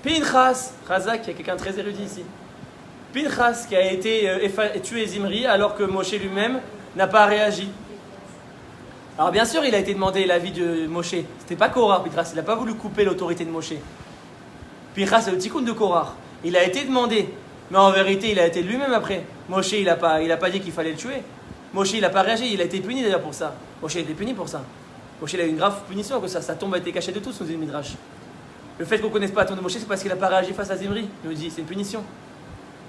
Pinchas, Chazak, il y a quelqu'un de très érudit ici. Pinchas qui a été tué Zimri alors que Moshe lui-même n'a pas réagi. Alors bien sûr, il a été demandé l'avis de Moshe. C'était pas Korah, Pinchas. Il n'a pas voulu couper l'autorité de Moshe. Pinchas, c'est le tikkun de Korah. Il a été demandé, mais en vérité, il a été lui-même après. Moshe, il a pas dit qu'il fallait le tuer. Moshe, il n'a pas réagi. Il a été puni d'ailleurs pour ça. Moshe a été puni pour ça. Moshe, il a eu une grave punition que ça. Sa tombe a été cachée de tous, nous dit le Midrash. Le fait qu'on ne connaisse pas la tombe de Moshe, c'est parce qu'il n'a pas réagi face à Zimri. Il nous dit, c'est une punition.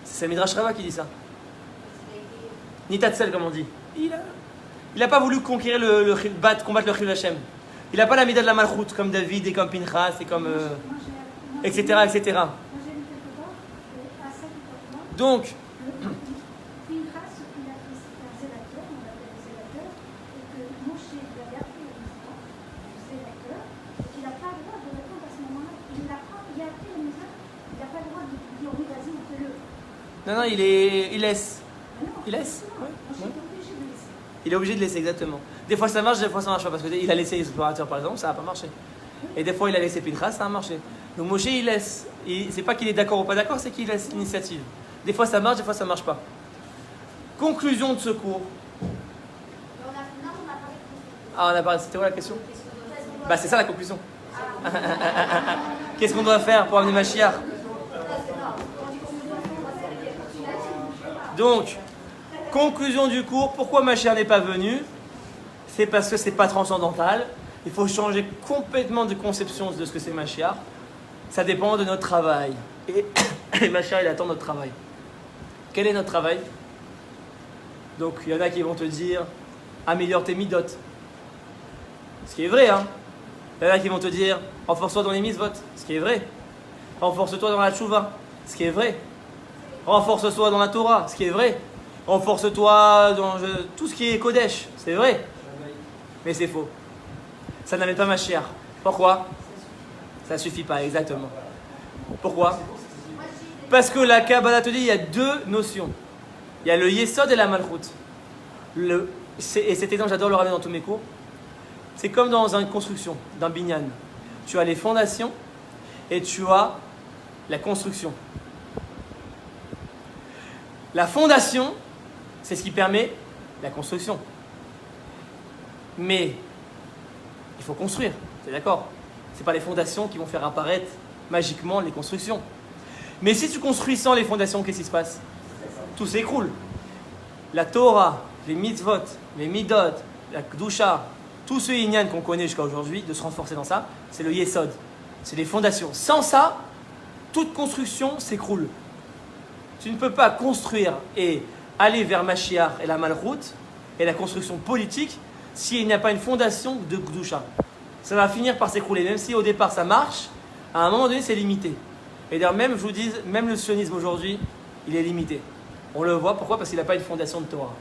C'est Midrash Rava qui dit ça. Nitatzel, comme on dit. Il n'a pas voulu conquérir combattre le chilul Hachem. Il n'a pas la mida de la malchoute comme David et comme Pinchas et comme etc. etc. Donc non, il laisse. Il laisse. Ouais. Il est obligé de laisser, exactement. Des fois ça marche, des fois ça marche pas. Parce qu'il a laissé l'explorateur par exemple, ça n'a pas marché. Et des fois il a laissé Pinchas, ça a marché. Donc Moshe il laisse. C'est pas qu'il est d'accord ou pas d'accord, c'est qu'il laisse l'initiative. Des fois ça marche, des fois ça marche pas. Conclusion de ce cours. Ah, on a parlé, c'était quoi la question? Bah c'est ça la conclusion. Qu'est-ce qu'on doit faire pour amener Mashiach? Donc, conclusion du cours, pourquoi Mashiach n'est pas venu? C'est parce que c'est pas transcendantal. Il faut changer complètement de conception de ce que c'est Mashiach. Ça dépend de notre travail. Et Mashiach, il attend notre travail. Quel est notre travail? Donc, il y en a qui vont te dire, améliore tes midot. Ce qui est vrai, hein. Il y en a qui vont te dire, renforce-toi dans les mitzvot. Ce qui est vrai. Renforce-toi dans la tchouva. Ce qui est vrai. Renforce-toi dans la Torah, ce qui est vrai. Renforce-toi dans tout ce qui est Kodesh, c'est vrai. Mais c'est faux. Ça n'amène pas Mashiach. Pourquoi? Ça ne suffit pas, exactement. Pourquoi? Parce que la Kabbalah te dit il y a deux notions. Il y a le Yesod et la Malchut. Et cet exemple, j'adore le ramener dans tous mes cours. C'est comme dans une construction, d'un binyan. Tu as les fondations et tu as la construction. La fondation, c'est ce qui permet la construction. Mais il faut construire, c'est d'accord? Ce n'est pas les fondations qui vont faire apparaître magiquement les constructions. Mais si tu construis sans les fondations, qu'est-ce qui se passe? Tout s'écroule. La Torah, les mitzvot, les midot, la Kedusha, tout ce Inyan qu'on connaît jusqu'à aujourd'hui, de se renforcer dans ça, c'est le Yesod. C'est les fondations. Sans ça, toute construction s'écroule. Tu ne peux pas construire et aller vers Mashiach et la Malchut et la construction politique s'il n'y a pas une fondation de Gdusha. Ça va finir par s'écrouler, même si au départ ça marche, à un moment donné c'est limité. Et d'ailleurs même, je vous dis, même le sionisme aujourd'hui, il est limité. On le voit, pourquoi? Parce qu'il n'a pas une fondation de Torah.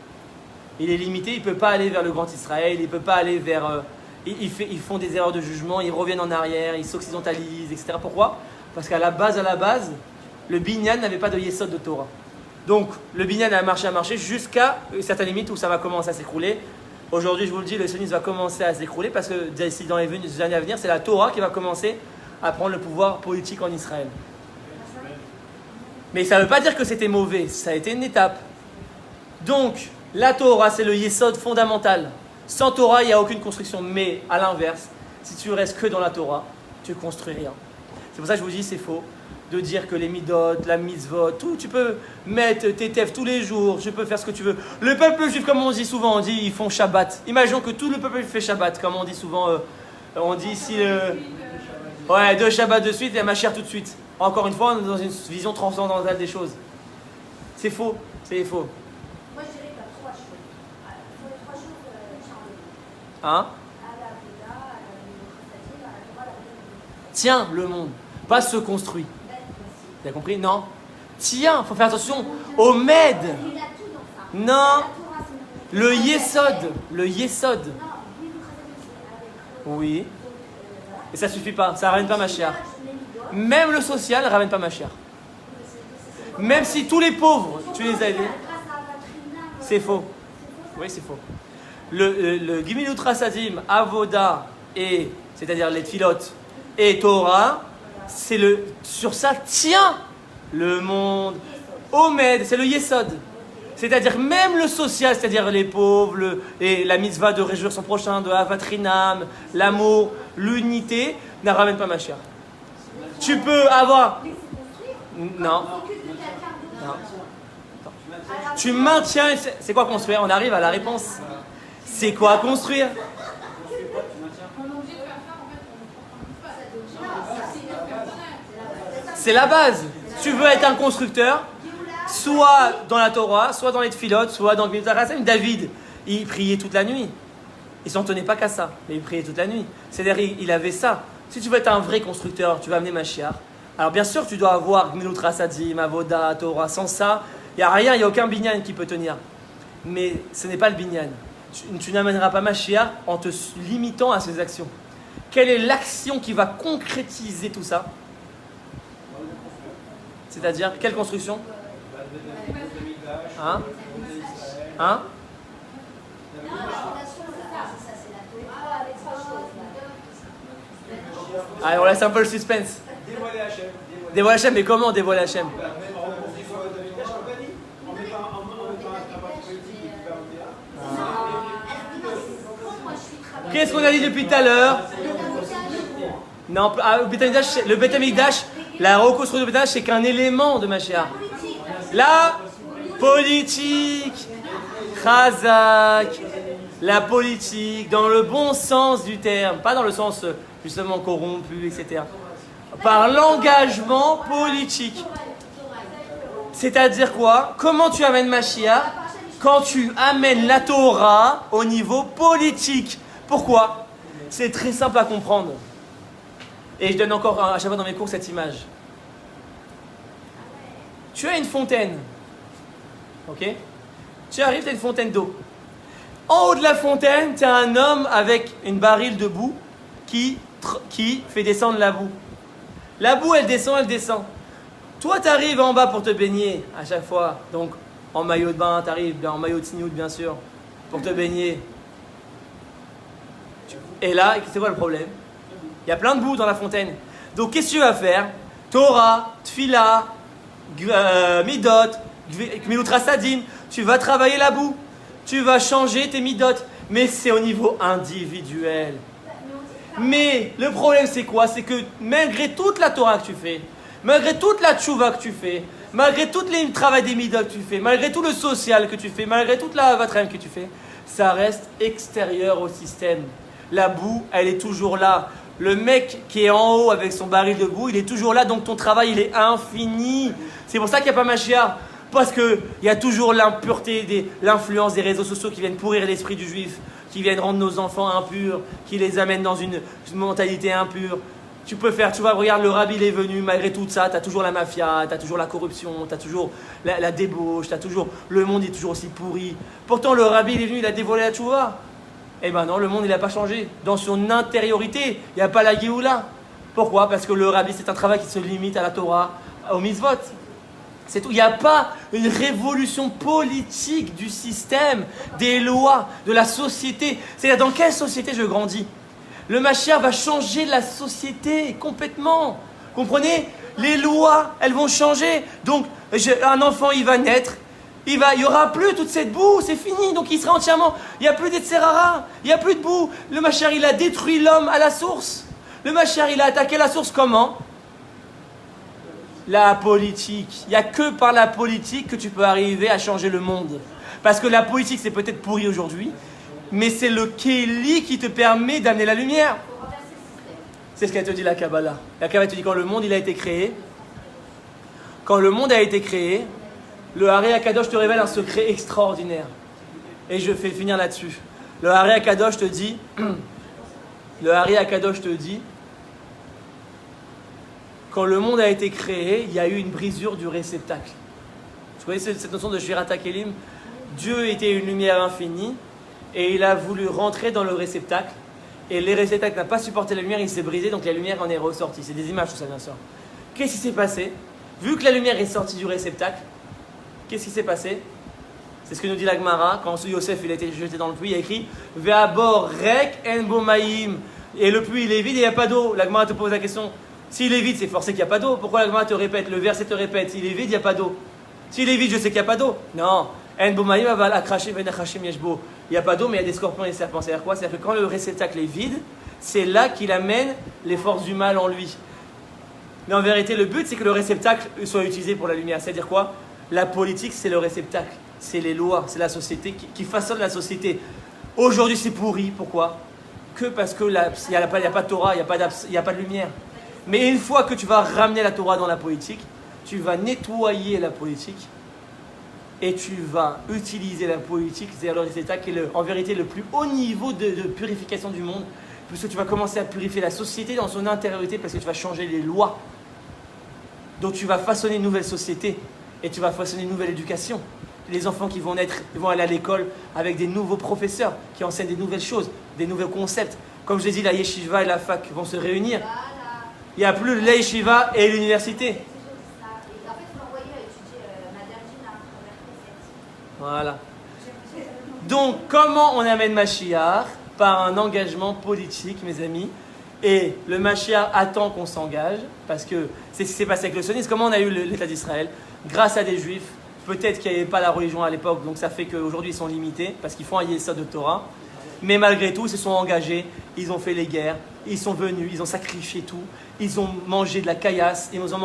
Il est limité, il ne peut pas aller vers le grand Israël, il ne peut pas aller vers... Ils font des erreurs de jugement, ils reviennent en arrière, ils s'occidentalisent, etc. Pourquoi? Parce qu'à la base, le binyan n'avait pas de yesod de Torah. Donc, le binyan a marché jusqu'à une certaine limite où ça va commencer à s'écrouler. Aujourd'hui, je vous le dis, le sionisme va commencer à s'écrouler parce que d'ici dans les années à venir, c'est la Torah qui va commencer à prendre le pouvoir politique en Israël. Mais ça ne veut pas dire que c'était mauvais, ça a été une étape. Donc, la Torah, c'est le yesod fondamental. Sans Torah, il n'y a aucune construction. Mais à l'inverse, si tu restes que dans la Torah, tu ne construis rien. C'est pour ça que je vous dis, c'est faux de dire que les midot, la mitzvot, tout, tu peux mettre tes tefs tous les jours, tu peux faire ce que tu veux. Le peuple juif, comme on dit souvent, on dit ils font Shabbat. Imaginons que tout le peuple fait Shabbat, comme on dit souvent, on dit ici, ouais, 2 Shabbats de suite et ma chère tout de suite. Encore une fois, on est dans une vision transcendantale des choses. C'est faux, c'est faux. Moi, je dirais qu'il y a 3 choses. Sur les 3 choses, Charles. Hein? Tiens le monde, pas se construit. Tu as compris? Non. Tiens, il faut faire attention au med. Non. Le yesod. Le yesod. Oui. Et ça suffit pas, ça ne ramène pas ma chère. Même le social ne ramène pas ma chère. Même si tous les pauvres, tu les as aidés. C'est faux. Oui, c'est faux. Le Gimilut Rasadim, Avoda, et c'est-à-dire les Tfilot et Torah, c'est sur ça tient le monde. Omed, c'est le Yesod. C'est-à-dire même le social, c'est-à-dire les pauvres, et la mitzvah de réjouir son prochain, de Avatrinam, l'amour, l'unité, ne ramène pas ma chère. Tu peux avoir... Non. Tu maintiens... C'est quoi construire? On arrive à la réponse. C'est quoi construire? C'est la base. Tu veux être un constructeur, soit dans la Torah, soit dans les Tfilot, soit dans le Gemilut HaChassam. David, il priait toute la nuit. Il s'en tenait pas qu'à ça, mais il priait toute la nuit. C'est-à-dire, il avait ça. Si tu veux être un vrai constructeur, tu vas amener Mashiach. Alors bien sûr, tu dois avoir Gemilut Rasadim, Avoda, Torah. Sans ça, il n'y a rien, il n'y a aucun binyan qui peut tenir. Mais ce n'est pas le binyan. Tu n'amèneras pas Mashiach en te limitant à ses actions. Quelle est l'action qui va concrétiser tout ça? C'est-à-dire, quelle construction? Hein? Hein? Allez, on laisse un peu le suspense. Dévoiler Hachem. Dévoiler Hachem, mais comment dévoiler Hachem? Qu'est-ce qu'on a dit depuis tout à l'heure? Non, le Beth Amikdash, la reconstruction du Beth Amikdash, c'est qu'un élément de Mashiach. La politique, Chazak, la politique, dans le bon sens du terme, pas dans le sens justement corrompu, etc. Par l'engagement politique. C'est-à-dire quoi? Comment tu amènes Mashiach? Quand tu amènes la Torah au niveau politique. Pourquoi? C'est très simple à comprendre. Et je donne encore à chaque fois dans mes cours cette image. Tu as une fontaine. Ok? Tu arrives, tu as une fontaine d'eau. En haut de la fontaine, tu as un homme avec une baril de boue qui fait descendre la boue. La boue, elle descend, elle descend. Toi, tu arrives en bas pour te baigner à chaque fois. Donc, en maillot de bain, tu arrives en maillot de sniout, bien sûr, pour te baigner. Et là, c'est quoi le problème? Il y a plein de boue dans la fontaine. Donc, qu'est-ce que tu vas faire? Torah, Tfila, Midot, Gemilut Rasadim. Tu vas travailler la boue. Tu vas changer tes Midot. Mais c'est au niveau individuel. Mais le problème, c'est quoi? C'est que malgré toute la Torah que tu fais, malgré toute la tchouva que tu fais, malgré tout le travail des Midot que tu fais, malgré tout le social que tu fais, malgré toute la vatrem que tu fais, ça reste extérieur au système. La boue, elle est toujours là. Le mec qui est en haut avec son baril de boue, il est toujours là, donc ton travail, il est infini. C'est pour ça qu'il n'y a pas Mashiach. Parce qu'il y a toujours l'impureté, l'influence des réseaux sociaux qui viennent pourrir l'esprit du juif, qui viennent rendre nos enfants impurs, qui les amènent dans une mentalité impure. Tu peux faire, tu vois, regarde, le rabbi il est venu, malgré tout ça, tu as toujours la mafia, tu as toujours la corruption, tu as toujours la débauche, le monde est toujours aussi pourri. Pourtant, le rabbi il est venu, il a dévoilé la tchouva. Eh ben non, le monde il n'a pas changé. Dans son intériorité, il n'y a pas la Géoula. Pourquoi? Parce que le rabbi c'est un travail qui se limite à la Torah, au mitzvot. C'est tout. Il n'y a pas une révolution politique du système, des lois, de la société. C'est dans quelle société je grandis? Le Mashiach va changer la société complètement. Comprenez? Les lois, elles vont changer. Donc, un enfant, il va naître. Il n'y aura plus toute cette boue, c'est fini. Donc, il sera entièrement... Il n'y a plus d'Etserara, il n'y a plus de boue. Le Mashiach, il a détruit l'homme à la source. Le Mashiach, il a attaqué la source comment? La politique. Il n'y a que par la politique que tu peux arriver à changer le monde. Parce que la politique, c'est peut-être pourri aujourd'hui, mais c'est le Kéli qui te permet d'amener la lumière. C'est ce qu'elle te dit la Kabbalah. La Kabbalah te dit quand le monde il a été créé, le Haré Akadosh te révèle un secret extraordinaire. Et je fais finir là-dessus. Le Haré Akadosh te dit, quand le monde a été créé, il y a eu une brisure du réceptacle. Vous connaissez cette notion de Shvirat HaKelim? Dieu était une lumière infinie et il a voulu rentrer dans le réceptacle. Et le réceptacle n'a pas supporté la lumière, il s'est brisé, donc la lumière en est ressortie. C'est des images, tout ça, bien sûr. Qu'est-ce qui s'est passé? Vu que la lumière est sortie du réceptacle, qu'est-ce qui s'est passé? C'est ce que nous dit la Gemara. Quand Yosef il a été jeté dans le puits, il a écrit Ve'abor rek en bo maïm. Et le puits il est vide et il n'y a pas d'eau. La Gemara te pose la question. S'il est vide, c'est forcé qu'il n'y a pas d'eau. Pourquoi la Gemara te répète? Le verset te répète. S'il est vide, il n'y a pas d'eau. S'il est vide, je sais qu'il n'y a pas d'eau. Non. En bo maïm aval akraché venachashim yeshbo. Il n'y a pas d'eau, mais il y a des scorpions et des serpents. C'est-à-dire quoi? C'est-à-dire que quand le réceptacle est vide, c'est là qu'il amène les forces du mal en lui. Mais en vérité, le but, c'est que le réceptacle soit utilisé pour la lumière. C'est-à-dire quoi? La politique, c'est le réceptacle. C'est les lois, c'est la société qui façonne la société. Aujourd'hui, c'est pourri. Pourquoi? Que parce qu'il n'y a pas de Torah, il n'y a pas de lumière. Mais une fois que tu vas ramener la Torah dans la politique, tu vas nettoyer la politique et tu vas utiliser la politique, c'est-à-dire le réceptacle qui est en vérité le plus haut niveau de purification du monde, puisque tu vas commencer à purifier la société dans son intériorité parce que tu vas changer les lois. Donc tu vas façonner une nouvelle société et tu vas façonner une nouvelle éducation. Les enfants qui vont naître, ils vont aller à l'école avec des nouveaux professeurs qui enseignent des nouvelles choses, des nouveaux concepts. Comme je l'ai dit, la yeshiva et la fac vont se réunir. Il n'y a plus la yeshiva et l'université. Voilà. Donc, comment on amène Mashiach? Par un engagement politique, mes amis. Et le Mashiach attend qu'on s'engage, parce que c'est ce qui s'est passé avec le sionisme. Comment on a eu l'État d'Israël? Grâce à des Juifs. Peut-être qu'il n'y avait pas la religion à l'époque, donc ça fait qu'aujourd'hui ils sont limités, parce qu'ils font un yesod de Torah. Mais malgré tout, ils se sont engagés, ils ont fait les guerres, ils sont venus, ils ont sacrifié tout, ils ont mangé de la caillasse, ils ont mangé